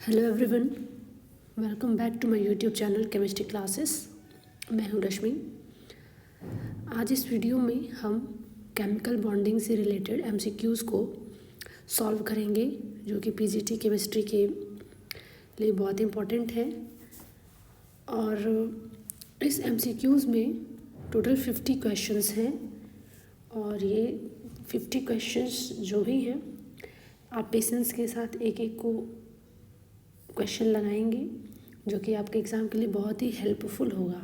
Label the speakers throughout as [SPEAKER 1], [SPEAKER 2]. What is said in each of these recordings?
[SPEAKER 1] Hello everyone, welcome back to my YouTube channel chemistry classes. मैं हूं रश्मि। आज इस वीडियो में हम केमिकल बॉन्डिंग से रिलेटेड एमसीक्यूज़ को सॉल्व करेंगे, जो कि पीजीटी केमिस्ट्री के लिए बहुत इम्पोर्टेंट है। और इस एमसीक्यूज़ में टोटल 50 क्वेश्चंस हैं और ये 50 क्वेश्चंस जो भी हैं आप पेशेंस के साथ एक एक को क्वेश्चन लगाएंगे, जो कि आपके एग्ज़ाम के लिए बहुत ही हेल्पफुल होगा।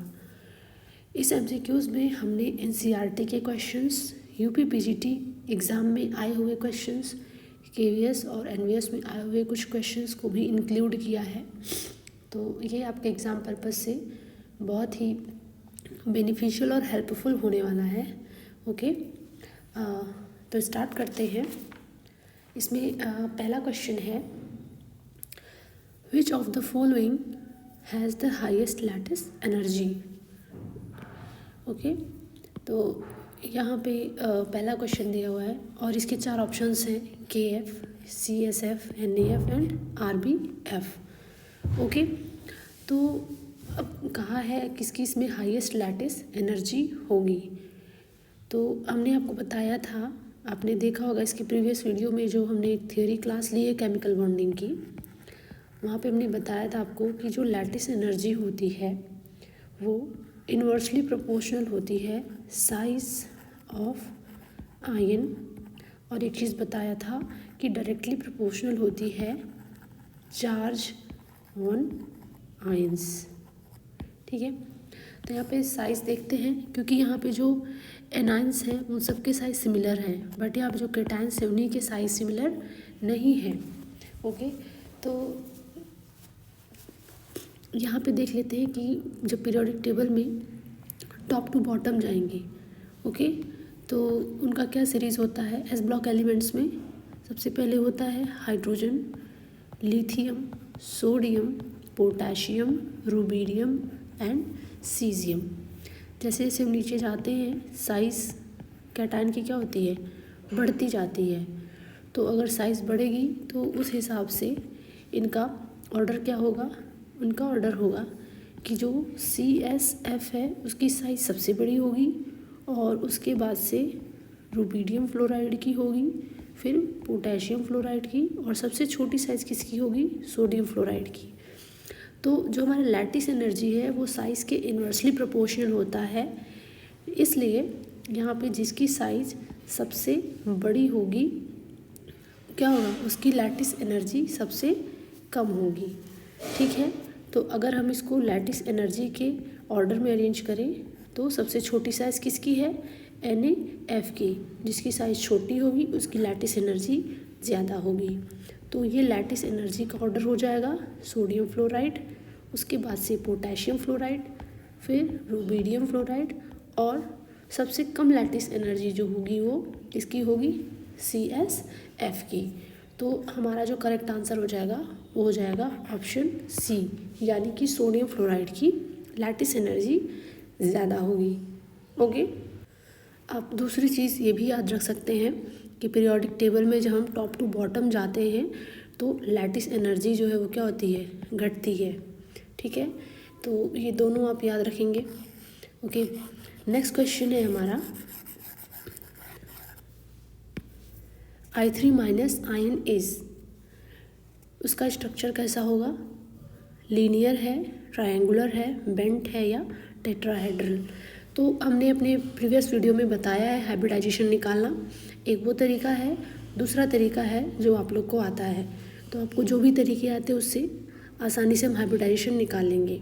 [SPEAKER 1] इस एमसीक्यूज़ में हमने एनसीईआरटी के क्वेश्चंस, यूपी पीजीटी एग्ज़ाम में आए हुए क्वेश्चंस, केवीएस और एनवीएस में आए हुए कुछ क्वेश्चंस को भी इंक्लूड किया है। तो ये आपके एग्ज़ाम पर्पस से बहुत ही बेनिफिशियल और हेल्पफुल होने वाला है। ओके, तो स्टार्ट करते हैं। इसमें पहला क्वेश्चन है, Which of the following has the highest lattice energy? Okay, तो यहाँ पे पहला क्वेश्चन दिया हुआ है और इसके 4 ऑप्शंस हैं, KF, CSF, NAF and RBF। Okay, तो अब कहा है किसकी इसमें हाईएस्ट लैटिस एनर्जी होगी। तो हमने आपको बताया था, आपने देखा होगा इसकी प्रीवियस वीडियो में जो हमने एक थियोरी क्लास ली है केमिकल बॉन्डिंग की, वहाँ पे हमने बताया था आपको कि जो लैटिस एनर्जी होती है वो इन्वर्सली प्रोपोर्शनल होती है साइज ऑफ आयन, और एक चीज़ बताया था कि डायरेक्टली प्रोपोर्शनल होती है चार्ज ऑन आयंस। ठीक है, तो यहाँ पे साइज़ देखते हैं, क्योंकि यहाँ पे जो एनायंस हैं उन सब के साइज़ सिमिलर हैं, बट यहाँ पे जो केटायंस हैं उन्हीं के साइज़ सिमिलर नहीं हैं। ओके, तो यहाँ पे देख लेते हैं कि जब पीरियोडिक टेबल में टॉप टू बॉटम जाएंगे, ओके, तो उनका क्या सीरीज़ होता है। एस ब्लॉक एलिमेंट्स में सबसे पहले होता है hydrogen, lithium, sodium, potassium, rubidium and caesium. जैसे जैसे हम नीचे जाते हैं साइज़ कैटायन की क्या होती है, बढ़ती जाती है। तो अगर साइज़ बढ़ेगी तो उस हिसाब से इनका ऑर्डर क्या होगा, उनका ऑर्डर होगा कि जो CSF है उसकी साइज़ सबसे बड़ी होगी और उसके बाद से रुबीडियम फ्लोराइड की होगी, फिर पोटेशियम फ्लोराइड की, और सबसे छोटी साइज़ किसकी होगी, सोडियम फ्लोराइड की। तो जो हमारा लैटिस एनर्जी है वो साइज़ के इन्वर्सली प्रोपोर्शनल होता है, इसलिए यहाँ पे जिसकी साइज़ सबसे बड़ी होगी क्या होगा, उसकी लैटिस एनर्जी सबसे कम होगी। ठीक है, तो अगर हम इसको लैटिस एनर्जी के ऑर्डर में अरेंज करें तो सबसे छोटी साइज़ किसकी है, NaF की। जिसकी साइज़ छोटी होगी उसकी लैटिस एनर्जी ज़्यादा होगी। तो ये लैटिस एनर्जी का ऑर्डर हो जाएगा सोडियम फ्लोराइड, उसके बाद से पोटेशियम फ्लोराइड, फिर रुबीडियम फ्लोराइड, और सबसे कम लैटिस एनर्जी जो होगी वो किसकी होगी, CSF की। तो हमारा जो करेक्ट आंसर हो जाएगा वो हो जाएगा ऑप्शन सी, यानी कि सोडियम फ्लोराइड की लैटिस एनर्जी ज़्यादा होगी। ओके, आप दूसरी चीज़ ये भी याद रख सकते हैं कि पीरियोडिक टेबल में जब हम टॉप टू बॉटम जाते हैं तो लैटिस एनर्जी जो है वो क्या होती है, घटती है। ठीक है, तो ये दोनों आप याद रखेंगे। ओके, नेक्स्ट क्वेश्चन है हमारा, I3 माइनस आयन इज़, उसका स्ट्रक्चर कैसा होगा, लीनियर है, ट्रायंगुलर है, बेंट है या टेट्राहेड्रल। तो हमने अपने प्रीवियस वीडियो में बताया है हाइब्रिडाइजेशन निकालना। एक वो तरीका है, दूसरा तरीका है जो आप लोग को आता है। तो आपको जो भी तरीके आते हैं उससे आसानी से हम हाइब्रिडाइजेशन निकाल लेंगे।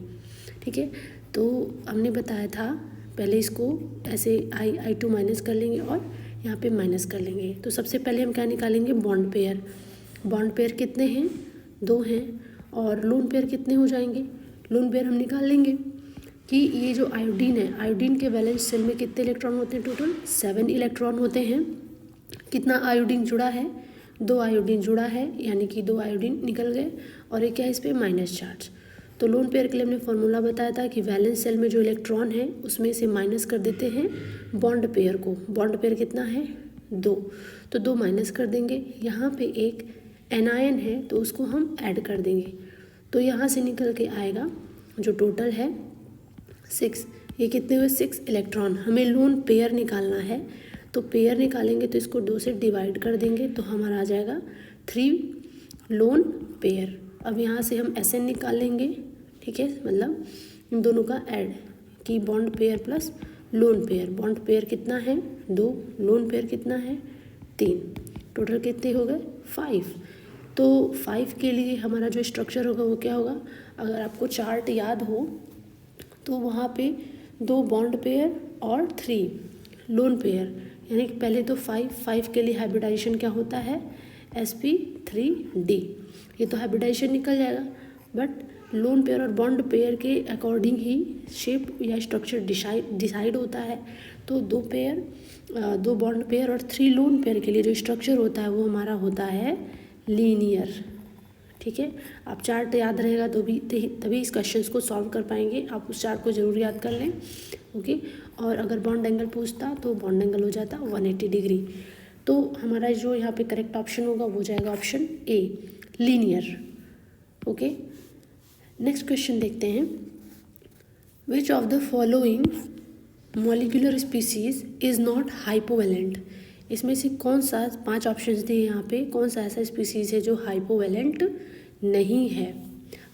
[SPEAKER 1] ठीक है, तो हमने बताया था पहले इसको ऐसे I2 माइनस कर लेंगे और यहाँ पे माइनस कर लेंगे। तो सबसे पहले हम क्या निकालेंगे, बॉन्ड पेयर। बॉन्ड पेयर कितने हैं, 2 हैं, और लोन पेयर कितने हो जाएंगे, लोन पेयर हम निकाल लेंगे कि ये जो आयोडीन है, आयोडीन के वैलेंस शेल में कितने इलेक्ट्रॉन होते हैं, टोटल 7 इलेक्ट्रॉन होते हैं। कितना आयोडीन जुड़ा है, 2 आयोडीन जुड़ा है, यानी कि 2 आयोडीन निकल गए, और एक क्या है इस पर माइनस चार्ज। तो लोन पेयर के लिए हमने फॉर्मूला बताया था कि वैलेंस सेल में जो इलेक्ट्रॉन है उसमें से माइनस कर देते हैं बॉन्ड पेयर को। बॉन्ड पेयर कितना है, 2, तो 2 माइनस कर देंगे। यहाँ पे एक एनायन है तो उसको हम ऐड कर देंगे। तो यहाँ से निकल के आएगा जो टोटल है 6। ये कितने हुए 6 इलेक्ट्रॉन। हमें लोन पेयर निकालना है, तो पेयर निकालेंगे तो इसको 2 से डिवाइड कर देंगे तो हमारा आ जाएगा 3 लोन पेयर। अब यहाँ से हम SN निकाल लेंगे, ठीक है, मतलब इन दोनों का ऐड कि bond pair plus lone pair. Bond pair कितना है 2, लोन पेयर कितना है 3, टोटल कितने हो गए 5। तो 5 के लिए हमारा जो स्ट्रक्चर होगा वो क्या होगा, अगर आपको चार्ट याद हो तो वहाँ पे 2 बॉन्ड पेयर और 3 लोन पेयर, यानी कि पहले तो 5 के लिए हाइब्रिडाइजेशन क्या होता है sp3d। ये तो हाइब्रिडाइजेशन निकल जाएगा, बट लोन पेयर और बॉन्ड पेयर के अकॉर्डिंग ही शेप या स्ट्रक्चर डिसाइड होता है। तो 2 बॉन्ड पेयर और 3 लोन पेयर के लिए जो स्ट्रक्चर होता है वो हमारा होता है लीनियर, ठीक है। आप चार्ट याद रहेगा तो भी तभी इस क्वेश्चंस को सॉल्व कर पाएंगे। आप उस चार्ट को ज़रूर याद कर लें, ओके। और अगर बॉन्ड एंगल पूछता तो बॉन्ड एंगल हो जाता 180 डिग्री। तो हमारा जो यहाँ पे करेक्ट ऑप्शन होगा वो जाएगा option A, linear, okay. Next question देखते हैं। Which of the following molecular species is not hypovalent. इसमें से कौन सा, 5 ऑप्शंस दिए यहाँ पे, कौन सा ऐसा स्पीसीज है जो हाइपोवैलेंट नहीं है।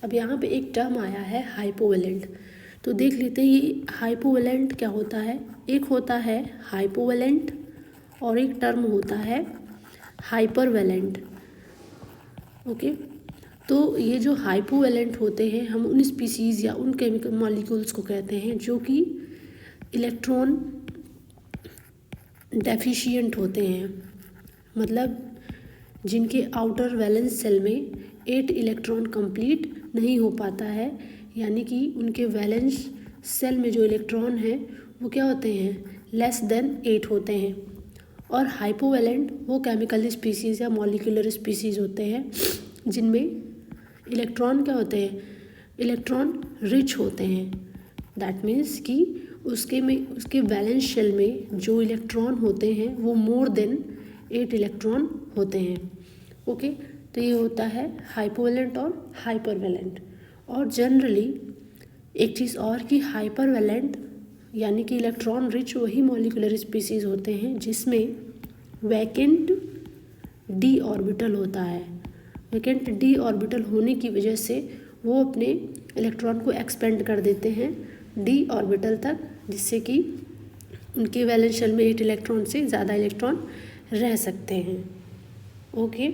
[SPEAKER 1] अब यहाँ पे एक टर्म आया है हाइपोवैलेंट, तो देख लेते हैं ये हाइपोवैलेंट क्या होता है। एक होता है हाइपोवैलेंट और एक टर्म होता है हाइपरवैलेंट, ओके। तो ये जो हाइपोवैलेंट होते हैं हम उन स्पीसीज़ या उन केमिकल मॉलिक्यूल्स को कहते हैं जो कि इलेक्ट्रॉन डेफिशिएंट होते हैं, मतलब जिनके आउटर वैलेंस सेल में 8 इलेक्ट्रॉन कंप्लीट नहीं हो पाता है, यानी कि उनके वैलेंस सेल में जो इलेक्ट्रॉन है वो क्या होते हैं लेस देन 8 होते हैं। और हाइपोवैलेंट वो केमिकल स्पीसीज़ या मॉलिक्यूलर स्पीसीज़ होते हैं जिनमें इलेक्ट्रॉन क्या होते हैं, इलेक्ट्रॉन रिच होते हैं। दैट मीन्स कि उसके वैलेंस शेल में जो इलेक्ट्रॉन होते हैं वो मोर देन 8 इलेक्ट्रॉन होते हैं, ओके। तो ये होता है हाइपोवैलेंट और हाइपरवैलेंट। और जनरली एक चीज़ और कि हाइपरवैलेंट यानी कि इलेक्ट्रॉन रिच वही मॉलिक्यूलर स्पीसीज़ होते हैं जिसमें वैकेंट d ऑर्बिटल होता है। वैकेंट d ऑर्बिटल होने की वजह से वो अपने इलेक्ट्रॉन को एक्सपेंड कर देते हैं d ऑर्बिटल तक, जिससे कि उनके वैलेंस शेल में 8 इलेक्ट्रॉन से ज़्यादा इलेक्ट्रॉन रह सकते हैं, ओके।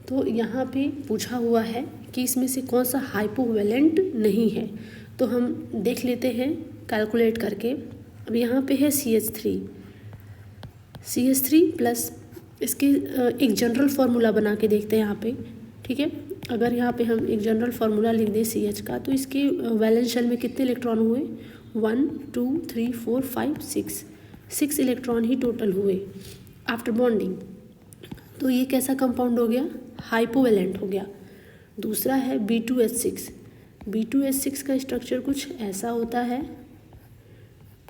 [SPEAKER 1] तो यहाँ पे पूछा हुआ है कि इसमें से कौन सा हाइपोवैलेंट नहीं है, तो हम देख लेते हैं कैलकुलेट करके। अब यहाँ पे है CH3 प्लस इसके एक जनरल फार्मूला बना के देखते हैं यहाँ पे, ठीक है। अगर यहाँ पे हम एक जनरल फार्मूला लिख दें CH का, तो इसके वैलेंस शेल में कितने इलेक्ट्रॉन हुए 1 2 3 4 5 6 इलेक्ट्रॉन ही टोटल हुए आफ्टर बॉन्डिंग। तो ये कैसा कंपाउंड हो गया, हाइपोवैलेंट हो गया। दूसरा है B2H6 का स्ट्रक्चर कुछ ऐसा होता है,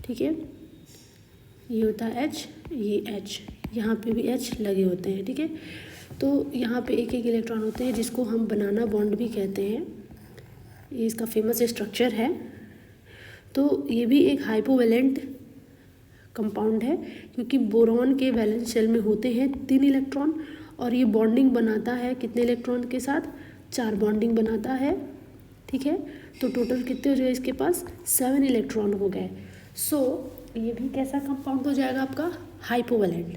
[SPEAKER 1] ठीक है। ये होता है H, ये H, यहाँ पे भी H लगे होते हैं, ठीक है। तो यहाँ पे एक एक इलेक्ट्रॉन होते हैं जिसको हम बनाना बॉन्ड भी कहते हैं। ये इसका फेमस स्ट्रक्चर है। तो ये भी एक हाइपोवैलेंट कंपाउंड है क्योंकि बोरॉन के वैलेंस शेल में होते हैं 3 इलेक्ट्रॉन और ये बॉन्डिंग बनाता है कितने इलेक्ट्रॉन के साथ, 4 बॉन्डिंग बनाता है, ठीक है। तो टोटल कितने हो जाए इसके पास 7 इलेक्ट्रॉन हो गए। सो ये भी कैसा कंपाउंड हो जाएगा आपका, हाइपोवैलेंट।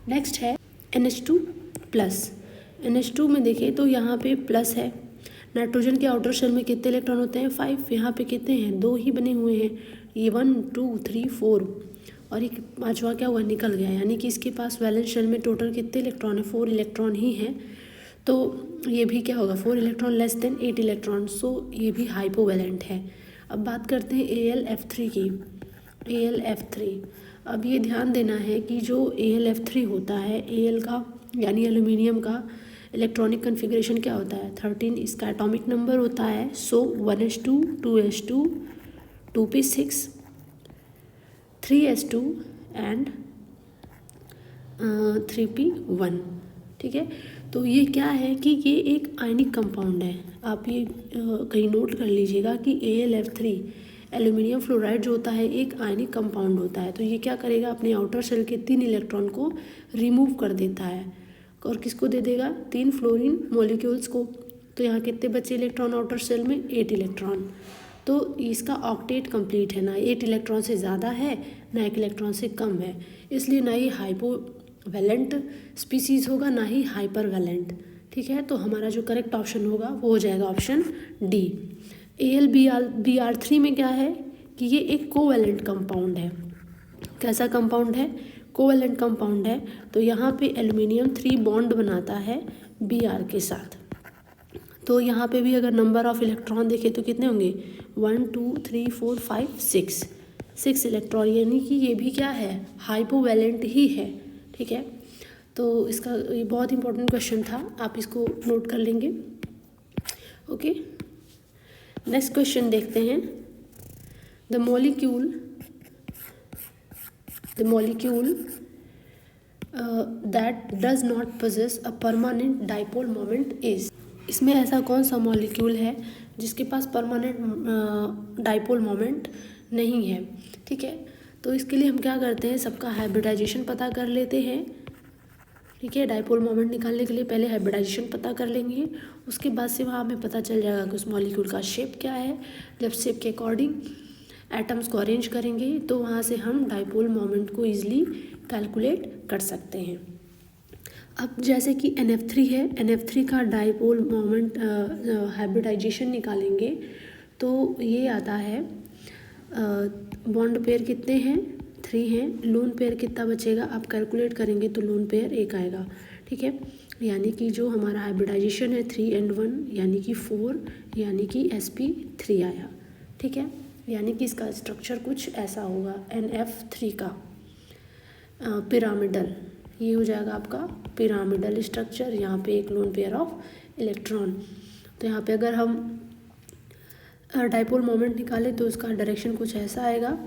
[SPEAKER 1] नेक्स्ट है NH2 प्लस। NH2 में देखें तो यहाँ पे प्लस है। नाइट्रोजन के आउटर शेल में कितने इलेक्ट्रॉन होते हैं 5, यहाँ पे कितने हैं 2 ही बने हुए हैं, ये 1 2 3 4 और एक 5वां क्या हुआ निकल गया, यानी कि इसके पास वैलेंस शेल में टोटल कितने इलेक्ट्रॉन है 4 इलेक्ट्रॉन ही हैं। तो ये भी क्या होगा 4 इलेक्ट्रॉन लेस देन 8 इलेक्ट्रॉन, सो ये भी हाइपोवैलेंट है। अब बात करते हैं AlF3 की। AlF3, अब ये ध्यान देना है कि जो AlF3 होता है, Al का यानी एल्यूमिनियम का इलेक्ट्रॉनिक कन्फिग्रेशन क्या होता है 13, इसका एटॉमिक नंबर होता है। सो 1s2 2s2 2p6 3s2 and 3p1, ठीक है। तो ये क्या है कि ये एक आयनिक कंपाउंड है। आप ये कहीं नोट कर लीजिएगा कि AlF3 एल्यूमिनियम फ्लोराइड जो होता है एक आयनिक कंपाउंड होता है। तो ये क्या करेगा, अपने आउटर शेल के 3 इलेक्ट्रॉन को रिमूव कर देता है और किसको दे देगा, 3 फ्लोरीन मॉलिक्यूल्स को। तो यहाँ कितने बचे इलेक्ट्रॉन आउटर शेल में, 8 इलेक्ट्रॉन। तो इसका ऑक्टेट कंप्लीट है, ना 8 इलेक्ट्रॉन से ज़्यादा है ना 1 इलेक्ट्रॉन से कम है, इसलिए ना ये हाइपोवैलेंट स्पीसीज़ होगा ना ही हाइपरवैलेंट। ठीक है, तो हमारा जो करेक्ट ऑप्शन होगा वो हो जाएगा ऑप्शन डी। AlBr3 में क्या है कि ये एक कोवैलेंट कंपाउंड है। कैसा कंपाउंड है, कोवैलेंट कंपाउंड है। तो यहाँ पे एल्यूमिनियम 3 बॉन्ड बनाता है Br के साथ। तो यहाँ पे भी अगर नंबर ऑफ इलेक्ट्रॉन देखें तो कितने होंगे, 1 2 3 4 5 6 इलेक्ट्रॉन, यानी कि ये भी क्या है, हाइपोवैलेंट ही है। ठीक है, तो इसका ये बहुत इंपॉर्टेंट क्वेश्चन था, आप इसको नोट कर लेंगे। ओके, नेक्स्ट क्वेश्चन देखते हैं। The molecule that does not possess a permanent dipole moment is. इसमें ऐसा कौन सा मॉलिक्यूल है जिसके पास परमानेंट डाइपोल मोमेंट नहीं है। ठीक है, तो इसके लिए हम क्या करते हैं, सबका हाइब्रिडाइजेशन पता कर लेते हैं। ठीक है, डाइपोल मोमेंट निकालने के लिए पहले हाइब्रिडाइजेशन पता कर लेंगे, उसके बाद से वहाँ हमें पता चल जाएगा कि उस मॉलिक्यूल का शेप क्या है। जब शेप के अकॉर्डिंग एटम्स को अरेंज करेंगे तो वहाँ से हम डाइपोल मोमेंट को ईजिली कैलकुलेट कर सकते हैं। अब जैसे कि NF3 है, NF3 का डाइपोल मोमेंट हाइब्रिडाइजेशन निकालेंगे तो ये आता है, बॉन्ड पेयर कितने हैं, 3 हैं। लोन पेयर कितना बचेगा, आप कैलकुलेट करेंगे तो लोन पेयर 1 आएगा। ठीक है, यानी कि जो हमारा हाइब्रिडाइजेशन है 3 and 1 यानी कि 4, यानी कि sp3 आया। ठीक है, यानी कि इसका स्ट्रक्चर कुछ ऐसा होगा, NF3 का पिरामिडल, ये हो जाएगा आपका पिरामिडल स्ट्रक्चर। यहाँ पे एक लोन पेयर ऑफ इलेक्ट्रॉन। तो यहाँ पे अगर हम डाइपोल मोमेंट निकालें तो इसका डायरेक्शन कुछ ऐसा आएगा।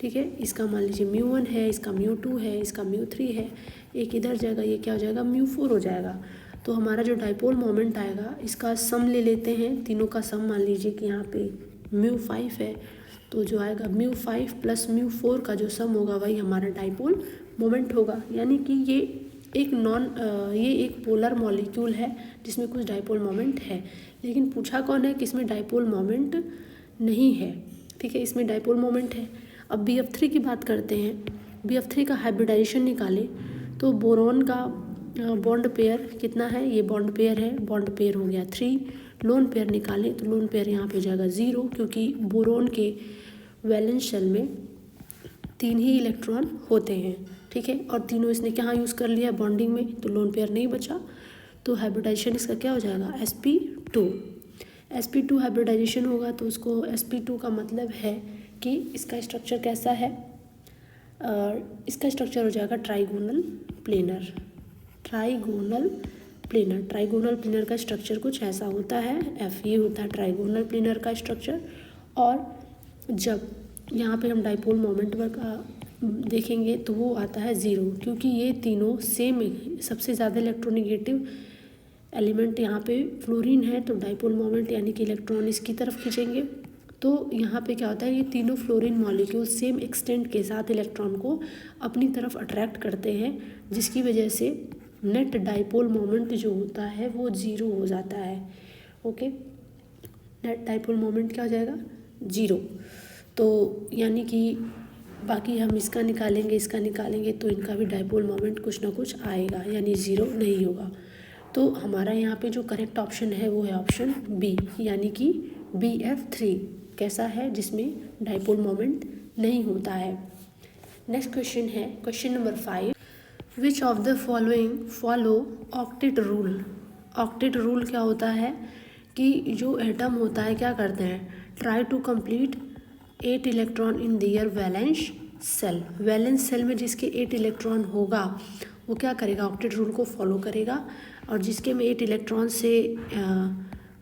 [SPEAKER 1] ठीक है, इसका मान लीजिए μ1 है, इसका μ2 है, इसका μ3 है, एक इधर जाएगा, ये क्या हो जाएगा, μ4 हो जाएगा। तो हमारा जो डाइपोल मोमेंट आएगा इसका सम ले लेते हैं, तीनों का सम मान लीजिए कि यहाँ पे μ5 है, तो जो आएगा μ5 प्लस μ4 का जो सम होगा वही हमारा डाइपोल मोमेंट होगा। यानी कि ये एक पोलर मॉलिक्यूल है जिसमें कुछ डाइपोल मोमेंट है, लेकिन पूछा कौन है कि इसमें डाइपोल मोमेंट नहीं है। ठीक है, इसमें डाइपोल मोमेंट है। अब BF3 की बात करते हैं। BF3 का हाइब्रिडाइजेशन निकालें तो बोरोन का बॉन्ड पेयर कितना है, ये बॉन्ड पेयर है, बॉन्ड पेयर हो गया 3। लोन पेयर निकालें तो लोन पेयर यहाँ पे हो जाएगा 0, क्योंकि बोरोन के वैलेंस शेल में 3 ही इलेक्ट्रॉन होते हैं। ठीक है, और तीनों इसने कहाँ यूज़ कर लिया, बॉन्डिंग में, तो लोन पेयर नहीं बचा। तो हाइब्रिडाइजेशन इसका क्या हो जाएगा, sp2 हाइब्रिडाइजेशन होगा। तो उसको sp2 का मतलब है कि इसका स्ट्रक्चर कैसा है, इसका स्ट्रक्चर हो जाएगा ट्राइगोनल प्लेनर। ट्राइगोनल प्लेनर का स्ट्रक्चर कुछ ऐसा होता है, F ये होता है ट्राइगोनल प्लेनर का स्ट्रक्चर। और जब यहाँ पे हम डाइपोल मोमेंट वर्क देखेंगे तो वो आता है 0, क्योंकि ये तीनों सेम, सबसे ज़्यादा इलेक्ट्रोनेगेटिव एलिमेंट यहाँ पे फ्लोरीन है, तो डाइपोल मोमेंट यानी कि इलेक्ट्रॉन इसकी तरफ खींचेंगे। तो यहाँ पे क्या होता है, ये तीनों फ्लोरीन मॉलिक्यूल सेम एक्सटेंट के साथ इलेक्ट्रॉन को अपनी तरफ अट्रैक्ट करते हैं, जिसकी वजह से नेट डाइपोल मोमेंट जो होता है वो 0 हो जाता है। ओके, नेट डाइपोल मोमेंट क्या हो जाएगा, 0। तो यानी कि बाकी हम इसका निकालेंगे तो इनका भी डाइपोल मोमेंट कुछ ना कुछ आएगा, यानी 0 नहीं होगा। तो हमारा यहाँ पे जो करेक्ट ऑप्शन है वो है ऑप्शन बी, यानी कि BF3 कैसा है, जिसमें डाइपोल मोमेंट नहीं होता है। नेक्स्ट क्वेश्चन है question number 5। Which of the following follow octet rule. Octet rule क्या होता है कि जो एटम होता है क्या करते हैं, try to complete 8 electron in their valence shell. Valence shell में जिसके 8 इलेक्ट्रॉन होगा वो क्या करेगा, ऑक्टेट रूल को फॉलो करेगा। और जिसके में 8 इलेक्ट्रॉन से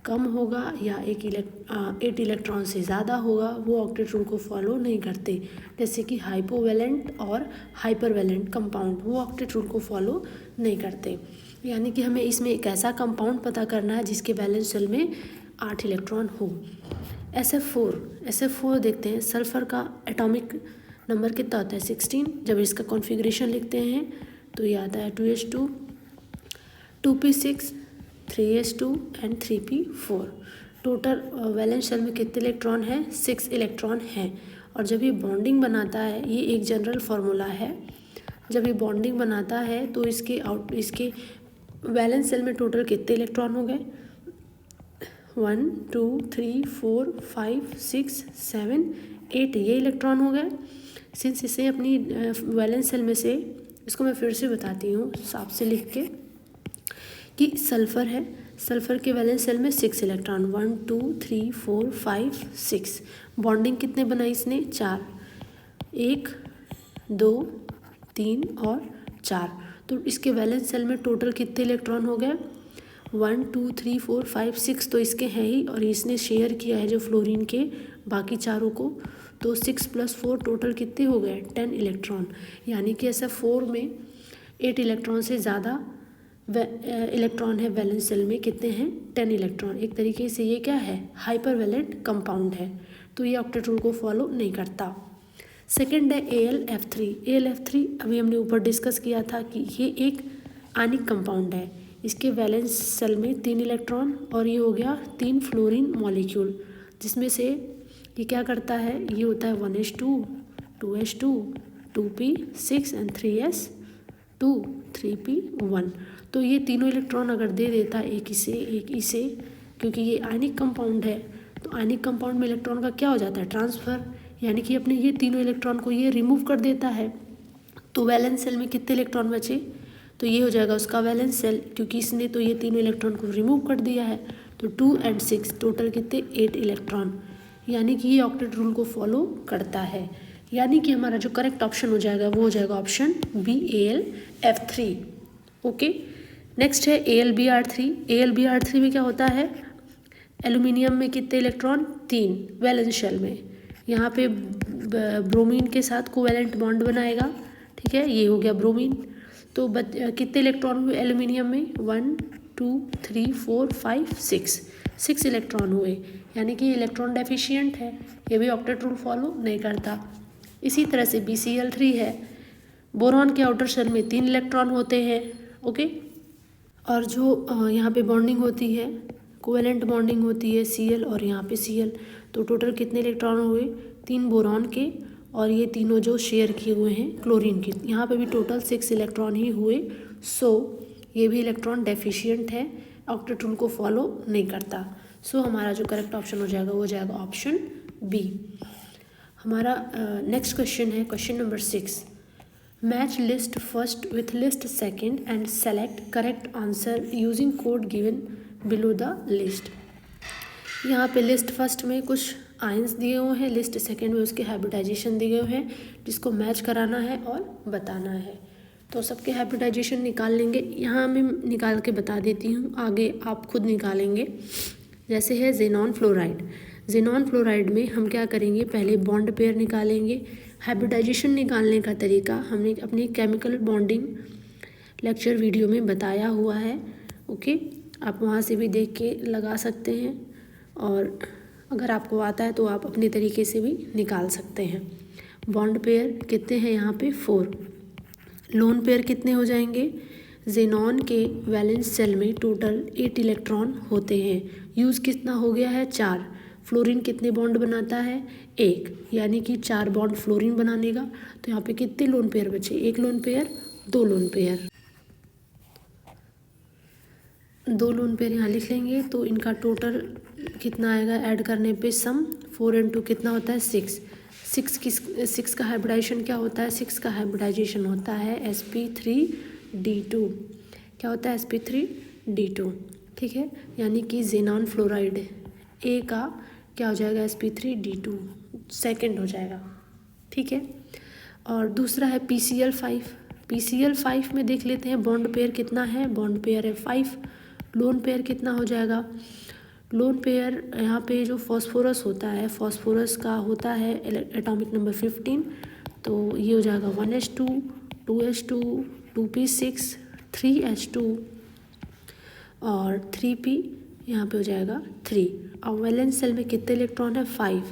[SPEAKER 1] कम होगा या 8 इलेक्ट्रॉन से ज़्यादा होगा वो ऑक्टेट रूल को फॉलो नहीं करते। जैसे कि हाइपोवैलेंट और हाइपरवैलेंट कंपाउंड, वो ऑक्टेट रूल को फॉलो नहीं करते। यानी कि हमें इसमें एक ऐसा कंपाउंड पता करना है जिसके वैलेंस शेल में 8 इलेक्ट्रॉन हो। SF4 देखते हैं। सल्फर का एटॉमिक नंबर कितना होता है 16। जब इसका कॉन्फ़िगरेशन लिखते हैं तो ये आता है 2s2, 2p6, 3s2 and 3p4। Total valence shell में कितने इलेक्ट्रॉन हैं 6 इलेक्ट्रॉन हैं। और जब ये बॉन्डिंग बनाता है, ये एक जनरल फार्मूला है, जब ये बॉन्डिंग बनाता है तो इसके वैलेंस शेल में टोटल कितने इलेक्ट्रॉन हो गए 1 2 3 4 5 6 7 8 ये इलेक्ट्रॉन हो गए। सिंस इसे अपनी वैलेंस शेल में से, इसको मैं फिर से बताती हूँ साफ से लिख के कि सल्फ़र है, सल्फ़र के वैलेंस शेल में 6 इलेक्ट्रॉन 1 2 3 4 5 6। बॉन्डिंग कितने बनाई इसने 4, 1 2 3 और 4। तो इसके वैलेंस शेल में टोटल कितने इलेक्ट्रॉन हो गए 1 2 3 4 5 6 तो इसके हैं ही, और इसने शेयर किया है जो फ्लोरीन के बाकी चारों को, तो 6 + 4 टोटल कितने हो गए 10 इलेक्ट्रॉन। यानी कि SF4 में 8 इलेक्ट्रॉन से ज़्यादा इलेक्ट्रॉन है वैलेंस शेल में, कितने हैं 10 इलेक्ट्रॉन। एक तरीके से ये क्या है हाइपर वैलेंट कंपाउंड है, तो ये ऑक्टेट रूल को फॉलो नहीं करता। सेकेंड है AlF3। AlF3 अभी हमने ऊपर डिस्कस किया था कि ये एक आयनिक कंपाउंड है। इसके वैलेंस शेल में 3 इलेक्ट्रॉन और ये हो गया 3 फ्लोरीन मॉलिक्यूल, जिसमें से ये क्या करता है, ये होता है 1s2, 2s2, 2p6 and 3s2, 3p1। तो ये तीनों इलेक्ट्रॉन अगर दे देता है एक इसे, क्योंकि ये आयनिक कंपाउंड है, तो आयनिक कंपाउंड में इलेक्ट्रॉन का क्या हो जाता है ट्रांसफ़र, यानी कि अपने ये तीनों इलेक्ट्रॉन को ये रिमूव कर देता है। तो वैलेंस शेल में कितने इलेक्ट्रॉन बचे, तो ये हो जाएगा उसका वैलेंस शेल, क्योंकि इसने तो ये तीनों इलेक्ट्रॉन को रिमूव कर दिया है। तो 2 और 6 टोटल कितने 8 इलेक्ट्रॉन, यानी कि ये ऑक्टेट रूल को फॉलो करता है। यानी कि हमारा जो करेक्ट ऑप्शन हो जाएगा वो हो जाएगा option B AlF3। Okay, next है AlBr3। AlBr3 में क्या होता है, एल्यूमिनियम में कितने इलेक्ट्रॉन 3 वैलेंस शेल में, यहाँ पे ब्रोमीन के साथ कोवैलेंट बॉन्ड बनाएगा, ठीक है, ये हो गया ब्रोमीन। तो कितने इलेक्ट्रॉन हुए एल्यूमिनियम में 1 2 3 4 5 6 इलेक्ट्रॉन हुए, यानी कि इलेक्ट्रॉन डेफिशिएंट है, ये भी ऑक्टेट रूल फॉलो नहीं करता। इसी तरह से BCl3 है, बोरॉन के आउटर शेल में 3 इलेक्ट्रॉन होते हैं। ओके, और जो यहाँ पे बॉन्डिंग होती है कोवैलेंट बॉन्डिंग होती है Cl और यहाँ पे Cl, तो टोटल कितने इलेक्ट्रॉन हुए 3 बोरॉन के, और ये तीनों जो शेयर किए हुए हैं क्लोरीन के, यहाँ पे भी टोटल 6 इलेक्ट्रॉन ही हुए। सो ये भी इलेक्ट्रॉन डेफिशिएंट है, ऑक्टेट रूल को फॉलो नहीं करता। सो हमारा जो करेक्ट ऑप्शन हो जाएगा वो हो जाएगा ऑप्शन बी। हमारा नेक्स्ट क्वेश्चन है question number 6। Match list first with list second and select correct answer using code given below the list. यहाँ पे लिस्ट फर्स्ट में कुछ आयंस दिए हुए हैं, लिस्ट सेकंड में उसके हाइब्रिडाइजेशन दिए हुए हैं, जिसको मैच कराना है और बताना है। तो सबके हाइब्रिडाइजेशन निकाल लेंगे, यहाँ मैं निकाल के बता देती हूँ, आगे आप खुद निकालेंगे। जैसे है ज़ेनॉन फ्लोराइड, ज़ेनॉन फ्लोराइड में हम क्या करेंगे, पहले बॉन्ड पेयर निकालेंगे। हाइब्रिडाइजेशन निकालने का तरीका हमने अपनी केमिकल बॉन्डिंग लेक्चर वीडियो में बताया हुआ है। ओके, आप वहाँ से भी देख के लगा सकते हैं, और अगर आपको आता है तो आप अपने तरीके से भी निकाल सकते हैं। बॉन्ड पेयर कितने हैं यहाँ पे 4, लोन पेयर कितने हो जाएंगे, ज़ेनॉन के वैलेंस शेल में टोटल 8 इलेक्ट्रॉन होते हैं, यूज़ कितना हो गया है 4, फ्लोरीन कितने बॉन्ड बनाता है 1, यानी कि 4 बॉन्ड फ्लोरीन बनाने का। तो यहाँ पे कितने लोन पेयर बचे, 1 lone pair, 2 lone pair, 2 lone pair यहाँ लिख लेंगे। तो इनका टोटल कितना आएगा ऐड करने पे सम, 4 और 2 कितना होता है 6। 6 का हाइब्रिडाइजेशन क्या होता है, 6 का हाइब्रिडाइजेशन होता है sp3d2। क्या होता है sp3d2, ठीक है, यानी कि ज़ेनॉन फ्लोराइड ए का क्या हो जाएगा sp3d2 सेकेंड हो जाएगा, ठीक है। और दूसरा है PCl5। PCl5 में देख लेते हैं बॉन्ड पेयर कितना है, बॉन्ड पेयर है 5, लोन पेयर कितना हो जाएगा, लोन पेयर यहाँ पे जो फॉस्फोरस होता है, फॉस्फोरस का होता है एटॉमिक नंबर 15, तो ये हो जाएगा 1s2, 2s2, 2p6, 3s2, और 3p यहाँ पे हो जाएगा 3। और वैलेंस सेल में कितने इलेक्ट्रॉन है 5,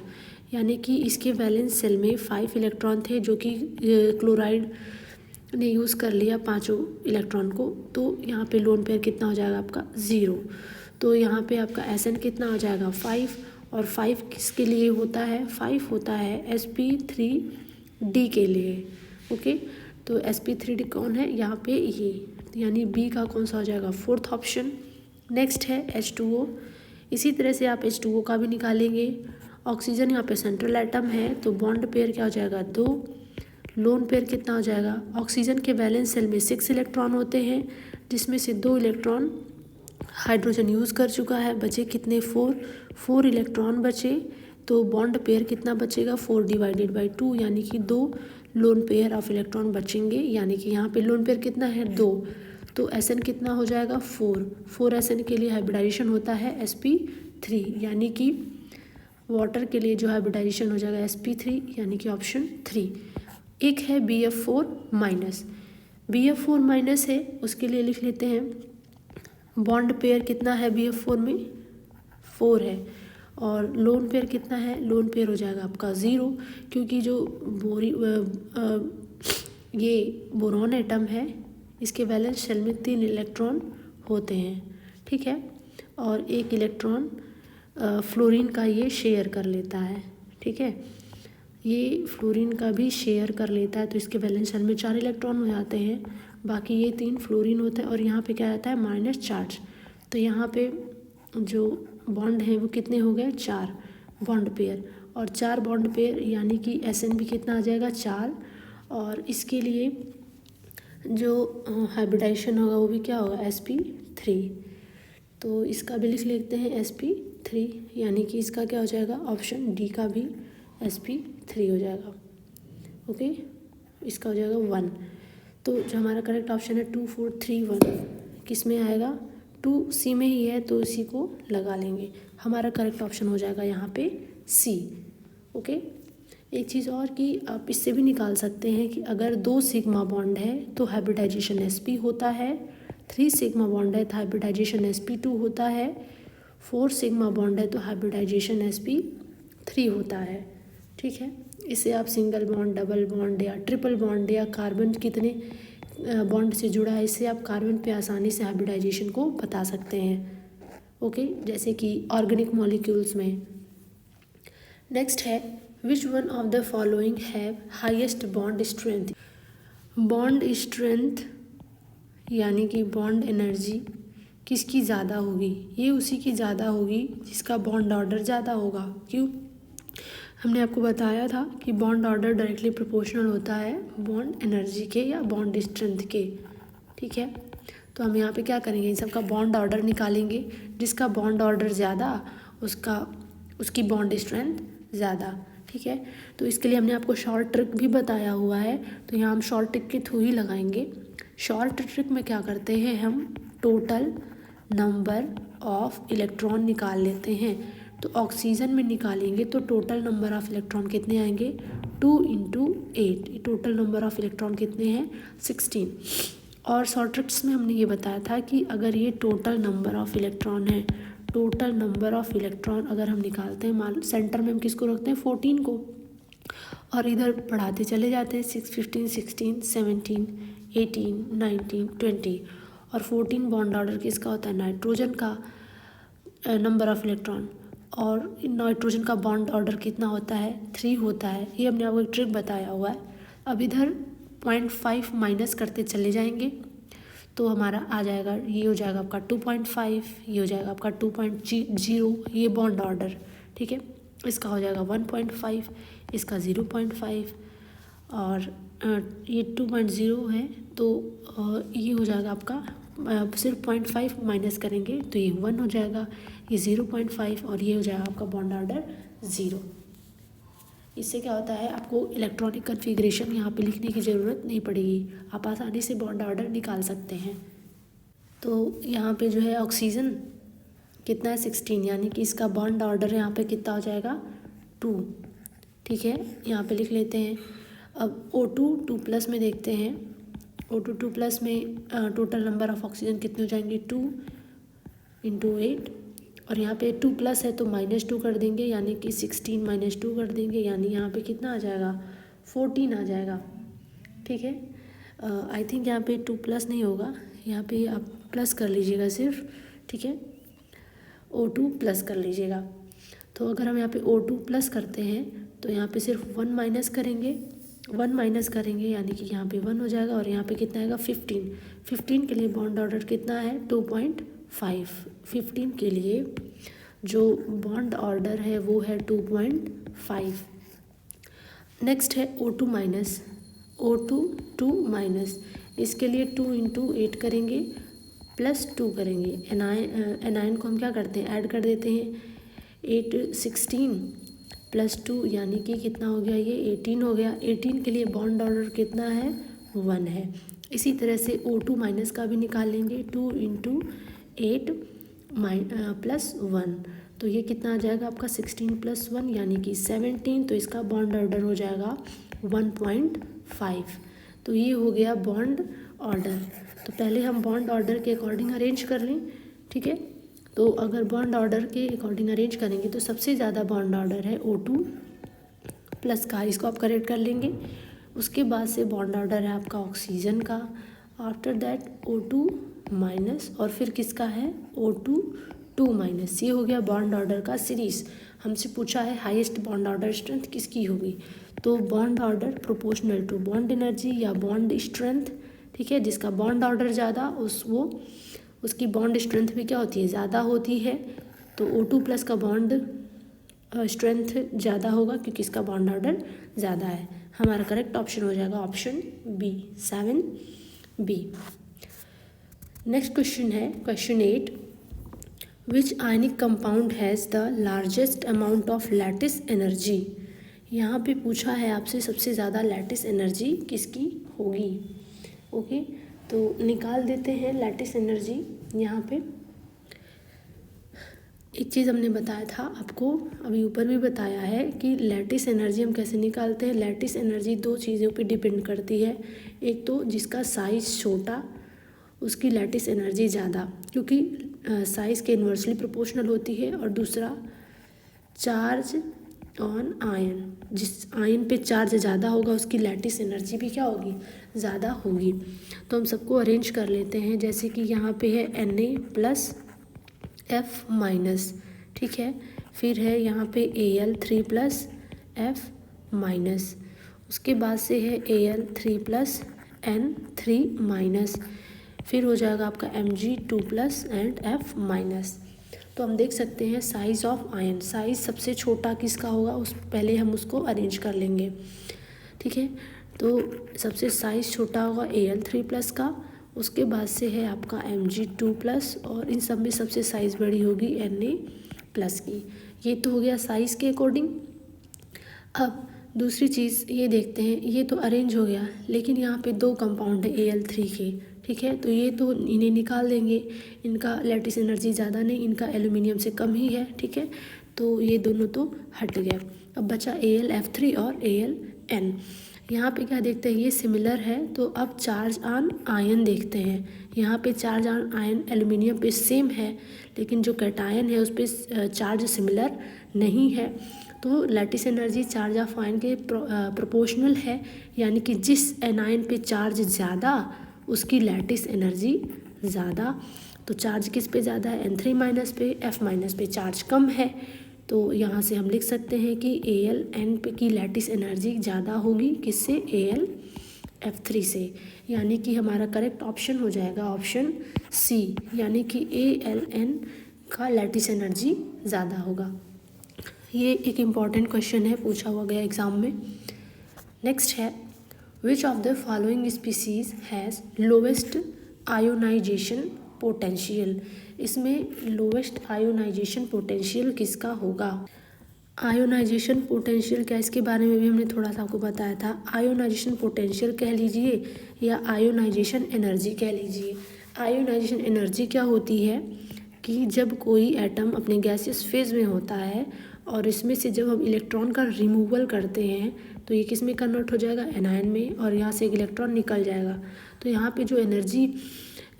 [SPEAKER 1] यानी कि इसके वैलेंस सेल में 5 इलेक्ट्रॉन थे जो कि क्लोराइड ने यूज़ कर लिया 5 इलेक्ट्रॉन को, तो यहाँ पे लोन पेयर कितना हो जाएगा आपका 0। तो यहाँ पे आपका Sn कितना हो जाएगा 5, और 5 किसके लिए होता है, 5 होता है sp3d के लिए। ओके, तो sp3d कौन है यहाँ पे, ये, यानी बी का कौन सा हो जाएगा, फोर्थ ऑप्शन। नेक्स्ट है H2O। इसी तरह से आप H2O का भी निकालेंगे। ऑक्सीजन यहाँ पे सेंट्रल एटम है, तो बॉन्ड पेयर क्या हो जाएगा 2। लोन पेयर कितना हो जाएगा, ऑक्सीजन के वैलेंस सेल में 6 इलेक्ट्रॉन होते हैं, जिसमें से 2 इलेक्ट्रॉन हाइड्रोजन यूज़ कर चुका है, बचे कितने 4 इलेक्ट्रॉन बचे। तो बॉन्ड पेयर कितना बचेगा 4/2, यानी कि 2 लोन पेयर ऑफ इलेक्ट्रॉन बचेंगे, यानी कि यहाँ पे लोन पेयर कितना है 2। तो Sn कितना हो जाएगा 4 Sn के लिए हाइब्रिडाइजेशन होता है sp3, यानी कि वाटर के लिए जो हाइब्रिडाइजेशन हो जाएगा sp3, यानी कि ऑप्शन 3। एक है BF4 है, उसके लिए लिख लेते हैं बॉन्ड पेयर कितना है BF4 में 4 है, और लोन पेयर कितना है, लोन पेयर हो जाएगा आपका 0, क्योंकि जो ये बोरॉन एटम है इसके वैलेंस शेल में 3 इलेक्ट्रॉन होते हैं, ठीक है, और 1 इलेक्ट्रॉन फ्लोरीन का ये शेयर कर लेता है, ठीक है, ये फ्लोरीन का भी शेयर कर लेता है, तो इसके वैलेंस शेल में 4 इलेक्ट्रॉन हो जाते हैं, बाकी ये 3 फ्लोरीन होता है, और यहाँ पे क्या आता है माइनस चार्ज। तो यहाँ पे जो बॉन्ड हैं वो कितने हो गए 4 बॉन्ड पेयर, और 4 बॉन्ड पेयर यानी कि Sn भी कितना आ जाएगा 4, और इसके लिए जो हाइब्रिडाइजेशन होगा वो भी क्या होगा sp3। तो इसका भी लिख लेते हैं sp3, यानी कि इसका क्या हो जाएगा ऑप्शन डी का भी sp3 हो जाएगा। ओके, इसका हो जाएगा 1। तो जो हमारा करेक्ट ऑप्शन है 2 4 3 1 किस में आएगा 2C में ही है, तो इसी को लगा लेंगे, हमारा करेक्ट ऑप्शन हो जाएगा यहाँ पे C। ओके, एक चीज़ और कि आप इससे भी निकाल सकते हैं कि अगर 2 सिग्मा बॉन्ड है तो हाइब्रिडाइजेशन sp होता है, 3 सिग्मा बॉन्ड है तो हाइब्रिडाइजेशन sp2 होता है, 4 सिग्मा बॉन्ड है तो हाइब्रिडाइजेशन sp3 होता है, ठीक है। इसे आप सिंगल बॉन्ड, डबल बॉन्ड या ट्रिपल बॉन्ड या कार्बन कितने बॉन्ड से जुड़ा है, इससे आप कार्बन पे आसानी से हाइब्रिडाइजेशन को बता सकते हैं। ओके, जैसे कि ऑर्गेनिक मॉलिक्यूल्स में। नेक्स्ट है which one of the following have highest bond strength. Bond strength यानी कि बॉन्ड एनर्जी किसकी ज़्यादा होगी, ये उसी की ज़्यादा होगी जिसका बॉन्ड ऑर्डर ज़्यादा होगा। क्यों, हमने आपको बताया था कि बॉन्ड ऑर्डर डायरेक्टली प्रोपोर्शनल होता है बॉन्ड एनर्जी के या बॉन्ड स्ट्रेंथ के, ठीक है। तो हम यहाँ पे क्या करेंगे, इन सब का बॉन्ड ऑर्डर निकालेंगे, जिसका बॉन्ड ऑर्डर ज़्यादा उसकी बॉन्ड स्ट्रेंथ ज़्यादा, ठीक है। तो इसके लिए हमने आपको शॉर्ट ट्रिक भी बताया हुआ है, तो यहाँ हम शॉर्ट ट्रिक के थ्रू ही लगाएंगे। शॉर्ट ट्रिक में क्या करते हैं, हम टोटल नंबर ऑफ इलेक्ट्रॉन निकाल लेते हैं। तो ऑक्सीजन में निकालेंगे तो टोटल नंबर ऑफ इलेक्ट्रॉन कितने आएंगे 2 × 8, टोटल नंबर ऑफ इलेक्ट्रॉन कितने हैं 16। और शॉर्ट ट्रिक्स में हमने ये बताया था कि अगर ये टोटल नंबर ऑफ इलेक्ट्रॉन है, टोटल नंबर ऑफ इलेक्ट्रॉन अगर हम निकालते हैं, मान सेंटर में हम किसको रखते हैं 14 को, और इधर बढ़ाते चले जाते हैं 6 15 16 17 18 19 20, और 14 बॉन्ड ऑर्डर किसका होता है नाइट्रोजन का नंबर ऑफ इलेक्ट्रॉन, और नाइट्रोजन का बॉन्ड ऑर्डर कितना होता है 3 होता है। ये हमने आपको एक ट्रिक बताया हुआ है। अब इधर 0.5 माइनस करते चले जाएंगे तो हमारा आ जाएगा, ये हो जाएगा आपका 2.5, ये हो जाएगा आपका 2.0, ये बॉन्ड ऑर्डर, ठीक है। इसका हो जाएगा 1.5, इसका 0.5, और ये 2.0 है, तो ये हो जाएगा आपका सिर्फ 0.5 माइनस करेंगे तो ये 1 हो जाएगा, ये 0.5, और ये हो जाएगा आपका बॉन्ड ऑर्डर 0। इससे क्या होता है, आपको इलेक्ट्रॉनिक कन्फिग्रेशन यहाँ पे लिखने की ज़रूरत नहीं पड़ेगी, आप आसानी से बॉन्ड ऑर्डर निकाल सकते हैं। तो यहाँ पे जो है ऑक्सीजन कितना है 16, यानी कि इसका बॉन्ड ऑर्डर यहाँ पे कितना हो जाएगा 2, ठीक है, यहाँ पे लिख लेते हैं। अब O2 2+ में देखते हैं, O2 2+ में टोटल नंबर ऑफ ऑक्सीजन कितने हो जाएंगे 2, इंटू 8, और यहाँ पे 2 प्लस है तो -2 कर देंगे, यानी कि 16 - 2 कर देंगे, यानी यहाँ पे कितना आ जाएगा 14 आ जाएगा। ठीक है, आई थिंक यहाँ पे 2 प्लस नहीं होगा, यहाँ पे आप प्लस कर लीजिएगा सिर्फ। ठीक है, O2 प्लस कर लीजिएगा। तो अगर हम यहाँ पे O2 प्लस करते हैं तो यहाँ पे सिर्फ 1 माइनस करेंगे, 1 माइनस करेंगे यानी कि यहाँ पे 1 हो जाएगा, और यहाँ पे कितना आएगा 15। 15 के लिए बॉन्ड ऑर्डर कितना है 2.5। 15 के लिए जो बॉन्ड ऑर्डर है वो है 2.5। नेक्स्ट है O2 माइनस, O2 2 माइनस, इसके लिए 2 × 8 करेंगे प्लस 2 करेंगे। एनायन को हम क्या करते हैं ऐड कर देते हैं, 8 16 प्लस 2 यानी कि कितना हो गया ये 18 हो गया। 18 के लिए बॉन्ड ऑर्डर कितना है 1 है। इसी तरह से O2 माइनस का भी निकाल लेंगे, 2 × 8 प्लस 1, तो ये कितना आ जाएगा आपका 16 + 1 यानी कि 17, तो इसका बॉन्ड ऑर्डर हो जाएगा 1.5। तो ये हो गया बॉन्ड ऑर्डर। तो पहले हम बॉन्ड ऑर्डर के अकॉर्डिंग अरेंज कर लें। ठीक है, तो अगर बॉन्ड ऑर्डर के अकॉर्डिंग अरेंज करेंगे तो सबसे ज़्यादा बॉन्ड ऑर्डर है O2 प्लस का, इसको आप करेक्ट कर लेंगे। उसके बाद से बॉन्ड ऑर्डर है आपका ऑक्सीजन का, आफ्टर दैट O2 माइनस, और फिर किसका है O2 2 माइनस। ये हो गया बॉन्ड ऑर्डर का सीरीज। हमसे पूछा है हाईएस्ट बॉन्ड ऑर्डर स्ट्रेंथ किसकी होगी, तो bond order proportional to bond energy या बॉन्ड स्ट्रेंथ। ठीक है, जिसका बॉन्ड ऑर्डर ज़्यादा उसकी बॉन्ड स्ट्रेंथ भी क्या होती है ज़्यादा होती है। तो O2 प्लस का बॉन्ड स्ट्रेंथ ज़्यादा होगा क्योंकि इसका बॉन्ड ऑर्डर ज़्यादा है। हमारा करेक्ट ऑप्शन हो जाएगा option B, 7B। Next question है question 8, which ionic compound has the largest amount of lattice energy. यहाँ पे पूछा है आपसे सबसे ज़्यादा लैटिस एनर्जी किसकी होगी। ओके, तो निकाल देते हैं लैटिस एनर्जी। यहाँ पे एक चीज़ हमने बताया था आपको, अभी ऊपर भी बताया है कि लैटिस एनर्जी हम कैसे निकालते हैं। लैटिस एनर्जी दो चीज़ों पे डिपेंड करती है, एक तो जिसका साइज़ छोटा उसकी लैटिस एनर्जी ज़्यादा, क्योंकि साइज़ के इन्वर्सली प्रोपोर्शनल होती है, और दूसरा चार्ज ऑन आयन, जिस आयन पे चार्ज ज़्यादा होगा उसकी लैटिस एनर्जी भी क्या होगी ज़्यादा होगी। तो हम सबको अरेंज कर लेते हैं, जैसे कि यहाँ पे है Na+F-, ठीक है, फिर है यहाँ पे Al3+F-, उसके बाद से है Al3+N3-, फिर हो जाएगा आपका Mg2+ एंड F-। तो हम देख सकते हैं साइज़ ऑफ आयन, साइज़ सबसे छोटा किसका होगा उस पहले हम उसको अरेंज कर लेंगे। ठीक है, तो सबसे साइज़ छोटा होगा Al3+ का, उसके बाद से है आपका Mg2+, और इन सब में सबसे साइज़ बड़ी होगी Na+ की। ये तो हो गया साइज़ के अकॉर्डिंग। अब दूसरी चीज़ ये देखते हैं, ये तो अरेंज हो गया, लेकिन यहाँ पे दो कंपाउंड है Al3 के। ठीक है, तो ये तो इन्हें निकाल देंगे, इनका लैटिस एनर्जी ज़्यादा नहीं, इनका एल्यूमिनियम से कम ही है। ठीक है, तो ये दोनों तो हट गए। अब बचा AlF3 और Aln। यहाँ पे क्या देखते हैं, ये सिमिलर है, तो अब चार्ज ऑन आयन देखते हैं। यहाँ पे चार्ज ऑन आयन एल्यूमिनियम पे सेम है, लेकिन जो कैटायन है उस पर चार्ज सिमिलर नहीं है। तो lattice energy charge of ion के प्रोपोर्शनल है, यानी कि जिस एनायन पे चार्ज ज़्यादा उसकी लैटिस एनर्जी ज़्यादा। तो चार्ज किस पे ज़्यादा है N3- पे, F- पे चार्ज कम है। तो यहाँ से हम लिख सकते हैं कि Aln पे की लैटिस एनर्जी ज़्यादा होगी किससे AlF3 से, यानी कि हमारा करेक्ट ऑप्शन हो जाएगा ऑप्शन C, यानी कि Aln का लैटिस एनर्जी ज़्यादा होगा। ये एक इम्पॉर्टेंट क्वेश्चन है, पूछा हुआ गया एग्ज़ाम में। नेक्स्ट है which of the following species has lowest ionization potential. इसमें लोवेस्ट आयोनाइजेशन पोटेंशियल किसका होगा। आयोनाइजेशन पोटेंशियल क्या, इसके बारे में भी हमने थोड़ा सा आपको बताया था। आयोनाइजेशन पोटेंशियल कह लीजिए या आयोनाइजेशन एनर्जी कह लीजिए। आयोनाइजेशन एनर्जी क्या होती है कि जब कोई एटम अपने गैसियस फेज में होता है और इसमें से जब हम इलेक्ट्रॉन का रिमूवल करते हैं तो ये किस में कन्वर्ट हो जाएगा एनायन में, और यहाँ से एक इलेक्ट्रॉन निकल जाएगा। तो यहाँ पे जो energy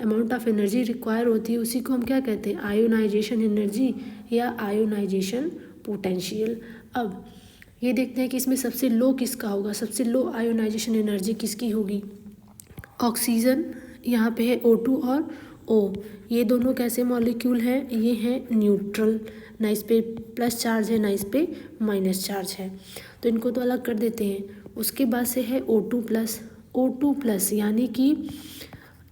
[SPEAKER 1] amount of energy require होती है उसी को हम क्या कहते हैं, आयोनाइजेशन एनर्जी या आयोनाइजेशन पोटेंशियल। अब ये देखते हैं कि इसमें सबसे लो किसका होगा, सबसे लो आयोनाइजेशन एनर्जी किसकी होगी, ऑक्सीजन, यहाँ पे है O2 और O, ये दोनों कैसे मॉलिक्यूल हैं, ये हैं न्यूट्रल, ना इस पे प्लस चार्ज है ना इस पे माइनस चार्ज है, तो इनको तो अलग कर देते हैं। उसके बाद से है O2 प्लस यानी कि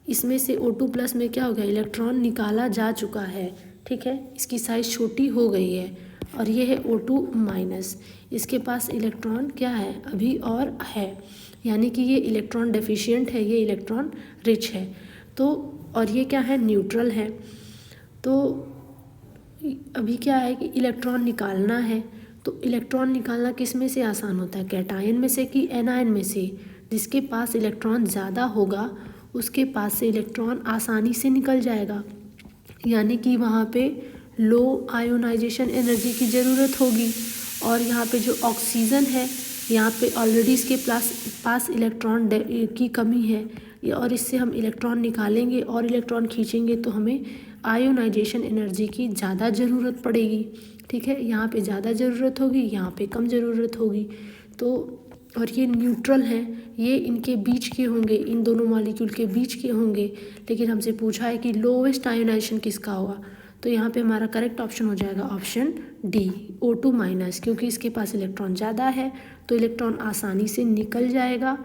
[SPEAKER 1] इसमें से O2 प्लस में क्या हो गया, इलेक्ट्रॉन निकाला जा चुका है, ठीक है, इसकी साइज़ छोटी हो गई है। और ये है O2 माइनस, इसके पास इलेक्ट्रॉन क्या है अभी और है, यानी कि ये इलेक्ट्रॉन डेफिशिएंट है, ये इलेक्ट्रॉन रिच है। तो और ये क्या है, न्यूट्रल है। तो अभी क्या है कि इलेक्ट्रॉन निकालना है, तो इलेक्ट्रॉन निकालना किस में से आसान होता है, कैटायन में से कि एनायन में से, जिसके पास इलेक्ट्रॉन ज़्यादा होगा उसके पास से इलेक्ट्रॉन आसानी से निकल जाएगा, यानी कि वहाँ पे लो आयोनाइजेशन एनर्जी की ज़रूरत होगी। और यहाँ पे जो ऑक्सीजन है यहाँ पे ऑलरेडी इसके पास इलेक्ट्रॉन की कमी है, और इससे हम इलेक्ट्रॉन निकालेंगे और इलेक्ट्रॉन खींचेंगे तो हमें आयोनाइजेशन एनर्जी की ज़्यादा ज़रूरत पड़ेगी, ठीक है, यहाँ पे ज़्यादा ज़रूरत होगी, यहाँ पे कम ज़रूरत होगी। तो और ये न्यूट्रल हैं, ये इनके बीच के होंगे, इन दोनों मॉलिक्यूल के बीच के होंगे, लेकिन हमसे पूछा है कि लोवेस्ट आयोनाइजेशन किसका होगा, तो यहाँ पे हमारा करेक्ट ऑप्शन हो जाएगा ऑप्शन डी, O2 माइनस, क्योंकि इसके पास इलेक्ट्रॉन ज़्यादा है तो इलेक्ट्रॉन आसानी से निकल जाएगा,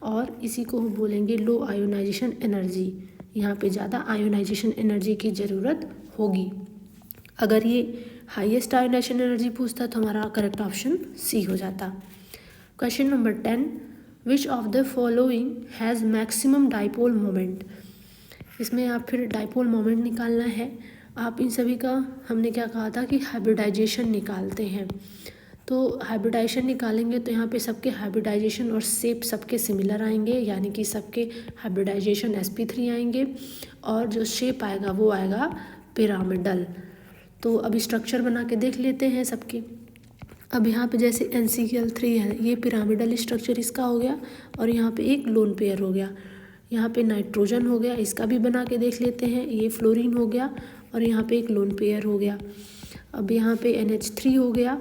[SPEAKER 1] और इसी को हम बोलेंगे लो आयोनाइजेशन एनर्जी, यहाँ पे ज़्यादा आयोनाइजेशन एनर्जी की ज़रूरत होगी। अगर ये हाईएस्ट आयोनाइजेशन एनर्जी पूछता तो हमारा करेक्ट ऑप्शन सी हो जाता। Question number 10, which of the following has maximum dipole moment. इसमें आप फिर डाइपोल मोमेंट निकालना है। आप इन सभी का हमने क्या कहा था कि हाइब्रिडाइजेशन निकालते हैं, तो हाइब्रिडाइजेशन निकालेंगे तो यहाँ पे सबके हाइब्रिडाइजेशन और शेप सबके सिमिलर आएंगे, यानी कि सबके हाइब्रिडाइजेशन sp3 आएंगे, और जो शेप आएगा वो आएगा पिरामिडल। तो अभी स्ट्रक्चर बना के देख लेते हैं सबके। अब यहाँ पे जैसे NaCl3 है, ये पिरामिडल स्ट्रक्चर इसका हो गया, और यहाँ पे एक लोन पेयर हो गया। यहाँ पे नाइट्रोजन हो गया, इसका भी बना के देख लेते हैं, ये फ्लोरीन हो गया, और यहाँ पे एक लोन पेयर हो गया। अब यहाँ पे NH3 हो गया,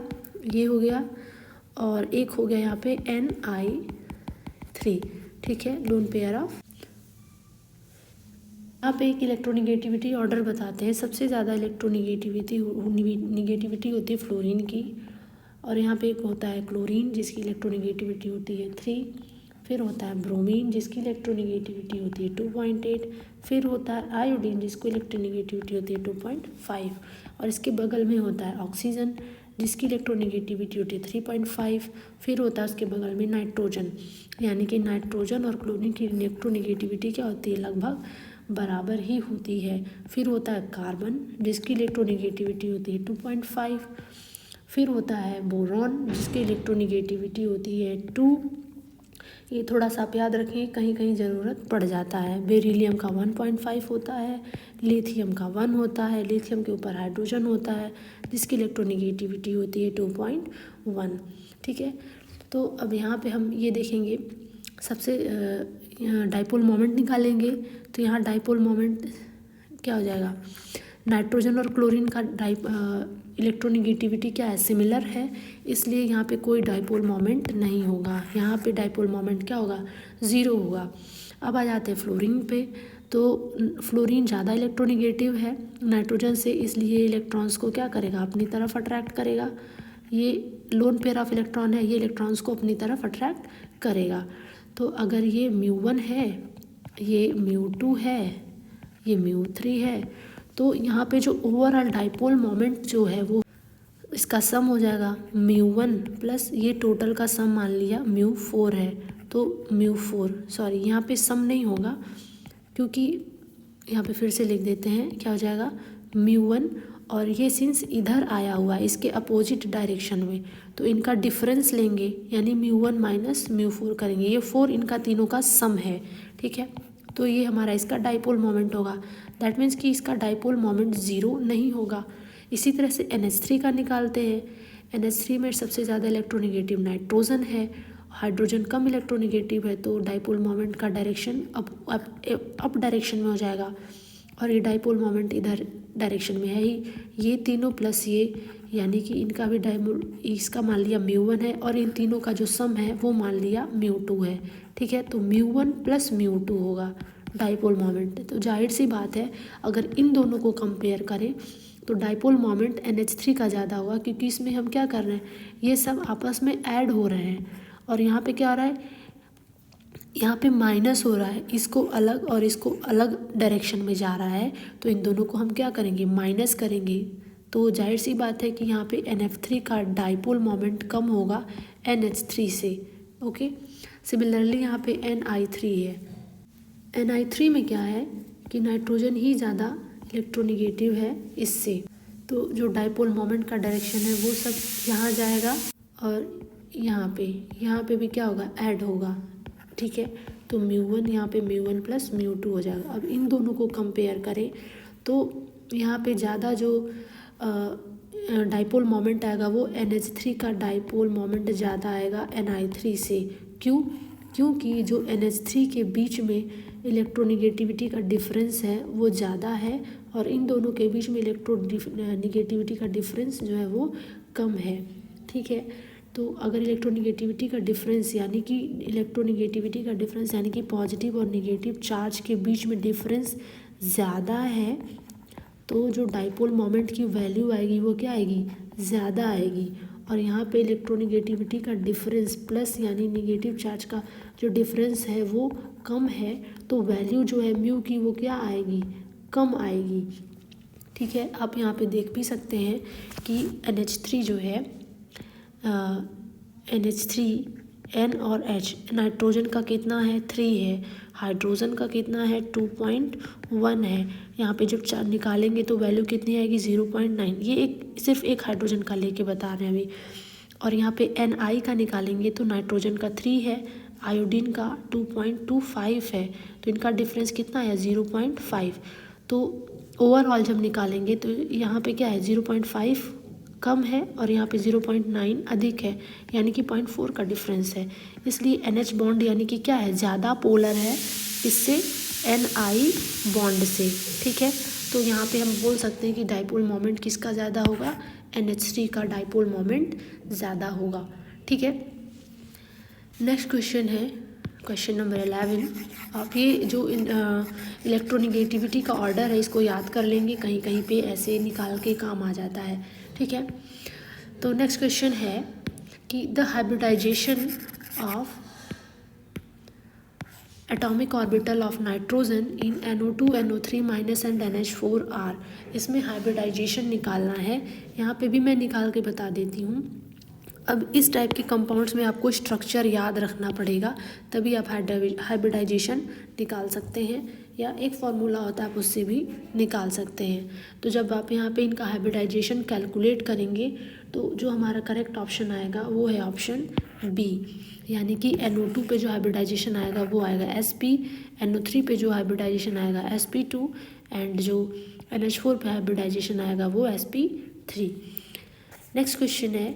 [SPEAKER 1] ये हो गया, और एक हो गया यहाँ पे Ni3, ठीक है, लोन पेयर ऑफ। यहाँ पे एक इलेक्ट्रोनिगेटिविटी ऑर्डर बताते हैं। सबसे ज़्यादा इलेक्ट्रोनिगेटिविटी होती है फ्लोरीन की, और यहाँ पे एक होता है क्लोरीन जिसकी इलेक्ट्रोनिगेटिविटी होती है 3, फिर होता है ब्रोमीन जिसकी इलेक्ट्रोनिगेटिविटी होती है 2.8, फिर होता है आयोडीन जिसको इलेक्ट्रोनिगेटिविटी होती है 2.5, और इसके बगल में होता है ऑक्सीजन जिसकी इलेक्ट्रोनिगेटिविटी होती है 3.5, फिर होता है उसके बगल में नाइट्रोजन, यानी कि नाइट्रोजन और क्लोरीन की इलेक्ट्रोनिगेटिविटी क्या होती है, लगभग बराबर ही होती है। फिर होता है कार्बन जिसकी इलेक्ट्रोनिगेटिविटी होती है 2.5, फिर होता है बोरॉन जिसकी इलेक्ट्रोनिगेटिविटी होती है 2, ये थोड़ा सा आप याद रखें, कहीं कहीं ज़रूरत पड़ जाता है। बेरिलियम का 1.5 होता है, लिथियम का 1 होता है, लिथियम के ऊपर हाइड्रोजन होता है जिसकी इलेक्ट्रोनिगेटिविटी होती है 2.1, ठीक है। तो अब यहाँ पे हम ये देखेंगे, सबसे डाइपोल मोमेंट निकालेंगे, तो यहाँ डाइपोल मोमेंट क्या हो जाएगा, नाइट्रोजन और क्लोरीन का इलेक्ट्रोनिगेटिविटी क्या है, सिमिलर है, इसलिए यहाँ पे कोई डाइपोल मोमेंट नहीं होगा। यहाँ पे डाइपोल मोमेंट क्या होगा, 0 होगा। अब आ जाते हैं फ्लोरीन पे, तो फ्लोरीन ज़्यादा इलेक्ट्रोनिगेटिव है नाइट्रोजन से, इसलिए इलेक्ट्रॉन्स को क्या करेगा, अपनी तरफ अट्रैक्ट करेगा। ये लोन पेयर ऑफ इलेक्ट्रॉन है, ये इलेक्ट्रॉन्स को अपनी तरफ अट्रैक्ट करेगा। तो अगर ये μ1 है, ये μ2 है, ये μ3 है, तो यहाँ पे जो ओवरऑल डाइपोल मोमेंट जो है वो इसका सम हो जाएगा μ1 प्लस ये टोटल का सम मान लिया μ4 है, तो μ4, सॉरी यहाँ पे सम नहीं होगा क्योंकि यहाँ पे फिर से लिख देते हैं, क्या हो जाएगा μ1, और ये सिंस इधर आया हुआ है इसके अपोजिट डायरेक्शन में, तो इनका डिफरेंस लेंगे, यानी μ1 माइनस μ4 करेंगे, ये 4 इनका तीनों का सम है, ठीक है। तो ये हमारा इसका डाइपोल मोमेंट होगा, दैट मीन्स कि इसका डाइपोल मोमेंट 0 नहीं होगा। इसी तरह से NH3 का निकालते हैं। NH3 में सबसे ज़्यादा इलेक्ट्रोनिगेटिव नाइट्रोजन है, हाइड्रोजन कम इलेक्ट्रोनेगेटिव है तो डाइपोल मोमेंट का डायरेक्शन अप डायरेक्शन में हो जाएगा, और ये डाइपोल मोमेंट इधर डायरेक्शन में है ही। ये तीनों प्लस ये, यानी कि इनका भी इसका मान लिया μ1 है, और इन तीनों का जो सम है वो मान लिया μ2 है। ठीक है, तो μ1 प्लस μ2 होगा डाइपोल मोमेंट। तो जाहिर सी बात है अगर इन दोनों को कंपेयर करें तो डाइपोल मोमेंट NH3 का ज़्यादा होगा, क्योंकि इसमें हम क्या कर रहे हैं, ये सब आपस में ऐड हो रहे हैं, और यहाँ पे क्या हो रहा है, यहाँ पे माइनस हो रहा है, इसको अलग और इसको अलग डायरेक्शन में जा रहा है, तो इन दोनों को हम क्या करेंगे, माइनस करेंगे। तो जाहिर सी बात है कि यहाँ पे NF3 का डाइपोल मोमेंट कम होगा NH3 से। ओके, सिमिलरली यहाँ पे NI3 है। NI3 में क्या है कि नाइट्रोजन ही ज़्यादा इलेक्ट्रोनेगेटिव है इससे, तो जो डाइपोल मोमेंट का डायरेक्शन है वो सब यहाँ जाएगा, और यहाँ पे भी क्या होगा, ऐड होगा। ठीक है, तो μ1 यहाँ पे μ1 प्लस μ2 हो जाएगा। अब इन दोनों को कंपेयर करें तो यहाँ पे ज़्यादा जो डाइपोल मोमेंट आएगा वो NH3 का डाइपोल मोमेंट ज़्यादा आएगा NI3 से। क्योंकि जो NH3 के बीच में इलेक्ट्रोनेगेटिविटी का डिफरेंस है वो ज़्यादा है, और इन दोनों के बीच में इलेक्ट्रोनेगेटिविटी का डिफरेंस जो है वो कम है। ठीक है, तो अगर इलेक्ट्रोनेगेटिविटी का डिफरेंस यानी कि पॉजिटिव और नेगेटिव चार्ज के बीच में डिफरेंस ज़्यादा है, तो जो डाइपोल मोमेंट की वैल्यू आएगी वो क्या आएगी, ज़्यादा आएगी। और यहाँ पे इलेक्ट्रोनेगेटिविटी का डिफरेंस प्लस यानी नेगेटिव चार्ज का जो डिफरेंस है वो कम है, तो वैल्यू जो है म्यू की वो क्या आएगी, कम आएगी। ठीक है, आप यहाँ पे देख भी सकते हैं कि NH3 जो है NH3 N और H, नाइट्रोजन का कितना है 3 है, हाइड्रोजन का कितना है 2.1 है। यहाँ पे जब निकालेंगे तो वैल्यू कितनी आएगी 0.9। ये सिर्फ एक हाइड्रोजन का लेके बता रहे हैं अभी। और यहाँ पे Ni का निकालेंगे तो नाइट्रोजन का 3 है, आयोडीन का 2.25 है, तो इनका डिफरेंस कितना है 0.5। तो ओवरऑल जब निकालेंगे तो यहाँ पे क्या है 0.5 कम है और यहाँ पे 0.9 अधिक है, यानी कि 0.4 का डिफरेंस है। इसलिए NH बॉन्ड यानी कि क्या है, ज़्यादा पोलर है इससे Ni बॉन्ड से। ठीक है, तो यहाँ पे हम बोल सकते हैं कि डाइपोल मोमेंट किसका ज़्यादा होगा, NH3 का डाइपोल मोमेंट ज़्यादा होगा। ठीक है, नेक्स्ट क्वेश्चन है क्वेश्चन नंबर 11। आप ये जो इलेक्ट्रोनेगेटिविटी का ऑर्डर है इसको याद कर लेंगे, कहीं कहीं पे ऐसे निकाल के काम आ जाता है। ठीक है, तो नेक्स्ट क्वेश्चन है कि the hybridization of atomic orbital of nitrogen in NO2 NO3 minus and NH4R। इसमें हाइब्रिडाइजेशन निकालना है, यहाँ पे भी मैं निकाल के बता देती हूँ। अब इस टाइप के कंपाउंड्स में आपको स्ट्रक्चर याद रखना पड़ेगा, तभी आप हाइब्रिडाइजेशन निकाल सकते हैं, या एक फार्मूला होता है आप उससे भी निकाल सकते हैं। तो जब आप यहाँ पे इनका हाइब्रिडाइजेशन कैलकुलेट करेंगे तो जो हमारा करेक्ट ऑप्शन आएगा वो है ऑप्शन बी, यानी कि NO2 पे जो हाइब्रिडाइजेशन आएगा वो आएगा SP, NO3 पे जो हाइब्रिडाइजेशन आएगा SP2, एंड जो NH4 पे हाइब्रिडाइजेशन आएगा वो SP3। नेक्स्ट क्वेश्चन है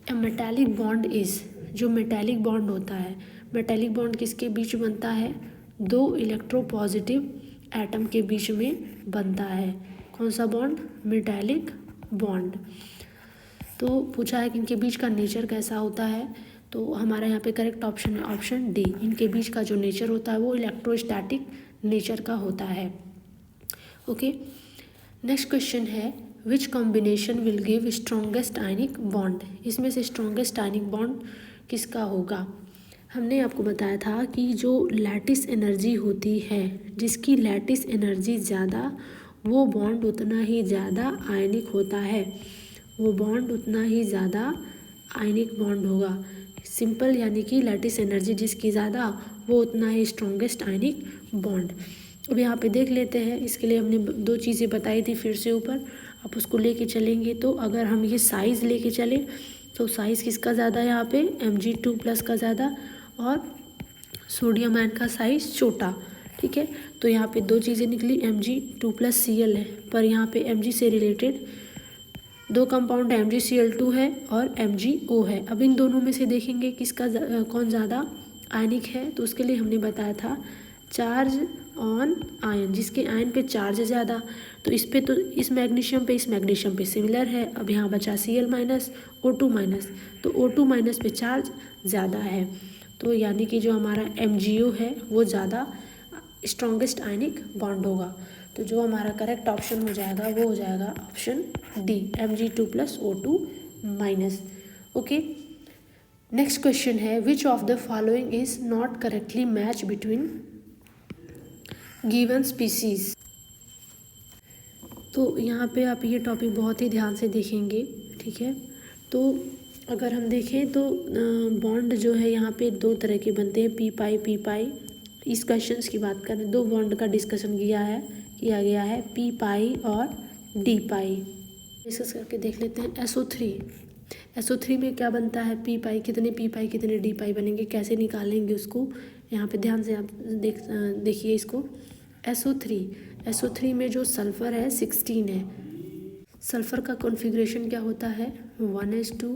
[SPEAKER 1] ए मेटालिक बॉन्ड इज़, जो मेटालिक बॉन्ड होता है, मेटालिक बॉन्ड किसके बीच बनता है, दो इलेक्ट्रोपॉजिटिव एटम के बीच में बनता है। कौन सा बॉन्ड, मेटालिक बॉन्ड। तो पूछा है कि इनके बीच का नेचर कैसा होता है, तो हमारा यहाँ पे करेक्ट ऑप्शन है ऑप्शन डी, इनके बीच का जो नेचर होता है वो इलेक्ट्रोस्टैटिक नेचर का होता है। ओके, नेक्स्ट क्वेश्चन है which combination will give strongest ionic bond. इसमें से स्ट्रॉन्गेस्ट आयनिक बॉन्ड किसका होगा। हमने आपको बताया था कि जो लैटिस एनर्जी होती है, जिसकी लैटिस एनर्जी ज़्यादा, वो बॉन्ड उतना ही ज़्यादा आयनिक होता है, वो बॉन्ड उतना ही ज़्यादा आयनिक बॉन्ड होगा। सिंपल, यानी कि लैटिस एनर्जी जिसकी ज़्यादा वो उतना ही स्ट्रॉन्गेस्ट आयनिक बॉन्ड। अब यहाँ पे देख लेते हैं, इसके लिए हमने दो चीज़ें बताई थी फिर से ऊपर, आप उसको लेके चलेंगे। तो अगर हम ये साइज़ लेके चले तो साइज़ किसका ज़्यादा है, यहाँ पे Mg2+ का ज़्यादा और सोडियम आयन का साइज़ छोटा। ठीक है, तो यहाँ पे दो चीज़ें निकली, Mg2+ Cl है, पर यहाँ पे Mg से रिलेटेड दो कंपाउंड MgCl2 है और MgO है। अब इन दोनों में से देखेंगे किसका कौन ज़्यादा आयनिक है, तो उसके लिए हमने बताया था चार्ज ऑन आयन, जिसके आयन पे चार्ज है ज़्यादा, तो इस पे तो इस मैग्नीशियम पे सिमिलर है। अब यहाँ बचा Cl माइनस O2 माइनस, तो O2 माइनस पे चार्ज ज़्यादा है, तो यानी कि जो हमारा MgO है वो ज़्यादा स्ट्रॉन्गेस्ट आयनिक बॉन्ड होगा। तो जो हमारा करेक्ट ऑप्शन हो जाएगा वो हो जाएगा option D, Mg2 plus O2 minus. Okay, next question है which of the following is not correctly match between given species. तो यहाँ पे आप ये टॉपिक बहुत ही ध्यान से देखेंगे, ठीक है। तो अगर हम देखें तो बॉन्ड जो है यहाँ पे दो तरह के बनते हैं, पी पाई। इस क्वेश्चंस की बात करें, दो बॉन्ड का डिस्कशन किया गया है, पी पाई और डी पाई। डिस्कस करके देख लेते हैं। SO3 में क्या बनता है, पी पाई कितने डी पाई बनेंगे, कैसे निकालेंगे उसको, यहाँ पे ध्यान से आप देखिए इसको। SO3 में जो सल्फ़र है 16 है। सल्फ़र का कॉन्फ़िगरेशन क्या होता है, 1s2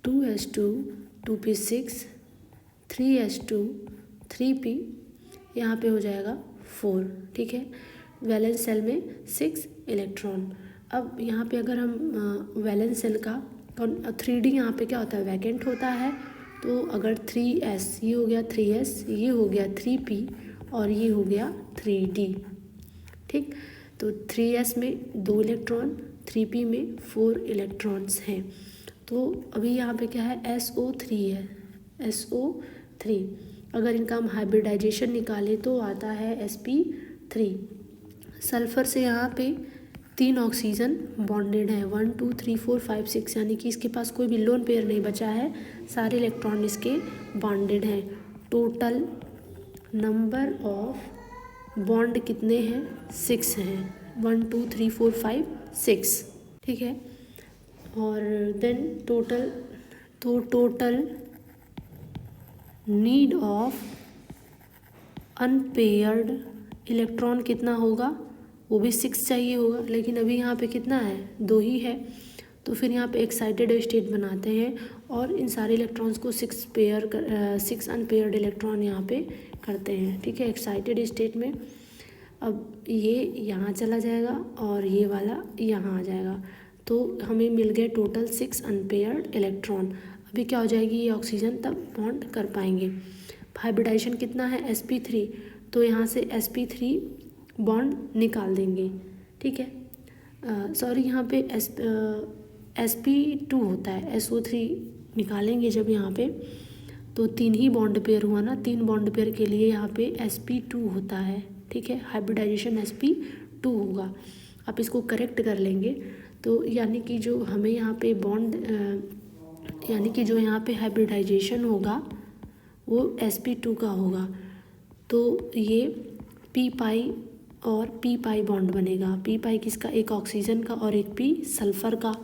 [SPEAKER 1] 2s2 2p6 3s2 3p, यहाँ पे हो जाएगा 4, ठीक है। वैलेंस सेल में 6 इलेक्ट्रॉन। अब यहाँ पे अगर हम वैलेंस सेल का 3D यहाँ पे क्या होता है, वैकेंट होता है, तो अगर 3s, ये हो गया 3s, ये हो गया 3p और ये हो गया 3d, ठीक। तो 3s में 2 इलेक्ट्रॉन, 3p में 4 इलेक्ट्रॉन्स हैं। तो अभी यहाँ पे क्या है, SO3 है, SO3। अगर इनका हम हाइब्रिडाइजेशन निकालें तो आता है sp3। सल्फ़र से यहाँ पे 3 ऑक्सीजन बॉन्डेड है, 1 2 3 4 5 6, यानी कि इसके पास कोई भी लोन पेयर नहीं बचा है, सारे इलेक्ट्रॉन इसके बॉन्डेड हैं। टोटल नंबर ऑफ बॉन्ड कितने हैं, 6 हैं, 1 2 3 4 5 6, ठीक है। और then total need of unpaired electron कितना होगा, वो भी 6 चाहिए होगा, लेकिन अभी यहाँ पे कितना है, 2 ही है। तो फिर यहाँ पे एक्साइटेड स्टेट बनाते हैं और इन सारे इलेक्ट्रॉन्स को 6 अनपेयर्ड इलेक्ट्रॉन यहाँ पे करते हैं, ठीक है, एक्साइटेड स्टेट में। अब ये यहाँ चला जाएगा और ये वाला यहाँ आ जाएगा, तो हमें मिल गए टोटल 6 अनपेयर्ड इलेक्ट्रॉन। अभी क्या हो जाएगी, ये ऑक्सीजन तब बॉन्ड कर पाएंगे। हाइब्रिडाइजेशन कितना है, sp3, तो यहाँ से sp3 बॉन्ड निकाल देंगे, ठीक है। सॉरी, यहाँ पे sp2 होता है, SO3 निकालेंगे जब यहाँ पे, तो 3 ही बॉन्ड पेयर हुआ ना, 3 बॉन्ड पेयर के लिए यहाँ पे sp2 होता है, ठीक है। हाइब्रिडाइजेशन sp2 होगा। आप इसको करेक्ट कर लेंगे तो यानी कि जो हमें यहाँ पे बॉन्ड यानी कि जो यहाँ पे हाइब्रिडाइजेशन होगा वो sp2 का होगा, तो ये p पाई और p पाई बॉन्ड बनेगा। p पाई किसका, एक ऑक्सीजन का और एक p सल्फ़र का,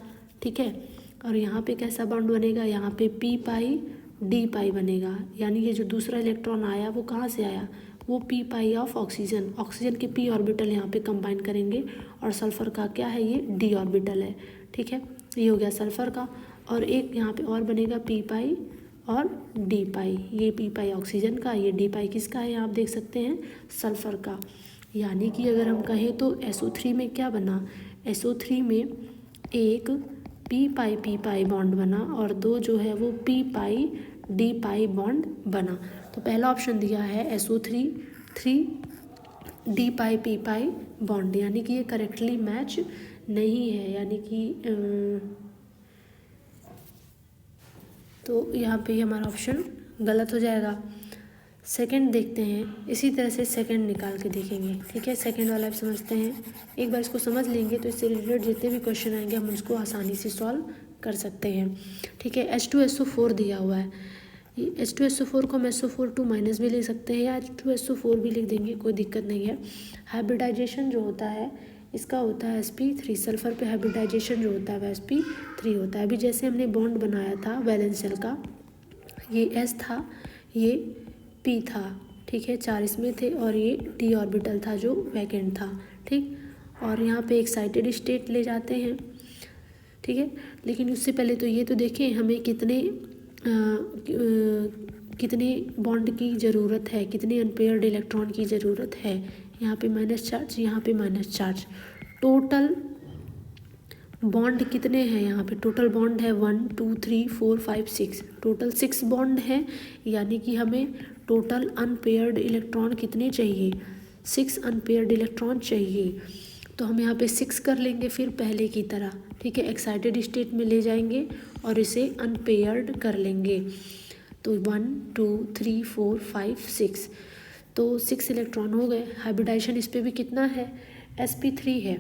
[SPEAKER 1] ठीक है। और यहाँ पे कैसा बॉन्ड बनेगा, यहाँ पे p पाई d पाई बनेगा, यानी कि जो दूसरा इलेक्ट्रॉन आया वो कहाँ से आया, वो p पाई ऑफ ऑक्सीजन के p ऑर्बिटल यहाँ पे कंबाइन करेंगे और सल्फ़र का क्या है, ये d ऑर्बिटल है, ठीक है। ये हो गया सल्फ़र का, और एक यहाँ पे और बनेगा p पाई और d पाई, ये p पाई ऑक्सीजन का, ये d पाई किसका है, आप देख सकते हैं सल्फ़र का। यानी कि अगर हम कहें तो SO3 में क्या बना, SO3 में एक p पाई बॉन्ड बना और 2 जो है वो p पाई d पाई बॉन्ड बना। तो पहला ऑप्शन दिया है SO3 d पाई p पाई बॉन्ड, यानी कि ये करेक्टली मैच नहीं है, यानी कि तो यहाँ पे हमारा ऑप्शन गलत हो जाएगा। सेकंड देखते हैं, इसी तरह से सेकंड निकाल के देखेंगे, ठीक है। सेकंड वाला आप समझते हैं, एक बार इसको समझ लेंगे तो इससे रिलेटेड जितने भी क्वेश्चन आएंगे हम उसको आसानी से सॉल्व कर सकते हैं, ठीक है। H2SO4 दिया हुआ है, H2SO4 को हम SO4 भी लिख सकते हैं या H2SO4 भी लिख देंगे, कोई दिक्कत नहीं है। हाइब्रिडाइजेशन जो होता है इसका होता है sp3, सल्फ़र पे हाइब्रिडाइजेशन जो होता है वह sp3 होता है। अभी जैसे हमने बॉन्ड बनाया था वैलेंस शेल का, ये s था, ये p था, ठीक है, 4 इसमें थे और ये d ऑर्बिटल था जो वैकेंट था, ठीक। और यहाँ पे एक्साइटेड स्टेट ले जाते हैं, ठीक है। लेकिन उससे पहले तो ये तो देखें हमें कितने बॉन्ड की ज़रूरत है, कितने अनपेयर्ड इलेक्ट्रॉन की ज़रूरत है। यहाँ पे माइनस चार्ज, यहाँ पे माइनस चार्ज। टोटल बॉन्ड कितने हैं यहाँ पे? टोटल बॉन्ड है 1 2 3 4 5 6, टोटल 6 बॉन्ड हैं। यानी कि हमें टोटल अनपेयर्ड इलेक्ट्रॉन कितने चाहिए? 6 अनपेयर्ड इलेक्ट्रॉन चाहिए। तो हम यहाँ पे 6 कर लेंगे फिर पहले की तरह, ठीक है। एक्साइटेड स्टेट में ले जाएंगे और इसे अनपेयर्ड कर लेंगे। तो 1 2 3 4 5 6, तो 6 इलेक्ट्रॉन हो गए। हाइब्रिडाइजेशन इस पर भी कितना है? sp3 है।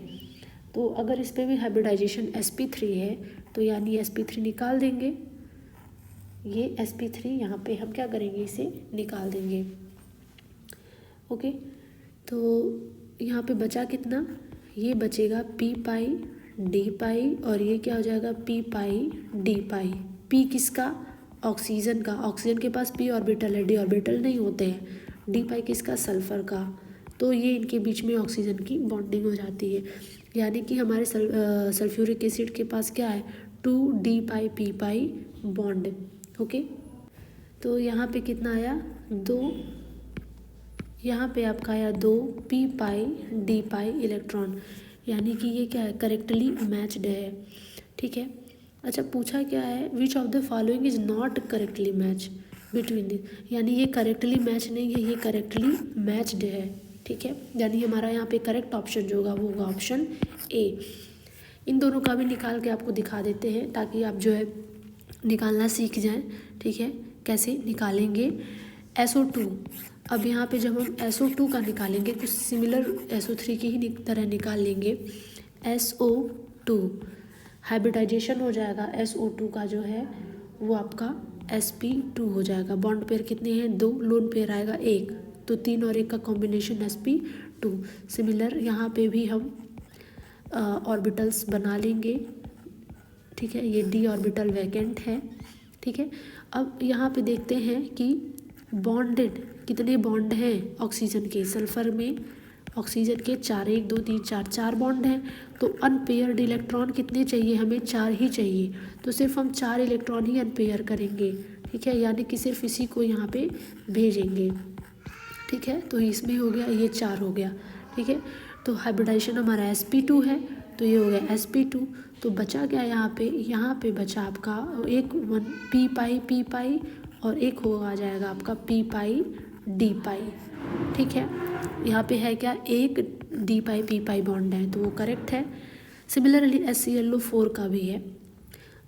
[SPEAKER 1] तो अगर इस पर भी हाइब्रिडाइजेशन sp3 है तो यानी sp3 निकाल देंगे। ये sp3 यहाँ पे हम क्या करेंगे? इसे निकाल देंगे। ओके, तो यहाँ पे बचा कितना? ये बचेगा p पाई d पाई और ये क्या हो जाएगा? p पाई d पाई। p किसका? ऑक्सीजन का। ऑक्सीजन के पास p ऑर्बिटल है, d ऑर्बिटल नहीं होते हैं। d पाई किसका? सल्फर का। तो ये इनके बीच में ऑक्सीजन की बॉन्डिंग हो जाती है। यानी कि हमारे सल्फ्यूरिक एसिड के पास क्या है? 2d पाई p पाई बॉन्ड। ओके, तो यहाँ पे कितना आया? 2, यहाँ पे आपका आया 2 p पाई d पाई इलेक्ट्रॉन। यानी कि ये क्या है? करेक्टली मैच्ड है, ठीक है। अच्छा, पूछा क्या है? Which of the following is not correctly match between this. यानी ये करेक्टली मैच नहीं है, ये करेक्टली मैच्ड है, ठीक है। यानी हमारा यहाँ पे करेक्ट ऑप्शन जो होगा वो होगा ऑप्शन ए। इन दोनों का भी निकाल के आपको दिखा देते हैं ताकि आप जो है निकालना सीख जाएं, ठीक है। कैसे निकालेंगे? SO2। अब यहाँ पे जब हम SO2 का निकालेंगे कुछ सिमिलर SO3 की ही तरह निकाल लेंगे। SO2 हाइब्रिडाइजेशन हो जाएगा, SO2 का जो है वो आपका sp2 हो जाएगा। बॉन्ड पेयर कितने हैं? 2, लोन पेयर आएगा 1, तो 3 और 1 का कॉम्बिनेशन sp2। सिमिलर यहाँ पे भी हम ऑर्बिटल्स बना लेंगे, ठीक है। ये d ऑर्बिटल वैकेंट है, ठीक है। अब यहाँ पे देखते हैं कि बॉन्डेड कितने बॉन्ड हैं ऑक्सीजन के। सल्फर में ऑक्सीजन के 4, 1 2 3 4 बॉन्ड हैं। तो अनपेयर्ड इलेक्ट्रॉन कितने चाहिए? हमें 4 ही चाहिए। तो सिर्फ हम 4 इलेक्ट्रॉन ही अनपेयर करेंगे, ठीक है। यानी कि सिर्फ इसी को यहाँ पे भेजेंगे, ठीक है। तो इसमें हो गया, ये 4 हो गया, ठीक है। तो हाइब्रिडाइजेशन हमारा sp2 है, तो ये हो गया sp2। तो बचा क्या यहाँ पे बचा आपका एक 1 p पाई और एक आ जाएगा आपका p पाई d पाई, ठीक है। यहाँ पे है क्या? एक d पाई p पाई बॉन्ड है, तो वो करेक्ट है। सिमिलरली HClO4 का भी है।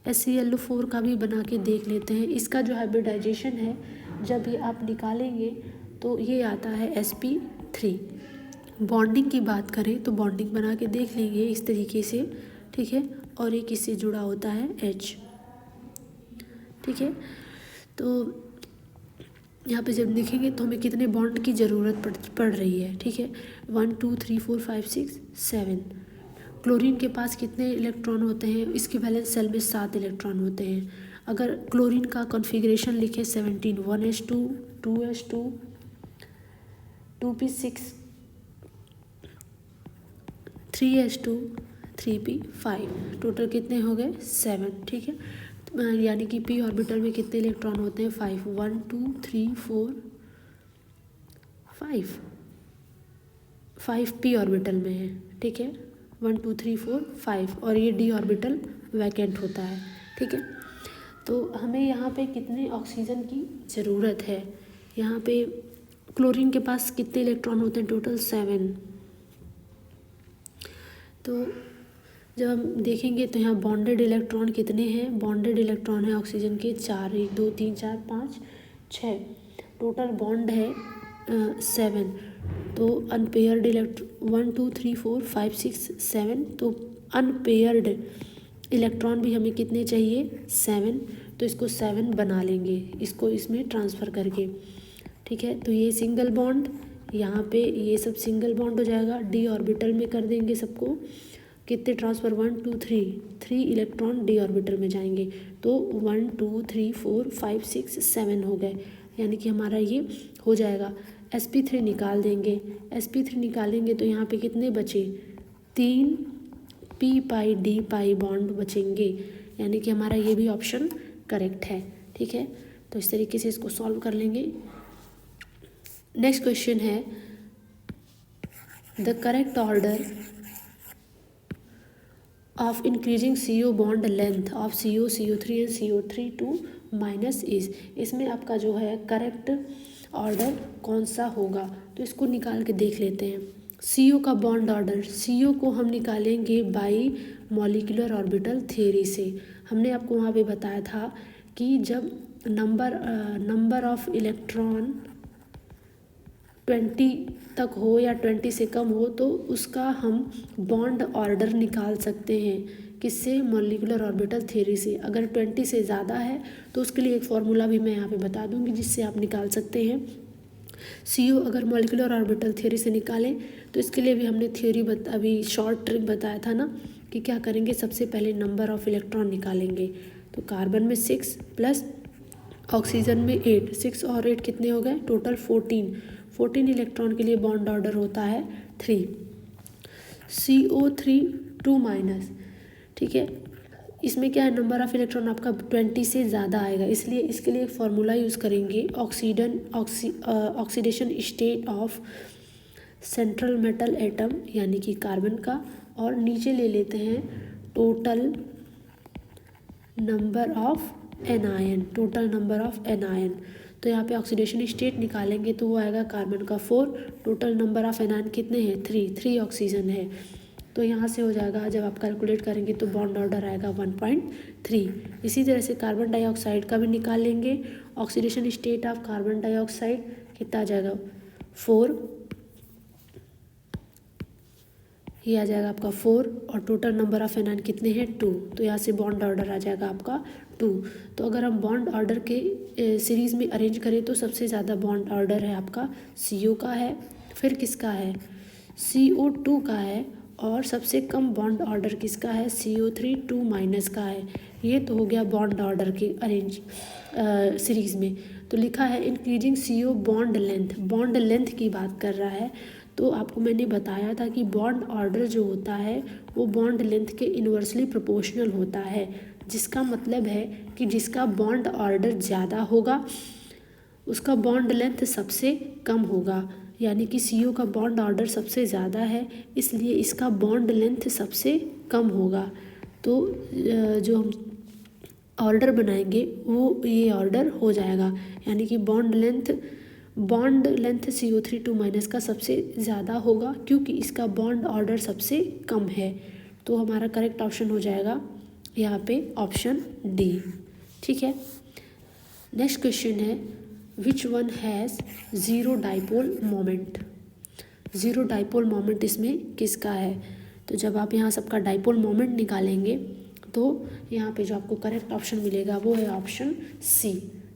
[SPEAKER 1] HClO4 का भी बना के देख लेते हैं। इसका जो हाइब्रिडाइजेशन है जब ये आप निकालेंगे तो ये आता है sp3। बॉन्डिंग की बात करें तो बॉन्डिंग बना के देख लेंगे इस तरीके से, ठीक है। और एक इससे जुड़ा होता है H, ठीक है। तो यहाँ पे जब लिखेंगे तो हमें कितने बॉन्ड की ज़रूरत पड़ रही है, ठीक है। 1 2 3 4 5 6 7। क्लोरीन के पास कितने इलेक्ट्रॉन होते हैं? इसके वैलेंस सेल में 7 इलेक्ट्रॉन होते हैं। अगर क्लोरीन का कॉन्फ़िगरेशन लिखे 17, 1s2 2s2 2p6 3s2 3p5, total कितने हो गए? 7, ठीक है। यानी कि p ऑर्बिटल में कितने इलेक्ट्रॉन होते हैं? 5, 1 2 3 4 5 p ऑर्बिटल में है, ठीक है। 1 2 3 4 5 और ये d ऑर्बिटल वैकेंट होता है, ठीक है। तो हमें यहाँ पे कितने ऑक्सीजन की ज़रूरत है? यहाँ पे क्लोरीन के पास कितने इलेक्ट्रॉन होते हैं? टोटल 7। तो जब हम देखेंगे तो यहाँ बॉन्डेड इलेक्ट्रॉन कितने हैं? बॉन्डेड इलेक्ट्रॉन है ऑक्सीजन के 4, 1 2 3 4 5 6, टोटल बॉन्ड है 7। तो अनपेयर्ड 1 2 3 4 5 6 7, तो अनपेयर्ड इलेक्ट्रॉन भी हमें कितने चाहिए? 7। तो इसको 7 बना लेंगे, इसको इसमें ट्रांसफ़र करके, ठीक है। तो ये सिंगल बॉन्ड, यहाँ पे ये सब सिंगल बॉन्ड हो जाएगा। d ऑर्बिटल में कर देंगे सबको। कितने ट्रांसफ़र? 1 2 3 इलेक्ट्रॉन d ऑर्बिटल में जाएंगे। तो 1 2 3 4 5 6 7 हो गए। यानी कि हमारा ये हो जाएगा। sp3 निकाल देंगे। sp3 निकालेंगे तो यहाँ पे कितने बचे? 3 पी पाई डी पाई बॉन्ड बचेंगे, यानी कि हमारा ये भी ऑप्शन करेक्ट है। ठीक है, तो इस तरीके से इसको सॉल्व कर लेंगे। नेक्स्ट क्वेश्चन है the correct order of increasing CO bond length of CO, CO3 and CO3 two minus is. इसमें आपका जो है करेक्ट ऑर्डर कौन सा होगा, तो इसको निकाल के देख लेते हैं। CO का बॉन्ड ऑर्डर, CO को हम निकालेंगे बाई मॉलिक्यूलर ऑर्बिटल थ्योरी से। हमने आपको वहाँ पे बताया था कि जब नंबर ऑफ इलेक्ट्रॉन 20 तक हो या 20 से कम हो तो उसका हम बॉन्ड ऑर्डर निकाल सकते हैं। किससे? मॉलिक्यूलर ऑर्बिटल थ्योरी से। अगर 20 से ज़्यादा है तो उसके लिए एक फार्मूला भी मैं यहाँ पे बता दूँगी जिससे आप निकाल सकते हैं। CO अगर मॉलिक्यूलर ऑर्बिटल थ्योरी से निकालें तो इसके लिए भी हमने थ्योरी अभी शॉर्ट ट्रिक बताया था ना कि क्या करेंगे, सबसे पहले नंबर ऑफ इलेक्ट्रॉन निकालेंगे। तो कार्बन में 6 प्लस ऑक्सीजन में 8, 6 और 8 कितने हो गए? टोटल 14 इलेक्ट्रॉन के लिए बॉन्ड ऑर्डर होता है 3। CO3 2 माइनस, ठीक है, इसमें क्या है, नंबर ऑफ इलेक्ट्रॉन आपका 20 से ज़्यादा आएगा, इसलिए इसके लिए एक फार्मूला यूज़ करेंगे oxidation state of central metal atom यानी कि कार्बन का, और नीचे ले लेते हैं टोटल नंबर ऑफ एनायन। तो यहाँ पे ऑक्सीडेशन स्टेट निकालेंगे तो वो आएगा कार्बन का 4, टोटल नंबर ऑफ एनायन कितने हैं? 3 ऑक्सीजन है। तो यहाँ से हो जाएगा, जब आप कैलकुलेट करेंगे तो बॉन्ड ऑर्डर आएगा 1.3। इसी तरह से कार्बन डाइऑक्साइड का भी निकाल लेंगे। Oxidation state of carbon dioxide कितना आ जाएगा? 4, ये आ जाएगा आपका 4, और टोटल नंबर ऑफ एनायन कितने हैं? 2। तो यहाँ से बॉन्ड ऑर्डर आ जाएगा आपका 2। तो अगर हम बॉन्ड ऑर्डर के सीरीज़ में अरेंज करें तो सबसे ज़्यादा बॉन्ड ऑर्डर है आपका CO का है, फिर किसका है? CO2 का है, और सबसे कम बॉन्ड ऑर्डर किसका है? CO3 2 माइनस का है। ये तो हो गया बॉन्ड ऑर्डर के अरेंज सीरीज़ में। तो लिखा है इंक्रीजिंग CO बॉन्ड लेंथ की बात कर रहा है। तो आपको मैंने बताया था कि बॉन्ड ऑर्डर जो होता है वो बॉन्ड लेंथ के इन्वर्सली प्रोपोर्शनल होता है, जिसका मतलब है कि जिसका बॉन्ड ऑर्डर ज़्यादा होगा उसका बॉन्ड लेंथ सबसे कम होगा, यानी कि CO का बॉन्ड ऑर्डर सबसे ज़्यादा है इसलिए इसका बॉन्ड लेंथ सबसे कम होगा। तो जो हम ऑर्डर बनाएंगे वो ये ऑर्डर हो जाएगा, यानी कि बॉन्ड लेंथ CO3 2 माइनस का सबसे ज़्यादा होगा क्योंकि इसका बॉन्ड ऑर्डर सबसे कम है। तो हमारा करेक्ट ऑप्शन हो जाएगा यहाँ पे ऑप्शन डी। ठीक है, नेक्स्ट क्वेश्चन है which one has zero dipole moment इसमें किसका है? तो जब आप यहाँ सबका डाइपोल मोमेंट निकालेंगे तो यहाँ पे जो आपको करेक्ट ऑप्शन मिलेगा वो है ऑप्शन सी।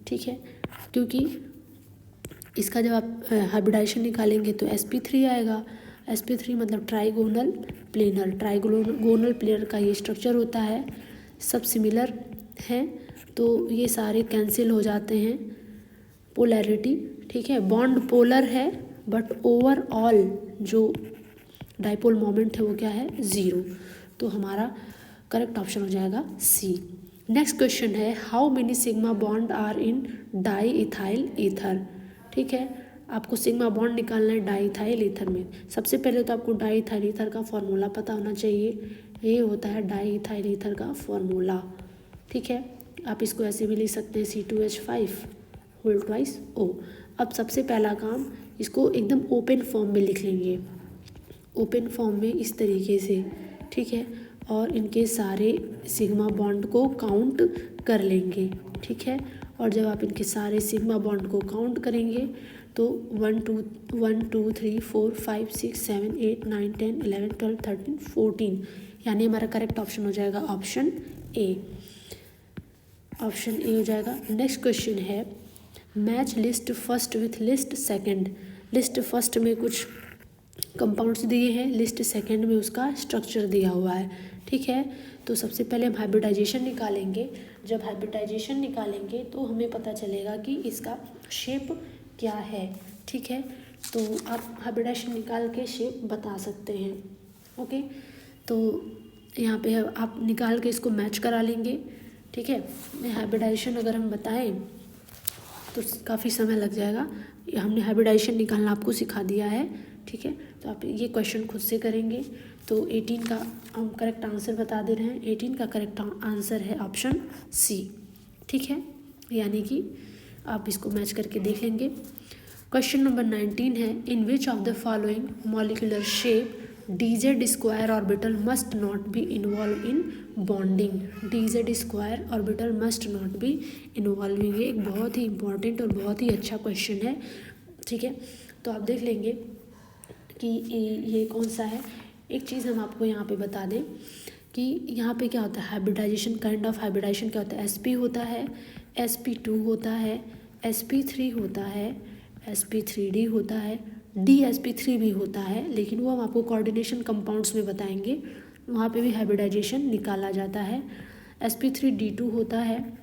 [SPEAKER 1] ठीक है, क्योंकि इसका जब आप हाइब्रिडाइजेशन निकालेंगे तो sp3 आएगा। sp3 मतलब ट्राइगोनल प्लेनर का ये स्ट्रक्चर होता है, सब सिमिलर हैं तो ये सारे कैंसिल हो जाते हैं, पोलैरिटी। ठीक है, बॉन्ड पोलर है बट ओवरऑल जो डाइपोल मोमेंट है वो क्या है? 0। तो हमारा करेक्ट ऑप्शन हो जाएगा सी। नेक्स्ट क्वेश्चन है how many sigma bond are in diethyl ether. ठीक है, आपको सिग्मा बॉन्ड निकालना है डाई इथाइल ईथर में। सबसे पहले तो आपको डाई इथाइल ईथर का फॉर्मूला पता होना चाहिए, ये होता है डाई इथाइल ईथर का फॉर्मूला। ठीक है, आप इसको ऐसे भी लिख सकते हैं C2H5 होल ट्वाइस O। अब सबसे पहला काम, इसको एकदम ओपन फॉर्म में लिख लेंगे, ओपन फॉर्म में इस तरीके से। ठीक है, और इनके सारे सिग्मा बॉन्ड को काउंट कर लेंगे। ठीक है, और जब आप इनके सारे सिग्मा बॉन्ड को काउंट करेंगे तो 1 2 3 4 5 6 7 8 9 10 11 12 13 14, यानी हमारा करेक्ट ऑप्शन हो जाएगा ऑप्शन ए हो जाएगा। नेक्स्ट क्वेश्चन है match list first with list second. List first में कुछ कंपाउंड्स दिए हैं, लिस्ट सेकंड में उसका स्ट्रक्चर दिया हुआ है। ठीक है, तो सबसे पहले हम हाइब्रिडाइजेशन निकालेंगे। जब हाइब्रिडाइजेशन निकालेंगे तो हमें पता चलेगा कि इसका शेप क्या है। ठीक है, तो आप हाइब्रिडाइजेशन निकाल के शेप बता सकते हैं। ओके, तो यहाँ पे आप निकाल के इसको मैच करा लेंगे, ठीक है। हाइब्रिडाइजेशन अगर हम बताएं तो काफ़ी समय लग जाएगा, हमने हाइब्रिडाइजेशन निकालना आपको सिखा दिया है, ठीक है। तो आप ये क्वेश्चन खुद से करेंगे। तो 18 का हम करेक्ट आंसर बता दे रहे हैं, 18 का करेक्ट आंसर है ऑप्शन सी, ठीक है। यानी कि आप इसको मैच करके देख लेंगे। क्वेश्चन नंबर 19 है, in which of the following molecular shape dz square orbital must not be involve in bonding. dz square orbital must not be involving, ये एक बहुत ही इंपॉर्टेंट और बहुत ही अच्छा क्वेश्चन है, ठीक है। तो आप देख लेंगे कि ये कौन सा है। एक चीज़ हम आपको यहाँ पे बता दें कि यहाँ पे क्या होता है, हाइब्रिडाइजेशन, काइंड ऑफ हाइब्रिडाइजेशन क्या होता है, sp होता है, sp2 होता है, sp3 होता है, sp3d होता है, dsp3 भी होता है, लेकिन वो हम आपको कोऑर्डिनेशन कंपाउंड्स में बताएंगे, वहाँ पे भी हाइब्रिडाइजेशन निकाला जाता है। sp3d2 होता है,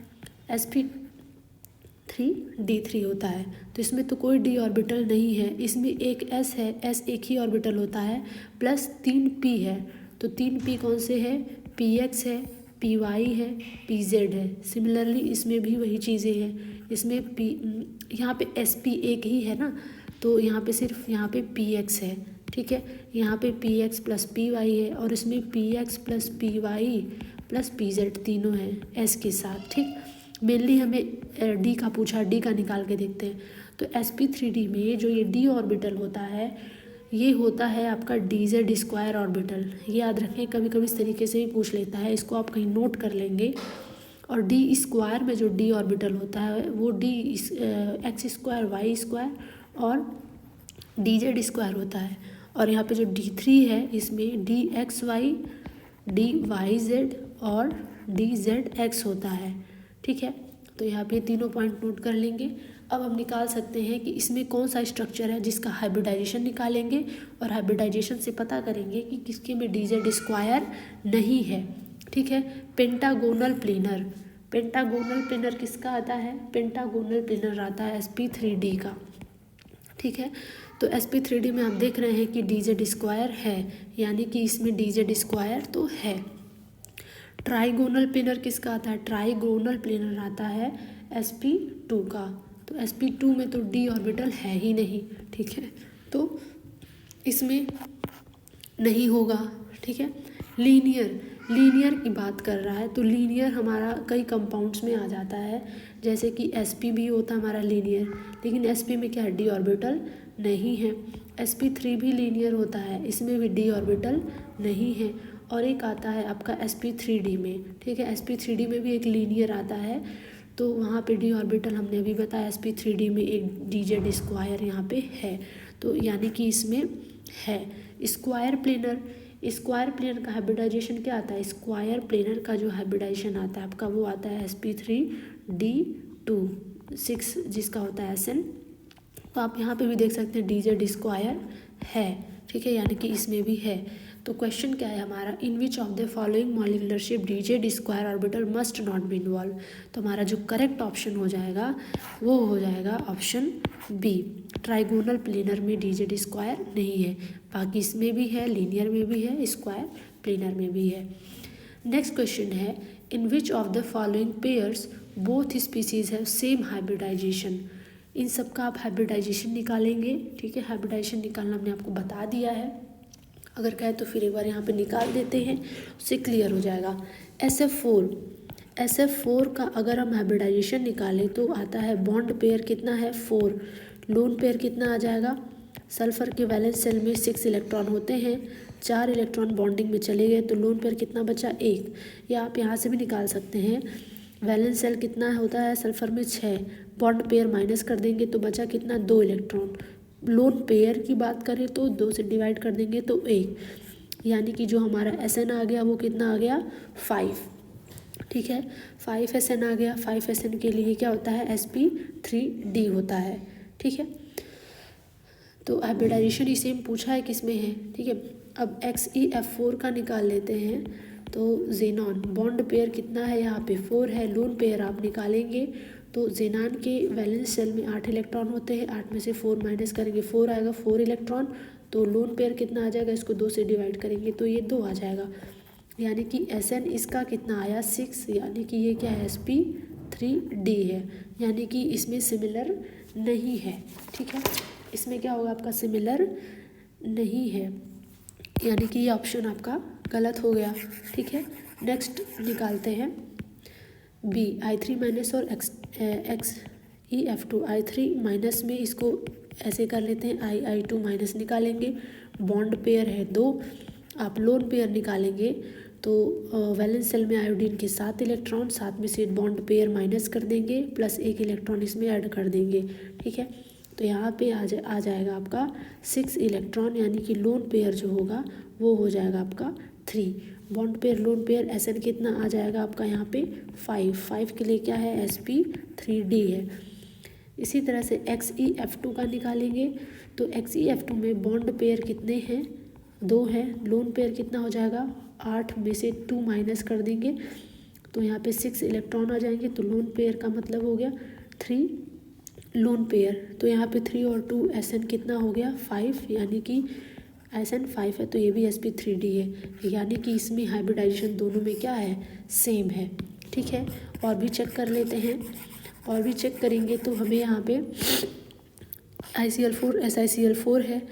[SPEAKER 1] sp3d3 होता है। तो इसमें तो कोई d ऑर्बिटल नहीं है, इसमें एक s है, s एक ही ऑर्बिटल होता है, प्लस 3 p है। तो 3 p कौन से है, px है, py है, pz है। सिमिलरली इसमें भी वही चीज़ें हैं, इसमें p यहाँ पे sp एक ही है ना, तो यहाँ पे सिर्फ यहाँ पे px है, ठीक है। यहाँ पे px प्लस py है, और इसमें px plus py plus pz तीनों हैं s के साथ, ठीक। मेनली हमें d का पूछा, d का निकाल के देखते हैं। तो sp3d में जो ये d ऑर्बिटल होता है, ये होता है आपका dz स्क्वायर ऑर्बिटल। ये याद रखें, कभी कभी इस तरीके से भी पूछ लेता है, इसको आप कहीं नोट कर लेंगे। और d स्क्वायर में जो d ऑर्बिटल होता है वो d x square y square और dz स्क्वायर होता है। और यहाँ पे जो d3 है इसमें dxy dyz और dzx होता है, ठीक है। तो यहाँ पे तीनों पॉइंट नोट कर लेंगे। अब हम निकाल सकते हैं कि इसमें कौन सा स्ट्रक्चर है जिसका हाइब्रिडाइजेशन निकालेंगे, और हाइब्रिडाइजेशन से पता करेंगे कि किसके में dz स्क्वायर नहीं है, ठीक है। पेंटागोनल प्लेनर, पेंटागोनल प्लेनर किसका आता है, पेंटागोनल प्लेनर आता है sp3d का, ठीक है। तो sp3d में आप देख रहे हैं कि dz स्क्वायर है, यानी कि इसमें dz स्क्वायर तो है। ट्राइगोनल प्लेनर किसका आता है, ट्राइगोनल प्लेनर आता है sp2 का। तो sp2 में तो d ऑर्बिटल है ही नहीं, ठीक है, तो इसमें नहीं होगा, ठीक है। लीनियर, लीनियर की बात कर रहा है, तो लीनियर हमारा कई कंपाउंड्स में आ जाता है, जैसे कि sp भी होता है हमारा लीनियर, लेकिन sp में क्या है, d ऑर्बिटल नहीं है। sp3 भी लीनियर होता है, इसमें भी d ऑर्बिटल नहीं है। और एक आता है आपका sp3d में, ठीक है, sp3d में भी एक लीनियर आता है, तो वहाँ पे d ऑर्बिटल हमने अभी बताया, sp3d में एक dz स्क्वायर यहाँ पे है, तो यानी कि इसमें है। स्क्वायर प्लेनर, स्क्वायर प्लेनर का हाइब्रिडाइजेशन क्या आता है, स्क्वायर प्लेनर का जो हाइब्रिडाइजेशन आता है आपका वो आता है sp3d2 जिसका होता है SN। तो आप यहाँ पे भी देख सकते हैं dz स्क्वायर है, ठीक है, यानी कि इसमें भी है। तो क्वेश्चन क्या है हमारा, in which of the following molecular shape dz square orbital must not be involve. तो हमारा जो करेक्ट ऑप्शन हो जाएगा वो हो जाएगा ऑप्शन बी, ट्राइगोनल प्लेनर में dz स्क्वायर नहीं है, बाकी इसमें भी है, लीनियर में भी है, स्क्वायर प्लेनर में भी है। नेक्स्ट क्वेश्चन है, in which of the following pairs both species have same hybridization. इन सब का आप हाइब्रिडाइजेशन निकालेंगे, ठीक है। हाइब्रिडाइजेशन निकालना हमने आपको बता दिया है, अगर कहे तो फिर एक बार यहाँ पे निकाल देते हैं, उससे क्लियर हो जाएगा। SF4 का अगर हम हाइब्रिडाइजेशन निकालें तो आता है बॉन्ड पेयर कितना है 4, लोन पेयर कितना आ जाएगा, सल्फर के वैलेंस सेल में 6 इलेक्ट्रॉन होते हैं, 4 इलेक्ट्रॉन बॉन्डिंग में चले गए, तो लोन पेयर कितना बचा 1। या आप यहाँ से भी निकाल सकते हैं, वैलेंस सेल कितना होता है सल्फर में 6, बॉन्ड पेयर माइनस कर देंगे तो बचा कितना 2 इलेक्ट्रॉन। लोन पेयर की बात करें तो 2 से डिवाइड कर देंगे तो 1, यानी कि जो हमारा SN आ गया वो कितना आ गया 5, ठीक है, 5 SN आ गया। 5 SN के लिए क्या होता है sp3d होता है, ठीक है। तो हाइब्रिडाइजेशन ही सेम पूछा है किस में है, ठीक है। अब XeF4 का निकाल लेते हैं, तो जेनॉन बॉन्ड पेयर कितना है यहाँ पे 4 है, लोन पेयर आप निकालेंगे तो जेनान के वैलेंस सेल में 8 इलेक्ट्रॉन होते हैं, 8 में से 4 माइनस करेंगे 4 आएगा, 4 इलेक्ट्रॉन, तो लोन पेयर कितना आ जाएगा, इसको 2 से डिवाइड करेंगे तो ये 2 आ जाएगा। यानी कि SN इसका कितना आया 6, यानी कि ये क्या है sp3d है, यानी कि इसमें सिमिलर नहीं है। ठीक है, इसमें क्या होगा आपका सिमिलर नहीं है, यानी कि ये ऑप्शन आपका गलत हो गया। ठीक है, नेक्स्ट निकालते हैं बी I3 माइनस और XeF2। I3 माइनस में इसको ऐसे कर लेते हैं, I2 माइनस निकालेंगे, बॉन्ड पेयर है 2, आप लोन पेयर निकालेंगे तो वैलेंस सेल में आयोडीन के 7 इलेक्ट्रॉन, साथ में से बॉन्ड पेयर माइनस कर देंगे, प्लस 1 इलेक्ट्रॉन इसमें ऐड कर देंगे। ठीक है, तो यहाँ पे आ जाएगा आपका 6 इलेक्ट्रॉन, यानी कि लोन पेयर जो होगा वो हो जाएगा आपका 3। Bond pair lone pair SN कितना आ जाएगा आपका यहाँ पे 5 के लिए क्या है sp3d है। इसी तरह से XeF2 का निकालेंगे तो XeF2 में बॉन्ड पेयर कितने हैं 2 हैं, लोन पेयर कितना हो जाएगा 8 में से 2 माइनस कर देंगे तो यहाँ पे 6 इलेक्ट्रॉन आ जाएंगे, तो लोन पेयर का मतलब हो गया 3 लोन पेयर। तो यहाँ पे 3 और 2 SN कितना हो गया 5, यानी कि SN 5 है तो ये भी sp3d है, यानी कि इसमें हाइब्रिडाइजेशन दोनों में क्या है सेम है। ठीक है, और भी चेक कर लेते हैं, और भी चेक करेंगे तो हमें यहाँ पे ICl4 SiCl4 है,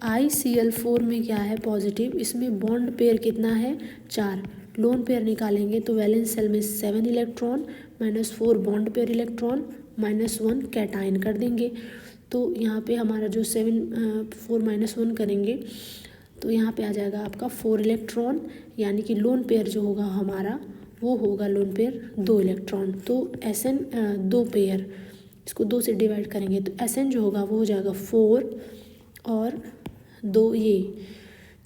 [SPEAKER 1] ICl4 में क्या है पॉजिटिव, इसमें बॉन्ड पेयर कितना है 4, लोन पेयर निकालेंगे तो वैलेंस सेल में 7 electron, -4 bond pair electron, -1 cation कर देंगे। तो यहाँ पे हमारा जो 4 - 1 करेंगे तो यहाँ पे आ जाएगा आपका 4 इलेक्ट्रॉन, यानी कि लोन पेयर जो होगा हमारा वो होगा लोन पेयर 2 इलेक्ट्रॉन। तो SN 2 पेयर, इसको 2 से डिवाइड करेंगे तो SN जो होगा वो हो जाएगा 4 और 2 ये,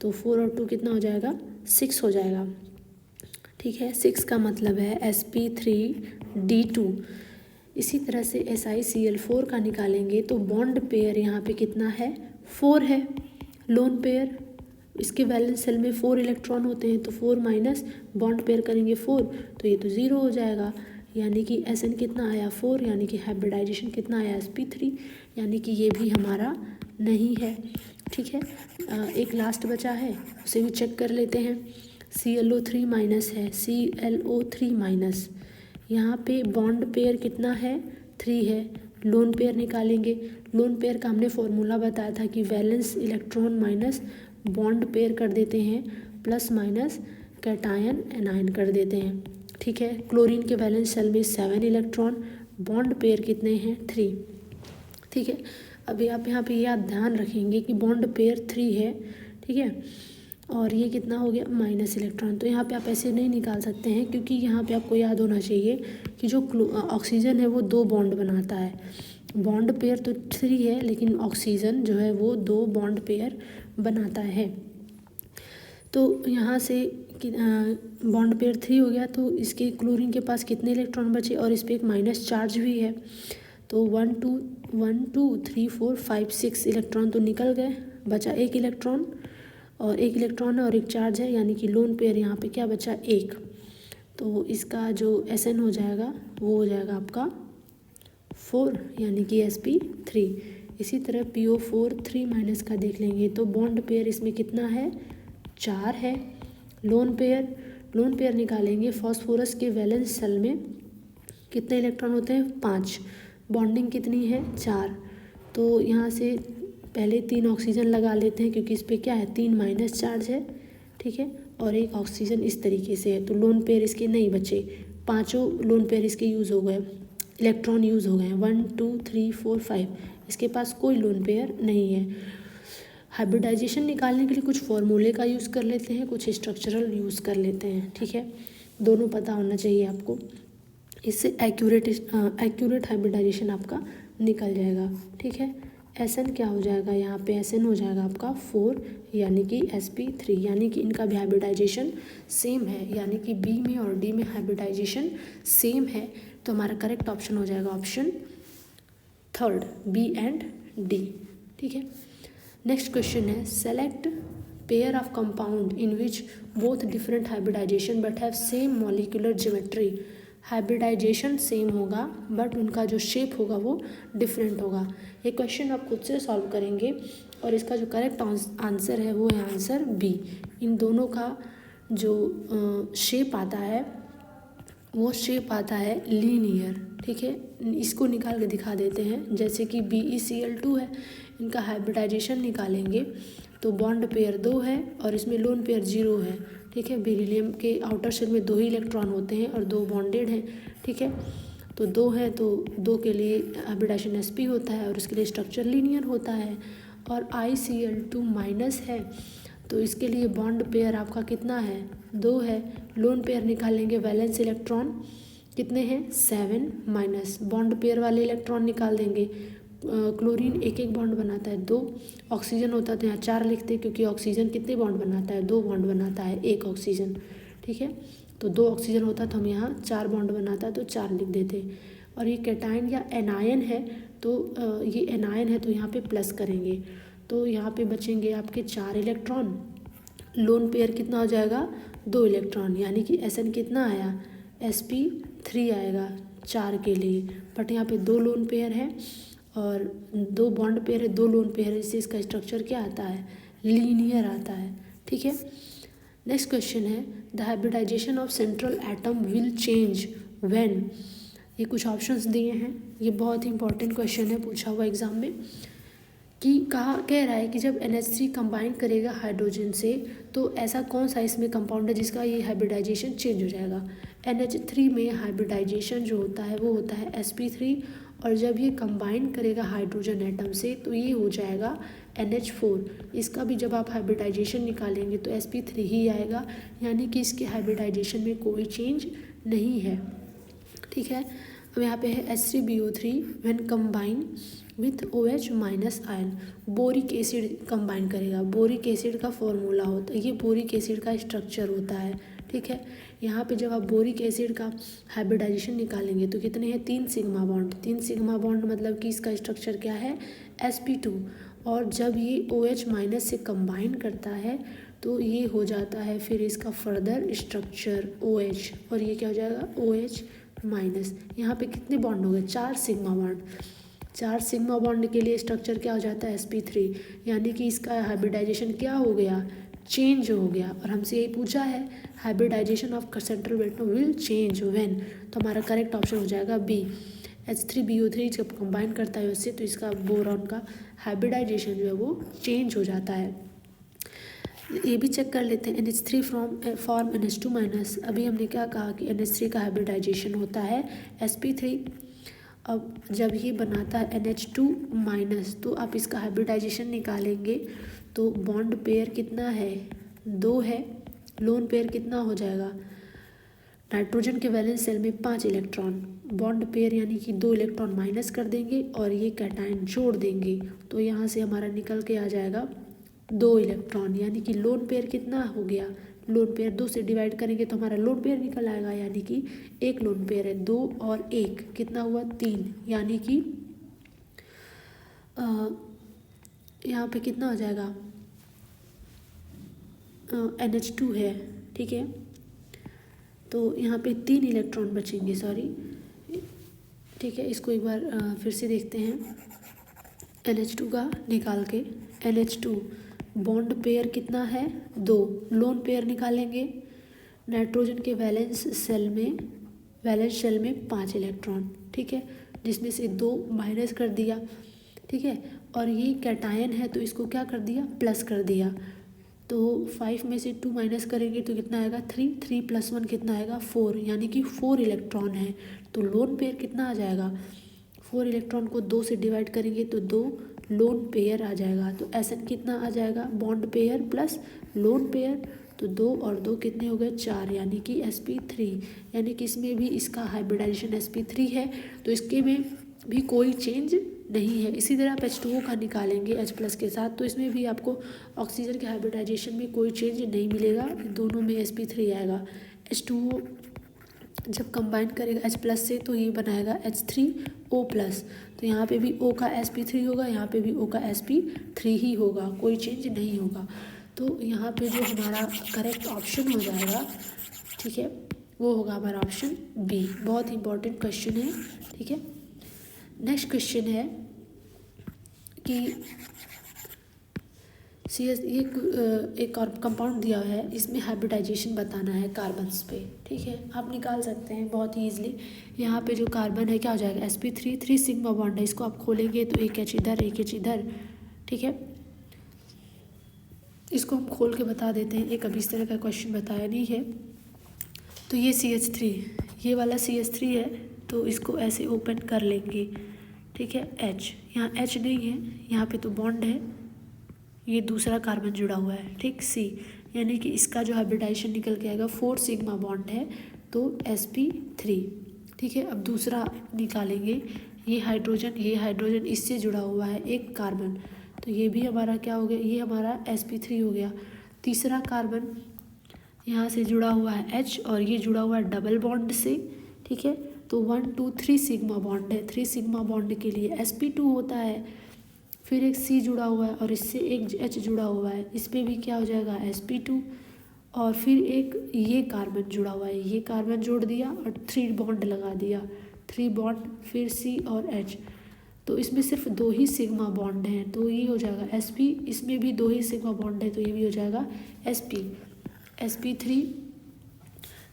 [SPEAKER 1] तो 4 और 2 कितना हो जाएगा 6 हो जाएगा। ठीक है, 6 का मतलब है sp3d2। इसी तरह से SiCl4 का निकालेंगे तो बॉन्ड पेयर यहाँ पे कितना है 4 है, लोन पेयर इसके वैलेंस सेल में 4 इलेक्ट्रॉन होते हैं तो 4 माइनस बॉन्ड पेयर करेंगे 4 तो ये तो 0 हो जाएगा, यानी कि SN कितना आया 4, यानी कि हाइब्रिडाइजेशन कितना आया sp3, यानी कि ये भी हमारा नहीं है। ठीक है, एक लास्ट बचा है उसे भी चेक कर लेते हैं, ClO3 माइनस है, ClO3 माइनस, यहाँ पे बॉन्ड पेयर कितना है 3 है, लोन पेयर निकालेंगे, लोन पेयर का हमने फॉर्मूला बताया था कि valence electron minus bond pair कर देते हैं, प्लस माइनस कैटायन एनायन कर देते हैं। ठीक है, क्लोरीन के वैलेंस सेल में 7 इलेक्ट्रॉन, बॉन्ड पेयर कितने हैं 3। ठीक है, अभी आप यहाँ पे याद ध्यान रखेंगे कि बॉन्ड पेयर 3 है। ठीक है, और ये कितना हो गया माइनस इलेक्ट्रॉन, तो यहाँ पे आप ऐसे नहीं निकाल सकते हैं क्योंकि यहाँ पे आपको याद होना चाहिए कि जो ऑक्सीजन है वो 2 बॉन्ड बनाता है, बॉन्ड पेयर तो 3 है लेकिन ऑक्सीजन जो है वो 2 बॉन्ड पेयर बनाता है। तो यहाँ से बॉन्ड पेयर 3 हो गया तो इसके क्लोरीन के पास कितने इलेक्ट्रॉन बचे, और इस पर एक माइनस चार्ज भी है तो 1 2 3 4 5 6 इलेक्ट्रॉन तो निकल गए, बचा 1 इलेक्ट्रॉन, और 1 इलेक्ट्रॉन है और एक चार्ज है, यानी कि लोन पेयर यहाँ पे क्या बचा 1, तो इसका जो SN हो जाएगा वो हो जाएगा आपका 4, यानी कि sp3। इसी तरह PO4 3 माइनस का देख लेंगे तो बॉन्ड पेयर इसमें कितना है 4 है, लोन पेयर निकालेंगे, फॉस्फोरस के वैलेंस सेल में कितने इलेक्ट्रॉन होते हैं 5, बॉन्डिंग कितनी है 4, तो यहाँ से पहले 3 ऑक्सीजन लगा लेते हैं क्योंकि इस पर क्या है 3 माइनस चार्ज है। ठीक है, और एक ऑक्सीजन इस तरीके से है तो लोन पेयर इसके नहीं बचे, 5 लोन पेयर इसके यूज़ हो गए, इलेक्ट्रॉन यूज़ हो गए हैं 1 2 3 4 5, इसके पास कोई लोन पेयर नहीं है। हाइब्रिडाइजेशन निकालने के लिए कुछ फॉर्मूले का यूज़ कर लेते हैं, कुछ स्ट्रक्चरल यूज़ कर लेते हैं। ठीक है, दोनों पता होना चाहिए आपको, इससे एक्यूरेट हाइब्रिडाइजेशन आपका निकल जाएगा। ठीक है, SN क्या हो जाएगा यहाँ पे SN हो जाएगा आपका 4, यानी कि sp3, यानी कि इनका भी हाइब्रिडाइजेशन सेम है, यानी कि B में और D में हाइब्रिडाइजेशन सेम है, तो हमारा करेक्ट ऑप्शन हो जाएगा ऑप्शन 3 B एंड D। ठीक है, नेक्स्ट क्वेश्चन है select pair of compound in which both different hybridization but have same molecular geometry. Hybridization same होगा बट उनका जो शेप होगा वो डिफरेंट होगा। ये क्वेश्चन आप खुद से सॉल्व करेंगे और इसका जो करेक्ट आंसर है वो है आंसर बी। इन दोनों का जो शेप आता है वो शेप आता है लीनियर। ठीक है, इसको निकाल के दिखा देते हैं। जैसे कि BeCl2 है, इनका हाइब्रिडाइजेशन निकालेंगे तो बॉन्ड पेयर 2 है और इसमें लोन पेयर 0 है। ठीक है, बेरिलियम के आउटर शेल में 2 ही इलेक्ट्रॉन होते हैं और 2 बॉन्डेड हैं। ठीक है, तो 2 है तो 2 के लिए हाइब्रिडाइजेशन sp होता है और इसके लिए स्ट्रक्चर लीनियर होता है। और ICl2 माइनस है तो इसके लिए बॉन्ड पेयर आपका कितना है, 2 है। लोन पेयर निकालेंगे, वैलेंस इलेक्ट्रॉन कितने हैं, 7 माइनस बॉन्ड पेयर वाले इलेक्ट्रॉन निकाल देंगे। क्लोरीन एक एक बॉन्ड बनाता है 2, ऑक्सीजन होता है तो यहाँ 4 लिखते हैं क्योंकि ऑक्सीजन कितने बॉन्ड बनाता है, 2 बॉन्ड बनाता है एक ऑक्सीजन। ठीक है, तो 2 ऑक्सीजन होता है तो हम यहाँ 4 बॉन्ड बनाता है तो 4 लिख देते। और ये कैटायन या एनायन है तो ये एनायन है तो यहाँ पे प्लस करेंगे तो यहाँ पे बचेंगे आपके 4 इलेक्ट्रॉन। लोन पेयर कितना हो जाएगा, 2 इलेक्ट्रॉन, यानी कि Sn कितना आया, sp3 आएगा 4 के लिए। बट यहाँ पे 2 लोन पेयर है और 2 बॉन्ड पेयर है, 2 लोन पेयर है, इससे इसका स्ट्रक्चर क्या आता है, लीनियर आता है। ठीक है, नेक्स्ट क्वेश्चन है the hybridization of central atom will change when. ये कुछ ऑप्शंस दिए हैं, ये बहुत ही इंपॉर्टेंट क्वेश्चन है, पूछा हुआ एग्जाम में कि कह रहा है कि जब NH3 कंबाइन करेगा हाइड्रोजन से तो ऐसा कौन सा इसमें कंपाउंड है जिसका ये हाइब्रिडाइजेशन चेंज हो जाएगा। NH3 में हाइब्रिडाइजेशन जो होता है वो होता है sp3 और जब ये कंबाइन करेगा हाइड्रोजन एटम से तो ये हो जाएगा NH4। इसका भी जब आप हाइब्रिडाइजेशन निकालेंगे तो sp3 ही आएगा, यानी कि इसके हाइब्रिडाइजेशन में कोई चेंज नहीं है। ठीक है, अब यहाँ पे है H3BO3 when combine with OH minus ion, boric acid combine करेगा। बोरिक एसिड का फॉर्मूला होता है, ये बोरिक एसिड का स्ट्रक्चर होता है। ठीक है, यहाँ पे जब आप बोरिक एसिड का हाइब्रिडाइजेशन निकालेंगे तो कितने हैं, 3 सिग्मा बॉन्ड। 3 सिग्मा बॉन्ड मतलब कि इसका स्ट्रक्चर क्या है, sp2। और जब ये OH माइनस से कंबाइन करता है तो ये हो जाता है फिर इसका फर्दर स्ट्रक्चर OH, और ये क्या हो जाएगा, OH माइनस। यहाँ पे कितने बॉन्ड हो गए, 4 सिग्मा बॉन्ड। 4 सिग्मा बॉन्ड के लिए स्ट्रक्चर क्या हो जाता है, sp3, यानी कि इसका हाइब्रिडाइजेशन क्या हो गया, चेंज हो गया। और हमसे यही पूछा है hybridization of central atom will change when, तो हमारा करेक्ट ऑप्शन हो जाएगा B। H3BO3 जब कंबाइन करता है उससे तो इसका बोरॉन का हाइब्रिडाइजेशन जो है वो चेंज हो जाता है। ये भी चेक कर लेते हैं, NH3 फॉर्म NH2 माइनस। अभी हमने क्या कहा कि NH3 का हाइब्रिडाइजेशन होता है sp3। अब जब ये बनाता है NH2 माइनस तो आप इसका हाइब्रिडाइजेशन निकालेंगे तो बॉन्ड पेयर कितना है, 2 है। लोन पेयर कितना हो जाएगा, नाइट्रोजन के वैलेंस सेल में 5 इलेक्ट्रॉन, बॉन्ड पेयर यानी कि 2 इलेक्ट्रॉन माइनस कर देंगे और ये कैटायन जोड़ देंगे तो यहाँ से हमारा निकल के आ जाएगा 2 इलेक्ट्रॉन, यानी कि लोन पेयर कितना हो गया, लोन पेयर 2 से डिवाइड करेंगे तो हमारा लोन पेयर निकल आएगा, यानी कि एक लोन पेयर है, 2 और 1 कितना हुआ, 3, यानी कि यहाँ पे कितना हो जाएगा, NH2 है। ठीक है, तो यहाँ पे 3 इलेक्ट्रॉन बचेंगे, सॉरी। ठीक है, इसको एक बार फिर से देखते हैं, NH2 का निकाल के, NH2 बॉन्ड पेयर कितना है, 2, लोन पेयर निकालेंगे, नाइट्रोजन के वैलेंस शेल में 5 इलेक्ट्रॉन। ठीक है, जिसमें से 2 माइनस कर दिया। ठीक है, और ये कैटायन है तो इसको क्या कर दिया, प्लस कर दिया। तो 5 में से 2 माइनस करेंगे तो कितना आएगा, 3 + 1 कितना आएगा, 4, यानी कि 4 इलेक्ट्रॉन है। तो लोन पेयर कितना आ जाएगा, 4 इलेक्ट्रॉन को 2 से डिवाइड करेंगे तो 2 लोन पेयर आ जाएगा। तो Sn कितना आ जाएगा, bond pair plus lone pair, तो 2 और 2 कितने हो गए, 4, यानी कि sp3, यानी कि इसमें भी इसका हाइब्रिडाइजेशन sp3 है तो इसके में भी कोई चेंज नहीं है। इसी तरह आप H2O का निकालेंगे H+ के साथ तो इसमें भी आपको ऑक्सीजन के हाइब्रिडाइजेशन में कोई चेंज नहीं मिलेगा, दोनों में sp3 आएगा। H2O जब कंबाइन करेगा H+ से तो ये बनाएगा H3O+, तो यहाँ पे भी O का sp3 होगा, यहाँ पे भी O का sp3 ही होगा, कोई चेंज नहीं होगा। तो यहाँ पे जो हमारा करेक्ट ऑप्शन हो जाएगा, ठीक है, वो होगा हमारा ऑप्शन B। बहुत ही इंपॉर्टेंट क्वेश्चन है। ठीक है, नेक्स्ट क्वेश्चन है कि ये एक और कंपाउंड दिया है, इसमें हाइब्रिडाइजेशन बताना है कार्बन्स पे, ठीक है। आप निकाल सकते हैं बहुत ही ईजिली। यहाँ पे जो कार्बन है क्या हो जाएगा, sp3, 3 सिग्मा बॉन्ड है, इसको आप खोलेंगे तो एक एच इधर एक एच इधर, ठीक है। इसको हम खोल के बता देते हैं, एक अभी इस तरह का क्वेश्चन बताया नहीं है। तो ये CH3, ये वाला CH3 है, तो इसको ऐसे ओपन कर लेंगे, ठीक है। H, यहाँ H नहीं है, यहाँ पे तो बॉन्ड है, ये दूसरा कार्बन जुड़ा हुआ है, ठीक। C, यानी कि इसका जो हाइब्रिडाइजेशन निकल के आएगा 4 सिग्मा बॉन्ड है, तो sp3, ठीक है। अब दूसरा निकालेंगे, ये हाइड्रोजन इससे जुड़ा हुआ है एक कार्बन, तो ये भी हमारा क्या हो गया, ये हमारा sp3 हो गया। तीसरा कार्बन यहाँ से जुड़ा हुआ है H, और ये जुड़ा हुआ है डबल बॉन्ड से, ठीक है। तो 1 2 3 सिग्मा बॉन्ड है, 3 सिग्मा बॉन्ड के लिए sp2 होता है। फिर एक C जुड़ा हुआ है और इससे एक H जुड़ा हुआ है, इस पर भी क्या हो जाएगा sp2। और फिर एक ये कार्बन जुड़ा हुआ है, ये कार्बन जोड़ दिया और 3 बॉन्ड लगा दिया, 3 बॉन्ड, फिर C और H, तो इसमें सिर्फ 2 ही सिग्मा बॉन्ड हैं, तो ये हो जाएगा sp। इसमें भी 2 ही सिग्मा बॉन्ड है, तो ये भी हो जाएगा sp3।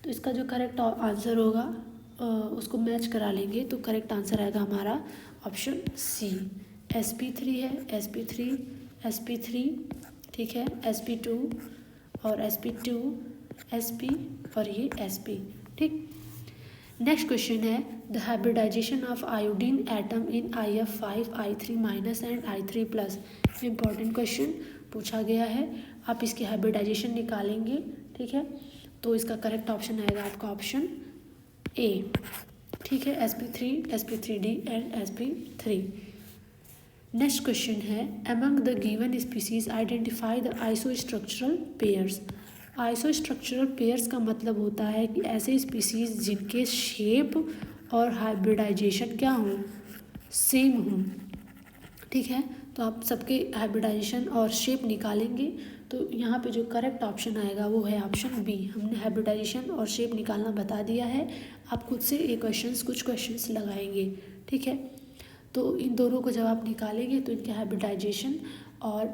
[SPEAKER 1] तो इसका जो करेक्ट आंसर होगा उसको मैच करा लेंगे, तो करेक्ट आंसर आएगा हमारा ऑप्शन C। sp3 है, sp3, ठीक है, sp2 और sp2, sp और ये sp, ठीक। नेक्स्ट क्वेश्चन है the hybridization of iodine atom in IF5 I3 minus and I3 plus. Important question पूछा गया है, आप इसकी हाइब्रिडाइजेशन निकालेंगे, ठीक है। तो इसका करेक्ट ऑप्शन आएगा आपका ऑप्शन A, ठीक है, sp3, sp3d and sp3। Next question है among the given species identify the isostructural pairs. Isostructural pairs का मतलब होता है कि ऐसे स्पीसीज जिनके शेप और हाइब्रिडाइजेशन क्या हों, सेम हों, ठीक है। तो आप सबके हाइब्रिडाइजेशन और शेप निकालेंगे, तो यहाँ पे जो करेक्ट ऑप्शन आएगा वो है ऑप्शन बी। हमने हाइब्रिडाइजेशन और शेप निकालना बता दिया है, आप खुद से ये कुछ क्वेश्चंस लगाएंगे, ठीक है। तो इन दोनों को जब आप निकालेंगे तो इनके हाइब्रिडाइजेशन और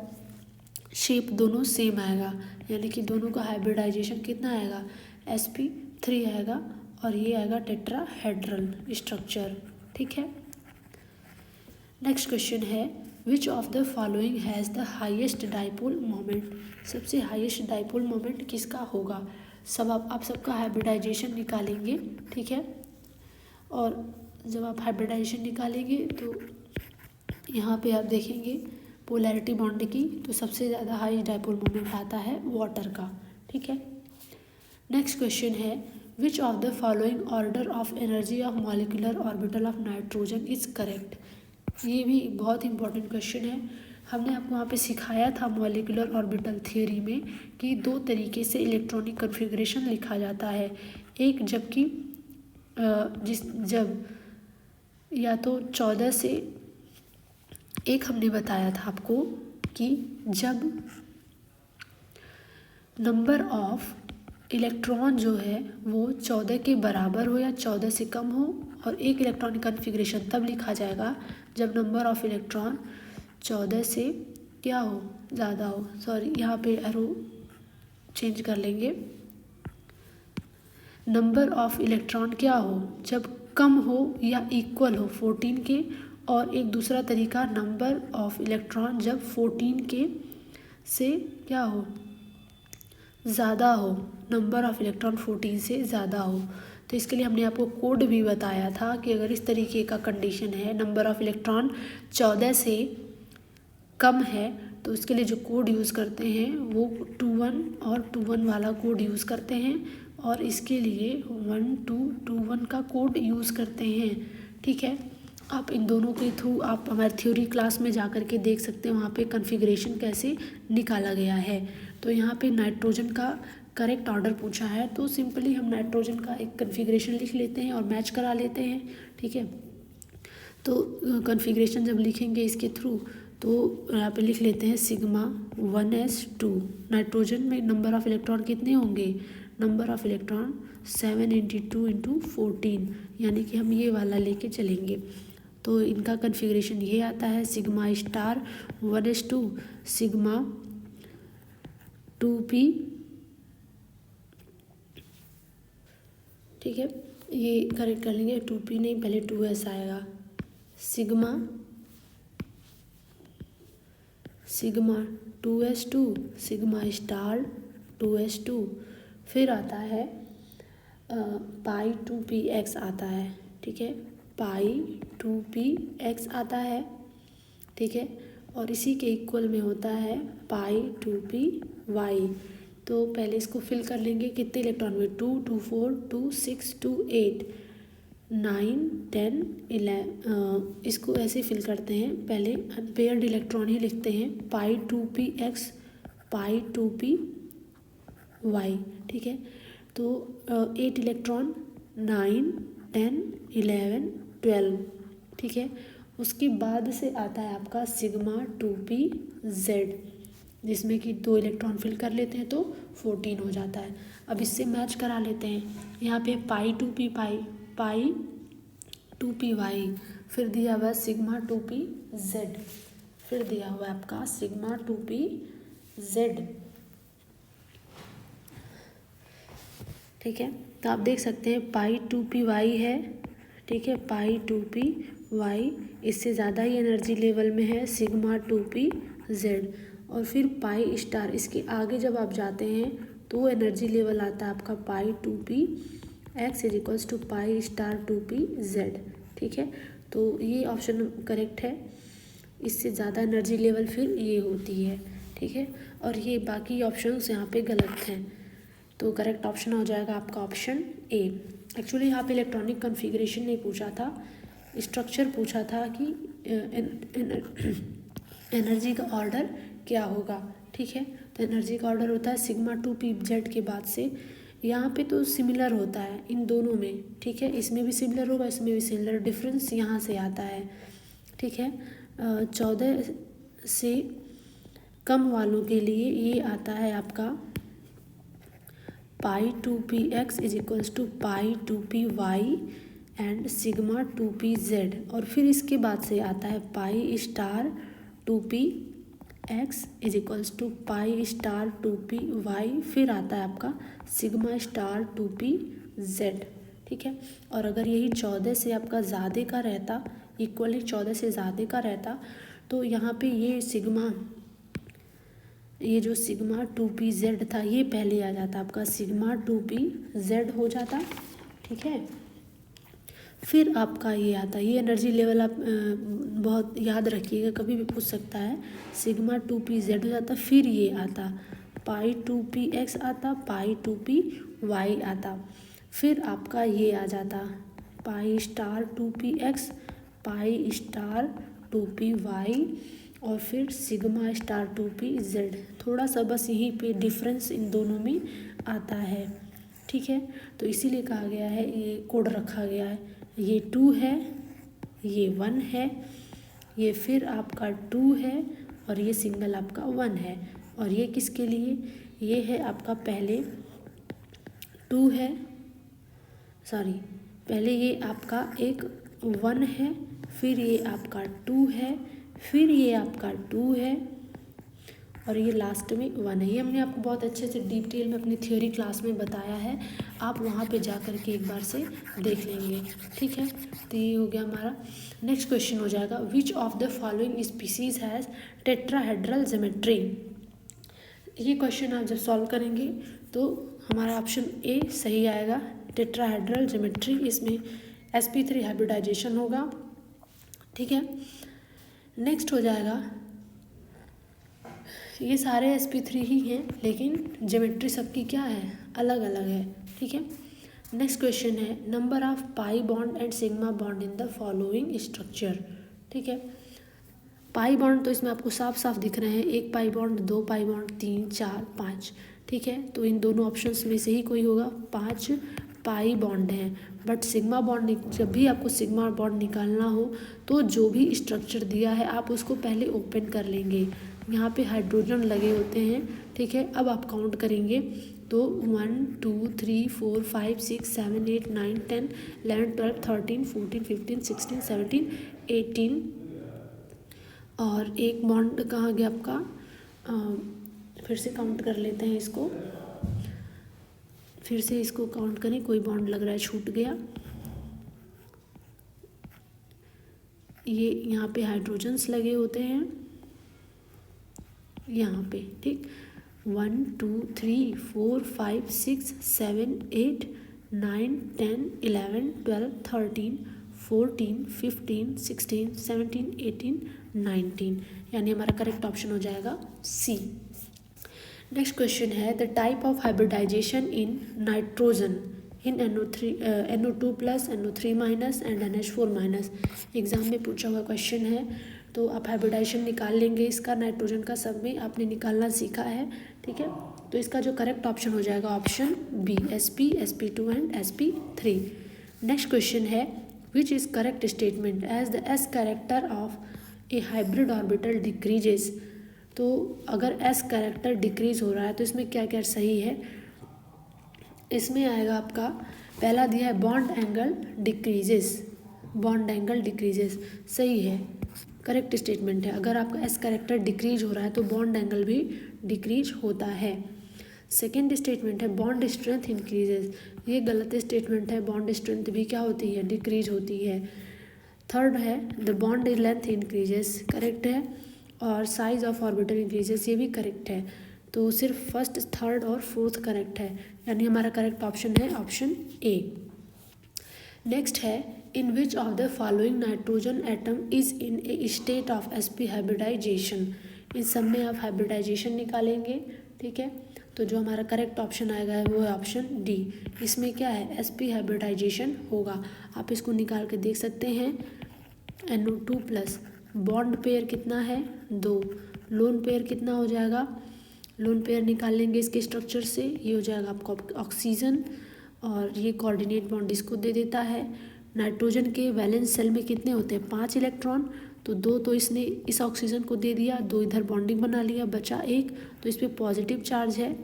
[SPEAKER 1] शेप दोनों सेम आएगा, यानी कि दोनों का हाइब्रिडाइजेशन कितना आएगा, sp3 आएगा, और ये आएगा टेट्राहेड्रल स्ट्रक्चर, ठीक है। नेक्स्ट क्वेश्चन है which of the following has the highest dipole moment. सबसे हाईएस्ट डाइपोल मोमेंट किसका होगा। आप सबका हाइब्रिडाइजेशन निकालेंगे, ठीक है। और जब आप हाइब्रिडाइजेशन निकालेंगे तो यहाँ पे आप देखेंगे पोलैरिटी बॉन्ड की, तो सबसे ज़्यादा हाई डाइपोल मोमेंट आता है वाटर का, ठीक है। नेक्स्ट क्वेश्चन है which of the following order of energy of molecular orbital of nitrogen is correct. ये भी बहुत इंपॉर्टेंट क्वेश्चन है, हमने आपको वहाँ पे सिखाया था मॉलिक्यूलर ऑर्बिटल थियोरी में कि 2 तरीके से इलेक्ट्रॉनिक कन्फिग्रेशन लिखा जाता है। एक जब या तो 14 से एक हमने बताया था आपको कि जब नंबर ऑफ इलेक्ट्रॉन जो है वो 14 के बराबर हो या 14 से कम हो, और एक इलेक्ट्रॉनिक कन्फिग्रेशन तब लिखा जाएगा जब नंबर ऑफ इलेक्ट्रॉन 14 से क्या हो, ज़्यादा हो। सॉरी, यहाँ पे एरो चेंज कर लेंगे। नंबर ऑफ इलेक्ट्रॉन क्या हो, जब कम हो या इक्वल हो 14 के, और एक दूसरा तरीका नंबर ऑफ इलेक्ट्रॉन जब 14 के से क्या हो, ज़्यादा हो, नंबर ऑफ इलेक्ट्रॉन 14 से ज़्यादा हो। तो इसके लिए हमने आपको कोड भी बताया था कि अगर इस तरीके का कंडीशन है, नंबर ऑफ इलेक्ट्रॉन 14 से कम है, तो उसके लिए जो कोड यूज़ करते हैं वो 21 और 21 वाला कोड यूज़ करते हैं, और इसके लिए 1221 का कोड यूज़ करते हैं, ठीक है। आप इन दोनों के थ्रू आप हमारे थ्योरी क्लास में जा कर के देख सकते हैं वहाँ पे कन्फिग्रेशन कैसे निकाला गया है। तो यहाँ पे नाइट्रोजन का करेक्ट ऑर्डर पूछा है, तो सिंपली हम नाइट्रोजन का एक कन्फिग्रेशन लिख लेते हैं और मैच करा लेते हैं, ठीक है। तो कन्फिग्रेशन जब लिखेंगे इसके थ्रू, तो यहाँ पे लिख लेते हैं सिग्मा 1s2। नाइट्रोजन में नंबर ऑफ़ इलेक्ट्रॉन कितने होंगे, नंबर ऑफ़ इलेक्ट्रॉन 7 × 2 × 14, यानी कि हम ये वाला लेके चलेंगे। तो इनका कन्फिग्रेशन ये आता है sigma star 1s2 sigma 2p, ठीक है, ये करेक्ट कर लेंगे। 2p नहीं, पहले 2s आएगा। Sigma 2s2, sigma star 2s2, फिर आता है पाई 2px आता है, ठीक है, पाई 2px आता है, ठीक है, और इसी के इक्वल में होता है पाई 2py। तो पहले इसको फिल कर लेंगे, कितने इलेक्ट्रॉन में, 2 2 4 2 6 2 8 9 10 11। इसको ऐसे फिल करते हैं, पहले अनपेयर्ड इलेक्ट्रॉन ही लिखते हैं, पाई 2px पाई 2py, ठीक है। तो 8 इलेक्ट्रॉन 9 10 11 12, ठीक है। उसके बाद से आता है आपका सिग्मा 2pz, जिसमें कि 2 इलेक्ट्रॉन फिल कर लेते हैं तो 14 हो जाता है। अब इससे मैच करा लेते हैं, यहाँ पे पाई 2p पाई 2py, फिर दिया हुआ सिग्मा 2pz, फिर दिया हुआ आपका सिग्मा 2pz, ठीक है। तो आप देख सकते हैं पाई 2py है, ठीक है, पाई 2py, इससे ज़्यादा ही एनर्जी लेवल में है सिग्मा 2pz, और फिर पाई स्टार, इसके आगे जब आप जाते हैं तो एनर्जी लेवल आता है आपका pi 2px is equals to pi star 2pz, ठीक है। तो ये ऑप्शन करेक्ट है, इससे ज़्यादा एनर्जी लेवल फिर ये होती है, ठीक है, और ये बाकी ऑप्शंस यहाँ पे गलत हैं। तो करेक्ट ऑप्शन हो जाएगा आपका ऑप्शन ए। एक्चुअली यहाँ पे इलेक्ट्रॉनिक कॉन्फ़िगरेशन नहीं पूछा था, स्ट्रक्चर पूछा था कि एनर्जी का ऑर्डर क्या होगा, ठीक है। तो एनर्जी का ऑर्डर होता है सिग्मा 2pz के बाद से, यहाँ पे तो सिमिलर होता है इन दोनों में, ठीक है, इसमें भी सिमिलर होगा, इसमें भी सिमिलर, डिफरेंस यहाँ से आता है, ठीक है। 14 से कम वालों के लिए ये आता है आपका pi 2px is equals to pi 2py and sigma 2pz, और फिर इसके बाद से आता है pi star 2px is equals to pi star 2py, फिर आता है आपका सिग्मा स्टार 2pz, ठीक है। और अगर यही 14 से आपका ज़्यादा का रहता, इक्वली 14 से ज़्यादा का रहता, तो यहाँ पे ये जो सिग्मा 2pz था ये पहले आ जाता, आपका सिग्मा 2pz हो जाता, ठीक है। फिर आपका ये आता, ये एनर्जी लेवल आप बहुत याद रखिएगा, कभी भी पूछ सकता है, सिग्मा 2pz हो जाता, फिर ये आता पाई 2px आता, पाई 2py आता, फिर आपका ये आ जाता पाई स्टार 2px पाई स्टार 2py, और फिर सिग्मा स्टार 2pz। थोड़ा सा बस यहीं पे डिफरेंस इन दोनों में आता है, ठीक है। तो इसीलिए कहा गया है, ये कोड रखा गया है, ये 2 है, ये 1 है, ये फिर आपका 2 है, और ये सिंगल आपका 1 है। और ये किसके लिए, ये है आपका पहले 2 है, सॉरी, पहले ये आपका एक 1 है, फिर ये आपका 2 है, फिर ये आपका 2 है, और ये लास्ट में 1 है। ये हमने आपको बहुत अच्छे से डिटेल में अपनी थ्योरी क्लास में बताया है, आप वहाँ पे जा कर के एक बार से देख लेंगे, ठीक है। तो ये हो गया हमारा। नेक्स्ट क्वेश्चन हो जाएगा, विच of the following species has tetrahedral geometry. ये क्वेश्चन आप जब सॉल्व करेंगे तो हमारा ऑप्शन ए सही आएगा, टेट्राहेड्रल ज्योमेट्री, इसमें sp3 हाइब्रिडाइजेशन होगा, ठीक है। नेक्स्ट हो जाएगा, ये सारे sp3 ही हैं, लेकिन ज्योमेट्री सबकी क्या है, अलग अलग है, ठीक है। नेक्स्ट क्वेश्चन है, number of pi bond and sigma bond in the following structure, ठीक है। पाई बॉन्ड तो इसमें आपको साफ साफ दिख रहे हैं, 1 पाई बॉन्ड, 2 पाई बॉन्ड, 3 4 5, ठीक है। तो इन दोनों ऑप्शंस में से ही कोई होगा, 5 पाई बॉन्ड हैं। बट सिग्मा बॉन्ड, जब भी आपको सिग्मा बॉन्ड निकालना हो तो जो भी स्ट्रक्चर दिया है आप उसको पहले ओपन कर लेंगे, यहाँ पे हाइड्रोजन लगे होते हैं, ठीक है। अब आप काउंट करेंगे तो 1 2 3 4 5 6 7 8 9 10 11 12 13 14 15 16 17 18, और एक बॉन्ड कहाँ गया आपका, फिर से काउंट कर लेते हैं इसको, फिर से इसको काउंट करें, कोई बॉन्ड लग रहा है छूट गया। ये यहाँ पे हाइड्रोजन्स लगे होते हैं यहाँ पे, ठीक। 1 2 3 4 5 6 7 8 9 10 11 12 13 14 15 16 17 18 19, यानी हमारा करेक्ट ऑप्शन हो जाएगा सी। नेक्स्ट क्वेश्चन है the type of hybridization in nitrogen in NO2 plus NO3 minus and NH4 minus. Exam में पूछा हुआ क्वेश्चन है, तो आप हाइब्रिडाइजेशन निकाल लेंगे इसका नाइट्रोजन का, सब में आपने निकालना सीखा है, ठीक है। तो इसका जो करेक्ट ऑप्शन हो जाएगा option B, Sp, Sp2 and Sp3। Next question है which is correct statement as the S character of a hybrid orbital decreases. तो अगर S कैरेक्टर डिक्रीज हो रहा है तो इसमें क्या क्या सही है, इसमें आएगा आपका पहला दिया है bond angle decreases, bond angle decreases सही है, करेक्ट स्टेटमेंट है। अगर आपका एस कैरेक्टर डिक्रीज हो रहा है तो बॉन्ड एंगल भी डिक्रीज होता है। सेकेंड स्टेटमेंट है बॉन्ड स्ट्रेंथ इंक्रीजेस, ये गलत स्टेटमेंट है, बॉन्ड स्ट्रेंथ भी क्या होती है, डिक्रीज होती है। थर्ड है the bond length increases, correct है। और साइज ऑफ ऑर्बिटल इंक्रीजेस, ये भी करेक्ट है। तो सिर्फ फर्स्ट, थर्ड और फोर्थ करेक्ट है, यानी हमारा करेक्ट ऑप्शन है ऑप्शन ए। नेक्स्ट है in which of the following nitrogen atom is in a state of sp hybridization. इन सब में आप हाइब्रिडाइजेशन निकालेंगे, ठीक है। तो जो हमारा करेक्ट ऑप्शन आएगा वो है ऑप्शन डी। इसमें क्या है, sp हाइब्रिडाइजेशन होगा। आप इसको निकाल के देख सकते हैं। NO2 प्लस बॉन्ड पेयर कितना है 2, लोन पेयर कितना हो जाएगा, लोन पेयर निकाल लेंगे इसके स्ट्रक्चर से, ये हो जाएगा आपको ऑक्सीजन, और ये कोऑर्डिनेट बॉन्ड इसको दे देता है। नाइट्रोजन के वैलेंस सेल में कितने होते हैं 5 इलेक्ट्रॉन, तो 2 तो इसने इस ऑक्सीजन को दे दिया, 2 इधर बॉन्डिंग बना लिया, बचा 1, तो इस पर पॉजिटिव चार्ज है,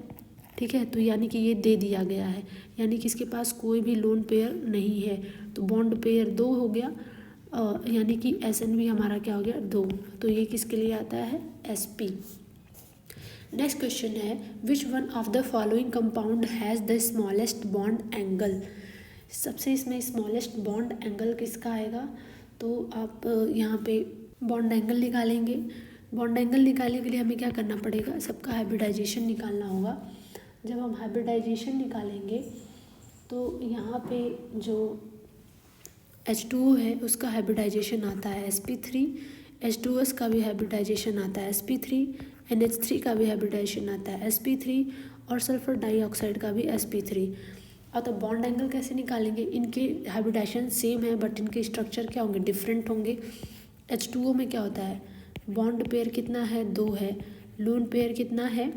[SPEAKER 1] ठीक है। तो यानी कि ये दे दिया गया है, यानी कि इसके पास कोई भी लोन पेयर नहीं है, तो बॉन्ड पेयर 2 हो गया, यानी कि SN भी हमारा क्या हो गया 2, तो ये किसके लिए आता है SP। नेक्स्ट क्वेश्चन है which one of the following compound has the smallest bond angle. सबसे इसमें स्मॉलेस्ट बॉन्ड एंगल किसका आएगा, तो आप यहाँ पे बॉन्ड एंगल निकालेंगे। बॉन्ड एंगल निकालने के लिए हमें क्या करना पड़ेगा, सबका हाइब्रिडाइजेशन निकालना होगा। जब हम हाइब्रिडाइजेशन निकालेंगे तो यहाँ पे जो H2O है उसका हाइब्रिडाइजेशन आता है sp3, H2S का भी हाइब्रिडाइजेशन आता है sp3, NH3 का भी हाइब्रिडाइजेशन आता है sp3, और सल्फर डाइऑक्साइड का भी sp3। और तो बॉन्ड एंगल कैसे निकालेंगे, इनके हाइब्रिडाइजेशन सेम है बट इनके स्ट्रक्चर क्या होंगे, डिफरेंट होंगे। H2O में क्या होता है, बॉन्ड पेयर कितना है 2 है, लोन पेयर कितना है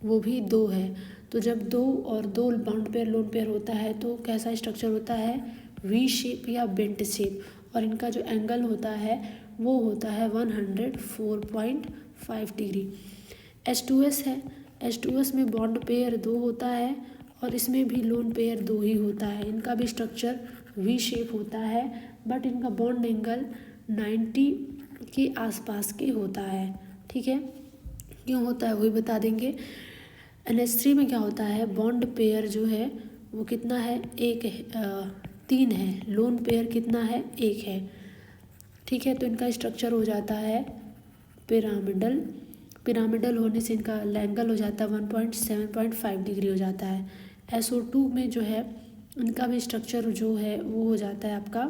[SPEAKER 1] वो भी 2 है। तो जब 2 और 2 बॉन्ड पेयर लोन पेयर होता है तो कैसा स्ट्रक्चर होता है, वी शेप या बेंट शेप, और इनका जो एंगल होता है वो होता है 104.5 डिग्री। H2S है, H2S में बॉन्ड पेयर 2 होता है और इसमें भी लोन पेयर 2 ही होता है। इनका भी स्ट्रक्चर वी शेप होता है बट इनका बॉन्ड एंगल 90 के आसपास के होता है, ठीक है। क्यों होता है वही बता देंगे। NH3 में क्या होता है, बॉन्ड पेयर जो है वो कितना है 3 है, लोन पेयर कितना है 1 है, ठीक है। तो इनका स्ट्रक्चर हो जाता है पिरामिडल, पिरामिडल होने से इनका एंगल हो जाता है 1.7.5 डिग्री हो जाता है। SO2 में जो है इनका भी स्ट्रक्चर जो है वो हो जाता है आपका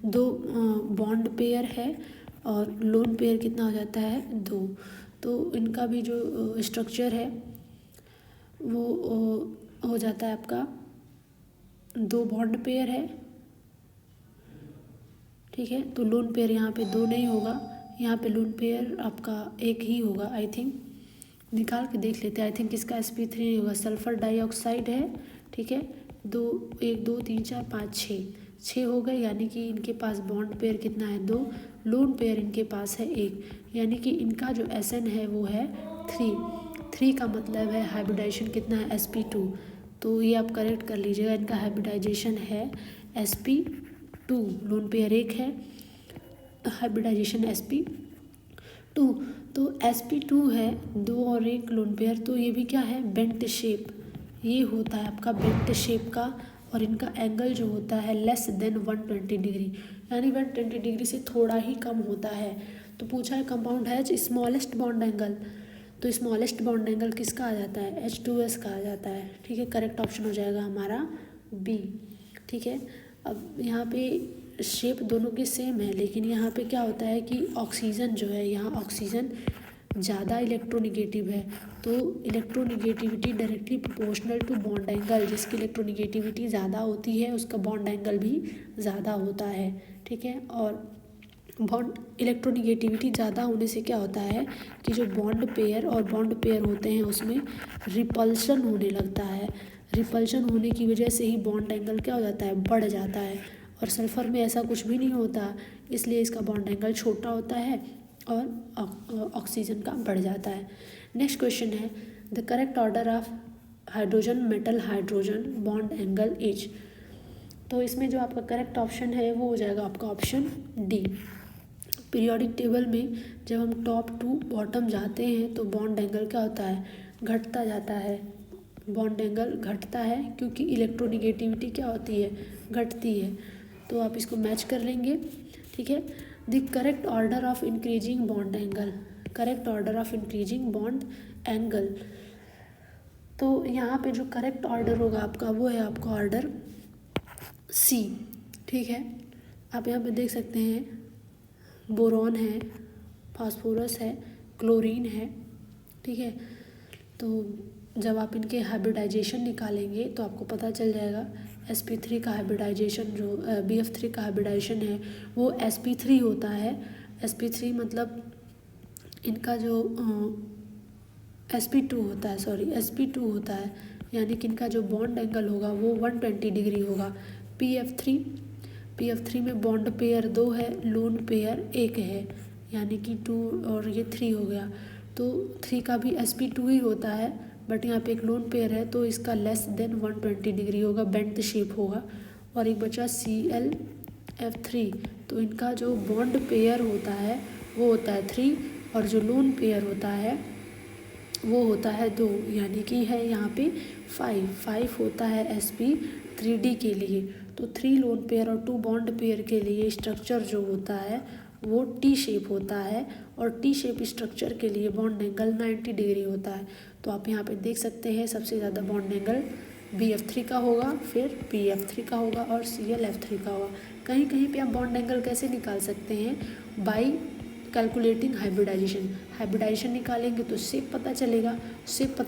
[SPEAKER 1] 2 बॉन्ड पेयर है और लोन पेयर कितना हो जाता है 2। तो इनका भी जो स्ट्रक्चर है वो हो जाता है आपका 2 बॉन्ड पेयर है, ठीक है। तो लोन पेयर यहाँ पे 2 नहीं होगा, यहाँ पे लोन पेयर आपका 1 ही होगा। आई थिंक निकाल के देख लेते हैं। आई थिंक इसका sp3 नहीं होगा, सल्फर डाइऑक्साइड है, ठीक है। 2 1 2 3 4 5 6 हो गए, यानी कि इनके पास बॉन्ड पेयर कितना है 2, लोन पेयर इनके पास है 1, यानी कि इनका जो SN है वो है 3 का मतलब है हाइब्रिडाइजेशन कितना है sp2। तो ये आप करेक्ट कर लीजिएगा, इनका हाइब्रिडाइजेशन है sp2, लोन पेयर 1 है, हाइब्रिडाइजेशन sp2 टू, तो sp2 है 2 और 1 लोन पेयर, तो ये भी क्या है, बेंट शेप, ये होता है आपका बेंट शेप का, और इनका एंगल जो होता है लेस देन 120 डिग्री, यानी 120 डिग्री से थोड़ा ही कम होता है। तो पूछा है compound has smallest bond angle, तो स्मॉलेस्ट बॉन्ड एंगल किसका आ जाता है, H2S का आ जाता है। ठीक है, करेक्ट ऑप्शन हो जाएगा हमारा बी। ठीक है, अब यहाँ पे शेप दोनों की सेम है, लेकिन यहाँ पे क्या होता है कि ऑक्सीजन जो है, यहाँ ऑक्सीजन ज़्यादा इलेक्ट्रोनिगेटिव है, तो electronegativity directly proportional to bond angle, जिसकी इलेक्ट्रोनिगेटिविटी ज़्यादा होती है उसका बॉन्ड एंगल भी ज़्यादा होता है। ठीक है, और बॉन्ड इलेक्ट्रोनिगेटिविटी ज़्यादा होने से क्या होता है कि जो बॉन्ड पेयर और बॉन्ड पेयर होते हैं उसमें रिपल्शन होने लगता है, रिपल्शन होने की वजह से ही बॉन्ड एंगल क्या हो जाता है, बढ़ जाता है। और सल्फ़र में ऐसा कुछ भी नहीं होता, इसलिए इसका बॉन्ड एंगल छोटा होता है और ऑक्सीजन का बढ़ जाता है। नेक्स्ट क्वेश्चन है the correct order of hydrogen metal hydrogen bond angle is, तो इसमें जो आपका करेक्ट ऑप्शन है वो हो जाएगा आपका ऑप्शन डी। पीरियोडिक टेबल में जब हम टॉप टू बॉटम जाते हैं तो बॉन्ड एंगल क्या होता है, घटता जाता है, बॉन्ड एंगल घटता है क्योंकि इलेक्ट्रोनिगेटिविटी क्या होती है, घटती है। तो आप इसको मैच कर लेंगे। ठीक है, the correct order of increasing bond angle, correct order of increasing bond angle, तो यहाँ पे जो करेक्ट ऑर्डर होगा आपका वो है आपका ऑर्डर सी। ठीक है, आप यहाँ पे देख सकते हैं बोरॉन है, फास्फोरस है, क्लोरीन है। ठीक है, तो जब आप इनके हाइब्रिडाइजेशन निकालेंगे तो आपको पता चल जाएगा sp3 का हाइब्रिडाइजेशन जो bf3 का हाइब्रिडाइजेशन है वो sp3 होता है। sp3 मतलब इनका जो sp2 होता है, sp2 होता है, यानी कि इनका जो बॉन्ड एंगल होगा वो 120 डिग्री होगा। pf3 में बॉन्ड पेयर 2 है, लोन पेयर 1 है, यानी कि 2 और ये 3 हो गया, तो 3 का भी sp2 ही होता है, बट यहाँ पे एक लोन पेयर है तो इसका लेस देन 120 डिग्री होगा, बेंट शेप होगा। और एक बचा ClF3, तो इनका जो बॉन्ड पेयर होता है वो होता है 3, और जो लोन पेयर होता है वो होता है 2, यानी कि है यहाँ पे 5 होता है sp3d के लिए। तो 3 लोन पेयर और 2 बॉन्ड पेयर के लिए स्ट्रक्चर जो होता है वो टी शेप होता है, और टी शेप स्ट्रक्चर के लिए बॉन्ड एंगल 90 डिग्री होता है। तो आप यहाँ पे देख सकते हैं सबसे ज़्यादा बॉन्ड एंगल BF3 का होगा, फिर PF3 का होगा और ClF3 का होगा। कहीं कहीं पे आप बॉन्ड एंगल कैसे निकाल सकते हैं, बाई कैलकुलेटिंग हाइब्रिडाइजेशन निकालेंगे तो शेप पता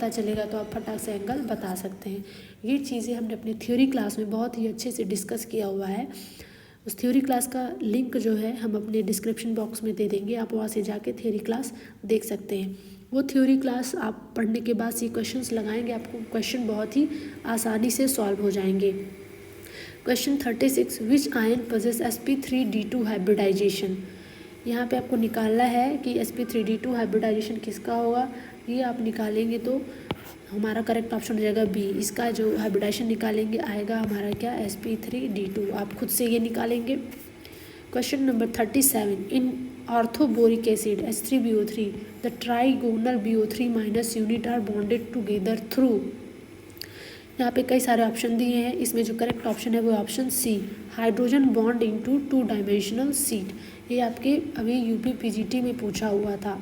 [SPEAKER 1] चलेगा तो आप फटाक से एंगल बता सकते हैं। ये चीज़ें हमने अपने थ्योरी क्लास में बहुत ही अच्छे से डिस्कस किया हुआ है। उस थ्योरी क्लास का लिंक जो है हम अपने डिस्क्रिप्शन बॉक्स में दे देंगे, आप वहाँ से जाके थ्योरी क्लास देख सकते हैं। वो थ्योरी क्लास आप पढ़ने के बाद ये क्वेश्चंस लगाएंगे, आपको क्वेश्चन बहुत ही आसानी से सॉल्व हो जाएंगे। Question 36, which ion possesses sp3d2 hybridization, यहाँ पे आपको निकालना है कि sp3d2 हाइब्रिडाइजेशन किसका होगा। ये आप निकालेंगे तो हमारा करेक्ट ऑप्शन हो जाएगा बी। इसका जो हाइब्रिडाइजेशन निकालेंगे आएगा हमारा क्या, sp3d2, आप खुद से ये निकालेंगे। Question number 37, in orthoboric acid H3BO3 the trigonal BO3 minus unit are bonded together through, यहाँ पे कई सारे ऑप्शन दिए हैं, इसमें जो करेक्ट ऑप्शन है वो option C, hydrogen bond into 2 dimensional sheet. ये आपके अभी UP PGT में पूछा हुआ था,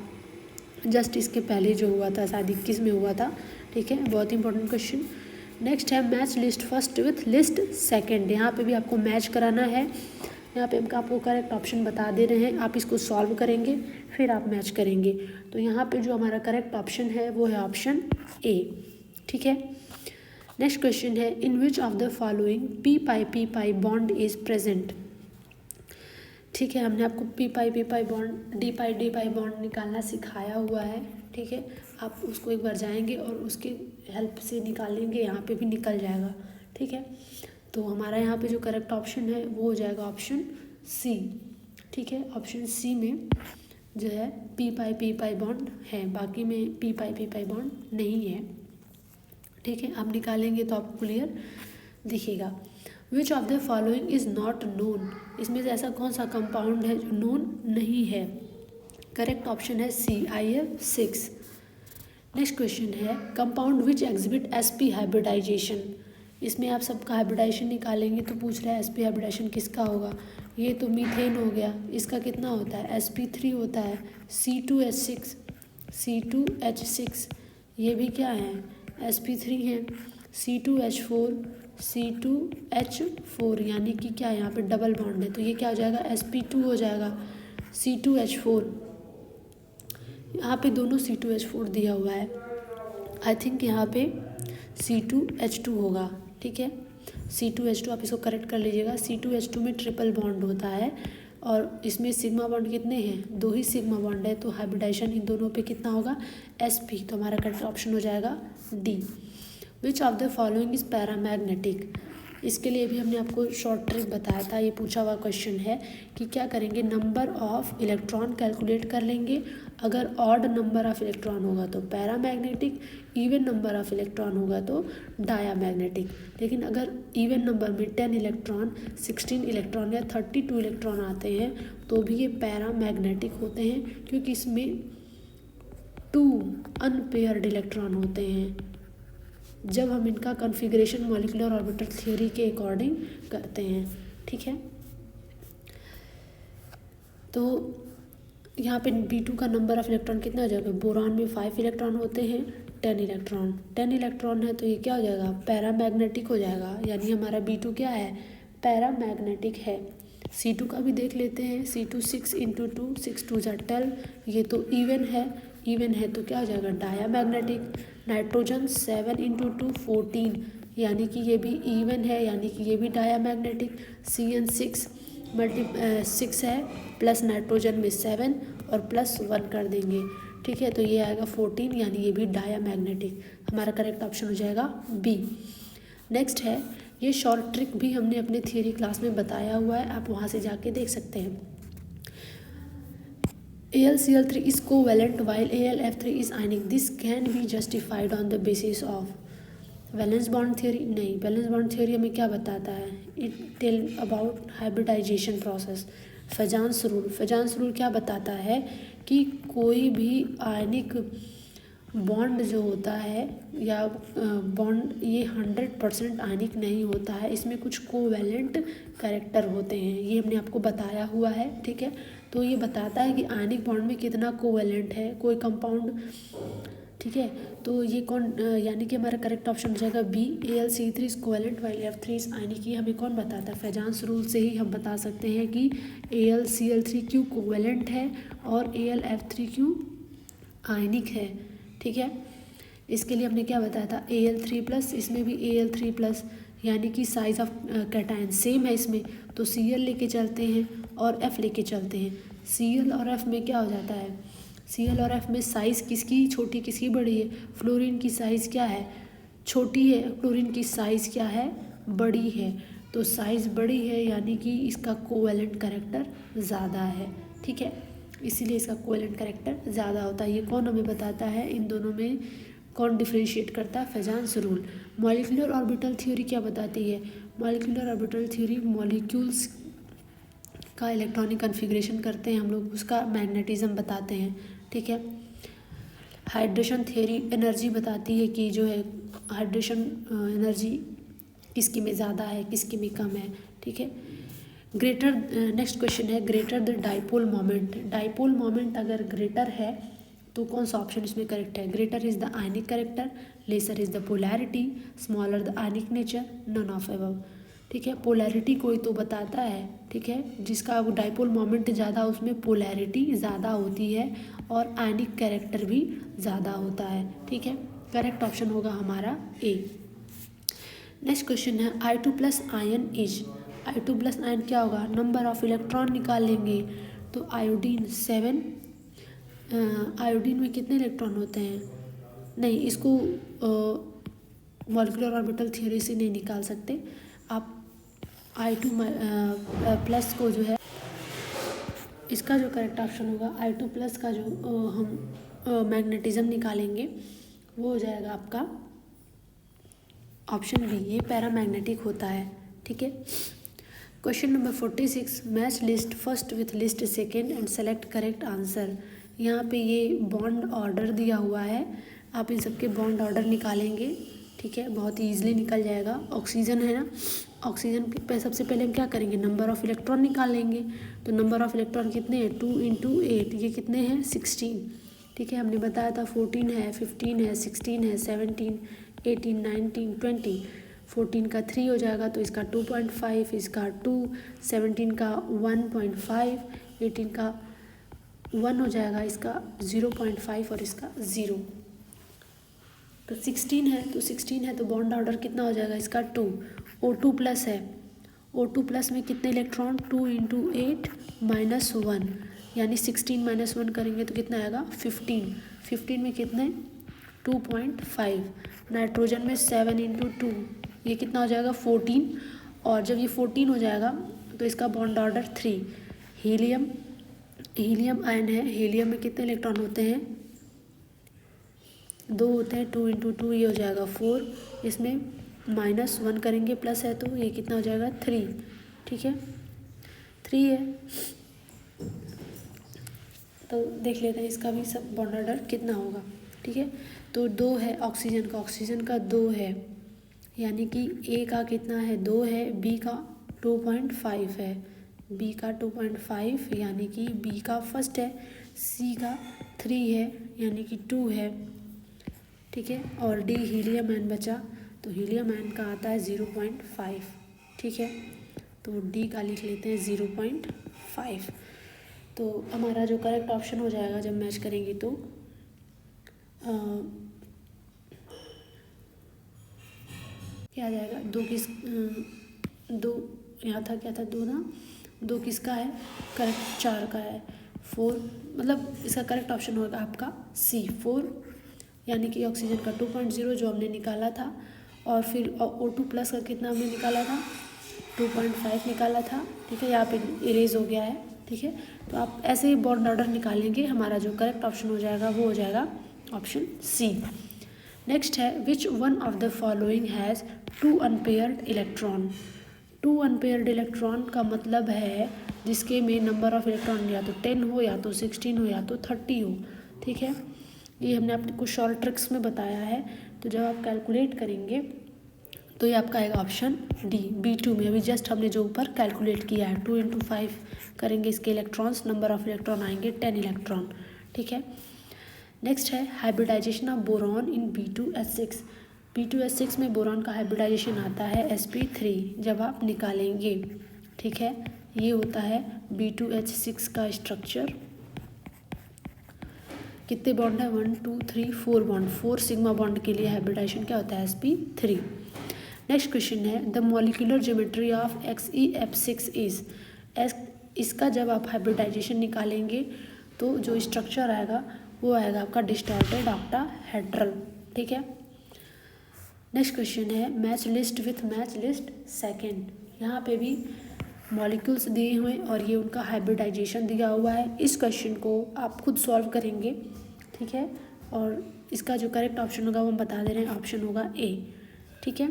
[SPEAKER 1] जस्ट इसके पहले जो हुआ था शायद 21 में हुआ था। ठीक है, बहुत इंपॉर्टेंट क्वेश्चन। नेक्स्ट है match list first with list second, यहाँ पे भी आपको मैच कराना है। यहाँ पे हम आपको करेक्ट ऑप्शन बता दे रहे हैं, आप इसको सॉल्व करेंगे फिर आप मैच करेंगे। तो यहाँ पे जो हमारा करेक्ट ऑप्शन है वो है ऑप्शन ए। ठीक है, नेक्स्ट क्वेश्चन है in which of the following p pi bond is present. ठीक है, हमने आपको p pi bond d pi bond निकालना सिखाया हुआ है। ठीक है, आप उसको एक बार जाएंगे और उसके हेल्प से निकालेंगे, यहाँ पे भी निकल जाएगा। ठीक है, तो हमारा यहाँ पे जो करेक्ट ऑप्शन है वो हो जाएगा ऑप्शन सी। ठीक है, ऑप्शन सी में जो है p पाई बॉन्ड है, बाकी में p पाई बॉन्ड नहीं है। ठीक है, आप निकालेंगे तो आपको क्लियर दिखेगा। विच of the following is not known, इसमें से ऐसा कौन सा कंपाउंड है जो नोन नहीं है। करेक्ट ऑप्शन है सी, IF6। नेक्स्ट क्वेश्चन है compound which exhibit sp hybridization. इसमें आप सबका हाइब्रिडाइजेशन निकालेंगे तो पूछ रहा है sp हाइब्रिडाइजेशन किसका होगा। ये तो मीथेन हो गया, इसका कितना होता है sp3 होता है, C2H6 ये भी क्या है sp3 है, C2H4 यानी कि क्या यहाँ पे डबल बॉन्ड है तो ये क्या हो जाएगा sp2 हो जाएगा, C2H4। यहाँ पे दोनों C2H4 दिया हुआ है, आई थिंक यहाँ पे C2H2 होगा, ठीक है C2H2 आप इसको करेक्ट कर लीजिएगा। C2H2 में ट्रिपल बॉन्ड होता है और इसमें सिग्मा बॉन्ड कितने हैं, 2 ही सिग्मा बॉन्ड है, तो हाइब्रिडाइजेशन इन दोनों पे कितना होगा sp, तो हमारा करेक्ट ऑप्शन हो जाएगा D. Which of the following is paramagnetic. इसके लिए भी हमने आपको शॉर्ट ट्रिक बताया था, ये पूछा हुआ क्वेश्चन है कि क्या करेंगे, नंबर ऑफ इलेक्ट्रॉन कैलकुलेट कर लेंगे, अगर ऑड नंबर ऑफ इलेक्ट्रॉन होगा तो paramagnetic, even number of electron होगा तो डायामैग्नेटिक। लेकिन अगर इवन नंबर में 10 इलेक्ट्रॉन, 16 इलेक्ट्रॉन या 32 इलेक्ट्रॉन आते हैं तो भी ये पैरामैग्नेटिक होते हैं, क्योंकि इसमें 2 अनपेयर्ड इलेक्ट्रॉन होते हैं जब हम इनका कॉन्फ़िगरेशन मॉलिक्यूलर ऑर्बिटल थ्योरी के अकॉर्डिंग करते हैं, ठीक है। तो यहाँ पे B2 का नंबर ऑफ इलेक्ट्रॉन कितना हो जाएगा, बोरान में 5 इलेक्ट्रॉन होते हैं, 10 इलेक्ट्रॉन है तो ये क्या हो जाएगा पैरामैग्नेटिक हो जाएगा, यानी हमारा B2 क्या है पैरामैग्नेटिक है। C2 का भी देख लेते हैं, C2 6 × 2 6 2 12, ये तो इवन है तो क्या हो जाएगा डायामैग्नेटिक। नाइट्रोजन 7 × 2 14, यानी कि ये भी इवन है, यानी कि ये भी डायामैग्नेटिक। CN 6 है प्लस नाइट्रोजन में 7 और प्लस 1 कर देंगे, ठीक है, तो ये आएगा 14, यानी ये भी डायामैग्नेटिक। हमारा करेक्ट ऑप्शन हो जाएगा बी। नेक्स्ट है, ये शॉर्ट ट्रिक भी हमने अपने थियरी क्लास में बताया हुआ है, आप वहाँ से जाके देख सकते हैं। AlCl3 is covalent while AlF3 is ionic. This can be justified on the basis of valence bond theory. नहीं, वैलेंस बॉन्ड थ्योरी हमें क्या बताता है, it tell about hybridization process. Fajans rule क्या बताता है कि कोई भी आयनिक बॉन्ड जो होता है या बॉन्ड ये 100% आयनिक नहीं होता है, इसमें कुछ कोवैलेंट कैरेक्टर होते हैं, ये हमने आपको बताया हुआ है, ठीक है। तो ये बताता है कि आयनिक बॉन्ड में कितना कोवैलेंट है कोई कंपाउंड, ठीक है। तो ये कौन, यानी कि हमारा करेक्ट ऑप्शन हो जाएगा B, AlCl3 is covalent while F3 is ionic. ये हमें कौन बताता है, फेजांस रूल से ही हम बता सकते हैं कि AlCl3 क्यों कोवैलेंट है और AlF3 क्यों आयनिक है, ठीक है। इसके लिए हमने क्या बताया था Al3+, इसमें भी Al3+, यानी कि साइज़ ऑफ कैटायन सेम है इसमें, तो Cl लेके चलते हैं और F लेके चलते हैं। Cl और F में क्या हो जाता है, Cl और F में साइज़ किसकी छोटी किसकी बड़ी है, फ्लोरीन की साइज़ क्या है छोटी है, क्लोरीन की साइज़ क्या है बड़ी है, तो साइज़ बड़ी है यानी कि इसका कोवैलेंट कैरेक्टर ज़्यादा है, ठीक है, इसीलिए इसका कोवैलेंट कैरेक्टर ज़्यादा होता है। ये कौन हमें बताता है, इन दोनों में कौन डिफरेंशिएट करता है, फेजांस रूल। मॉलिक्यूलर ऑर्बिटल थ्योरी क्या बताती है, मॉलिक्यूलर ऑर्बिटल थ्योरी मॉलिक्यूल्स का इलेक्ट्रॉनिक कॉन्फ़िगरेशन करते हैं हम लोग, उसका मैग्नेटिज्म बताते हैं, ठीक है। हाइड्रेशन थ्योरी एनर्जी बताती है कि जो है हाइड्रेशन एनर्जी किसकी में ज़्यादा है किसकी में कम है, ठीक है। ग्रेटर, नेक्स्ट क्वेश्चन है greater the dipole moment. Dipole moment अगर ग्रेटर है तो कौन सा ऑप्शन इसमें करेक्ट है, greater is the ionic character, lesser is the polarity, smaller the ionic nature, none of above, ठीक है। पोलैरिटी कोई तो बताता है, ठीक है, जिसका डाइपोल मोमेंट ज़्यादा उसमें पोलैरिटी ज़्यादा होती है और आयनिक कैरेक्टर भी ज़्यादा होता है, ठीक है। करेक्ट ऑप्शन होगा हमारा ए। नेक्स्ट क्वेश्चन है I2+ ion is, I2+ ion क्या होगा, नंबर ऑफ इलेक्ट्रॉन निकाल लेंगे तो आयोडीन 7, आयोडीन में कितने इलेक्ट्रॉन होते हैं, नहीं इसको मॉलिक्यूलर ऑर्बिटल थ्योरी से नहीं निकाल सकते आप। I2+ को जो है इसका जो करेक्ट ऑप्शन होगा I2+ का जो हम मैग्नेटिज्म निकालेंगे वो हो जाएगा आपका ऑप्शन बी, ये पैरामैग्नेटिक होता है, ठीक है। Question number 46, match list first with list second and select correct answer. यहाँ पे ये बॉन्ड ऑर्डर दिया हुआ है, आप इन सबके बॉन्ड ऑर्डर निकालेंगे, ठीक है, बहुत ही ईजिली निकल जाएगा। ऑक्सीजन है ना, ऑक्सीजन पे सबसे पहले हम क्या करेंगे, नंबर ऑफ़ इलेक्ट्रॉन निकालेंगे। तो नंबर ऑफ़ इलेक्ट्रॉन कितने हैं, 2 × 8, ये कितने हैं, 16, ठीक है। हमने बताया था 14 है, 15 है, 16 है, 17, 18, 19, 20। 14 का 3 हो जाएगा तो इसका 2.5, इसका 2, 17 का 1.5, 18 का 1 हो जाएगा, इसका 0.5 और इसका 0। तो 16 है तो बॉन्ड ऑर्डर कितना हो जाएगा, इसका 2। O2 प्लस है, O2 प्लस में कितने इलेक्ट्रॉन, 2 × 8 - 1, यानी 16 - 1 करेंगे तो कितना आएगा, 15। 15 में कितने, 2.5। नाइट्रोजन में 7 × 2, ये कितना हो जाएगा, 14। और जब ये 14 हो जाएगा तो इसका बॉन्ड ऑर्डर 3। हीलियम आयन है, हीलियम में कितने इलेक्ट्रॉन होते हैं, 2 होते हैं, 2 × 2 ये हो जाएगा 4। इसमें -1 करेंगे, प्लस है तो ये कितना हो जाएगा, 3, ठीक है, 3 है। तो देख लेते हैं इसका भी सब बॉन्ड ऑर्डर कितना होगा, ठीक है। तो 2 है ऑक्सीजन का 2 है, यानी कि ए का कितना है, 2 है, बी का 2.5 है, बी का 2.5 यानी कि बी का फर्स्ट है, सी का 3 है यानी कि 2 है, ठीक है। और डी हीलियम आयन बचा, तो हीलियम आयन का आता है 0.5, ठीक है। तो डी का लिख लेते हैं 0.5। तो हमारा जो करेक्ट ऑप्शन हो जाएगा जब मैच करेंगे तो क्या आ जाएगा, 2 यहाँ था, क्या था, 2 ना, 2 किसका है, करेक्ट 4 का है, 4 मतलब इसका करेक्ट ऑप्शन होगा आपका सी 4, यानी कि ऑक्सीजन का 2.0 जो हमने निकाला था, और फिर O2 प्लस का कितना हमने निकाला था, 2.5 निकाला था, ठीक है। यहाँ पे इरेज हो गया है, ठीक है। तो आप ऐसे ही बॉन्ड ऑर्डर निकालेंगे, हमारा जो करेक्ट ऑप्शन हो जाएगा वो हो जाएगा ऑप्शन सी। नेक्स्ट है, which one of the following has 2 unpaired electron. 2 unpaired electron का मतलब है जिसके में नंबर ऑफ इलेक्ट्रॉन या तो 10 हो, या तो 16 हो, या तो 30 हो, ठीक है। ये हमने आपको शॉर्ट ट्रिक्स में बताया है। तो जब आप कैलकुलेट करेंगे तो ये आपका आएगा ऑप्शन डी, B2 में। अभी जस्ट हमने जो ऊपर कैलकुलेट किया है, 2 × 5 करेंगे इसके इलेक्ट्रॉन्स, नंबर ऑफ इलेक्ट्रॉन आएंगे 10 इलेक्ट्रॉन, ठीक है। नेक्स्ट है hybridization of boron in B2H6। B2H6 में बोरॉन का हाइब्रिडाइजेशन आता है sp3 जब आप निकालेंगे, ठीक है। ये होता है B2H6 का स्ट्रक्चर, कितने बॉन्ड है, 1 2 3 4 बॉन्ड, 4 सिग्मा बॉन्ड के लिए हाइब्रिडाइजेशन क्या होता है, sp3। नेक्स्ट क्वेश्चन है, the molecular geometry of XeF6 is. इसका जब आप हाइब्रिडाइजेशन निकालेंगे तो जो स्ट्रक्चर आएगा वो आएगा आपका डिस्टॉर्टेड ऑक्टाहेड्रल, ठीक है। नेक्स्ट क्वेश्चन है, match list with match list second. यहाँ पे भी मॉलिक्यूल्स दिए हुए और ये उनका हाइब्रिडाइजेशन दिया हुआ है। इस क्वेश्चन को आप खुद सॉल्व करेंगे, ठीक है। और इसका जो करेक्ट ऑप्शन होगा वो हम बता दे रहे हैं, ऑप्शन होगा ए, ठीक है।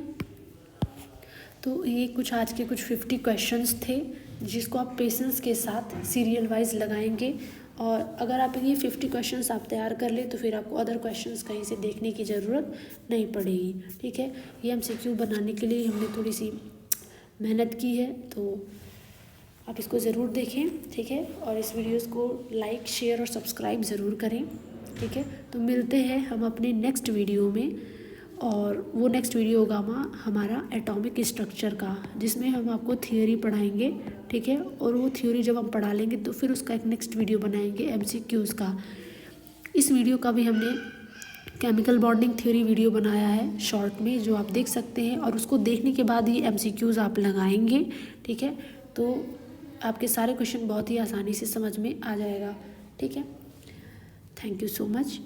[SPEAKER 1] तो ये कुछ आज के कुछ 50 क्वेश्चंस थे जिसको आप पेशेंस के साथ सीरियल वाइज लगाएंगे, और अगर आप ये 50 क्वेश्चंस आप तैयार कर ले तो फिर आपको अदर क्वेश्चंस कहीं से देखने की ज़रूरत नहीं पड़ेगी, ठीक है। ये MCQ बनाने के लिए हमने थोड़ी सी मेहनत की है, तो आप इसको ज़रूर देखें, ठीक है। और इस वीडियोस को लाइक शेयर और सब्सक्राइब ज़रूर करें, ठीक है। तो मिलते हैं हम अपने नेक्स्ट वीडियो में, और वो नेक्स्ट वीडियो होगा हमारा एटॉमिक स्ट्रक्चर का, जिसमें हम आपको थियोरी पढ़ाएंगे, ठीक है। और वो थियोरी जब हम पढ़ा लेंगे तो फिर उसका एक नेक्स्ट वीडियो बनाएंगे MCQs का। इस वीडियो का भी हमने केमिकल बॉन्डिंग थ्योरी वीडियो बनाया है शॉर्ट में, जो आप देख सकते हैं, और उसको देखने के बाद ही MCQs आप लगाएंगे, ठीक है। तो आपके सारे क्वेश्चन बहुत ही आसानी से समझ में आ जाएगा, ठीक है। Thank you so much.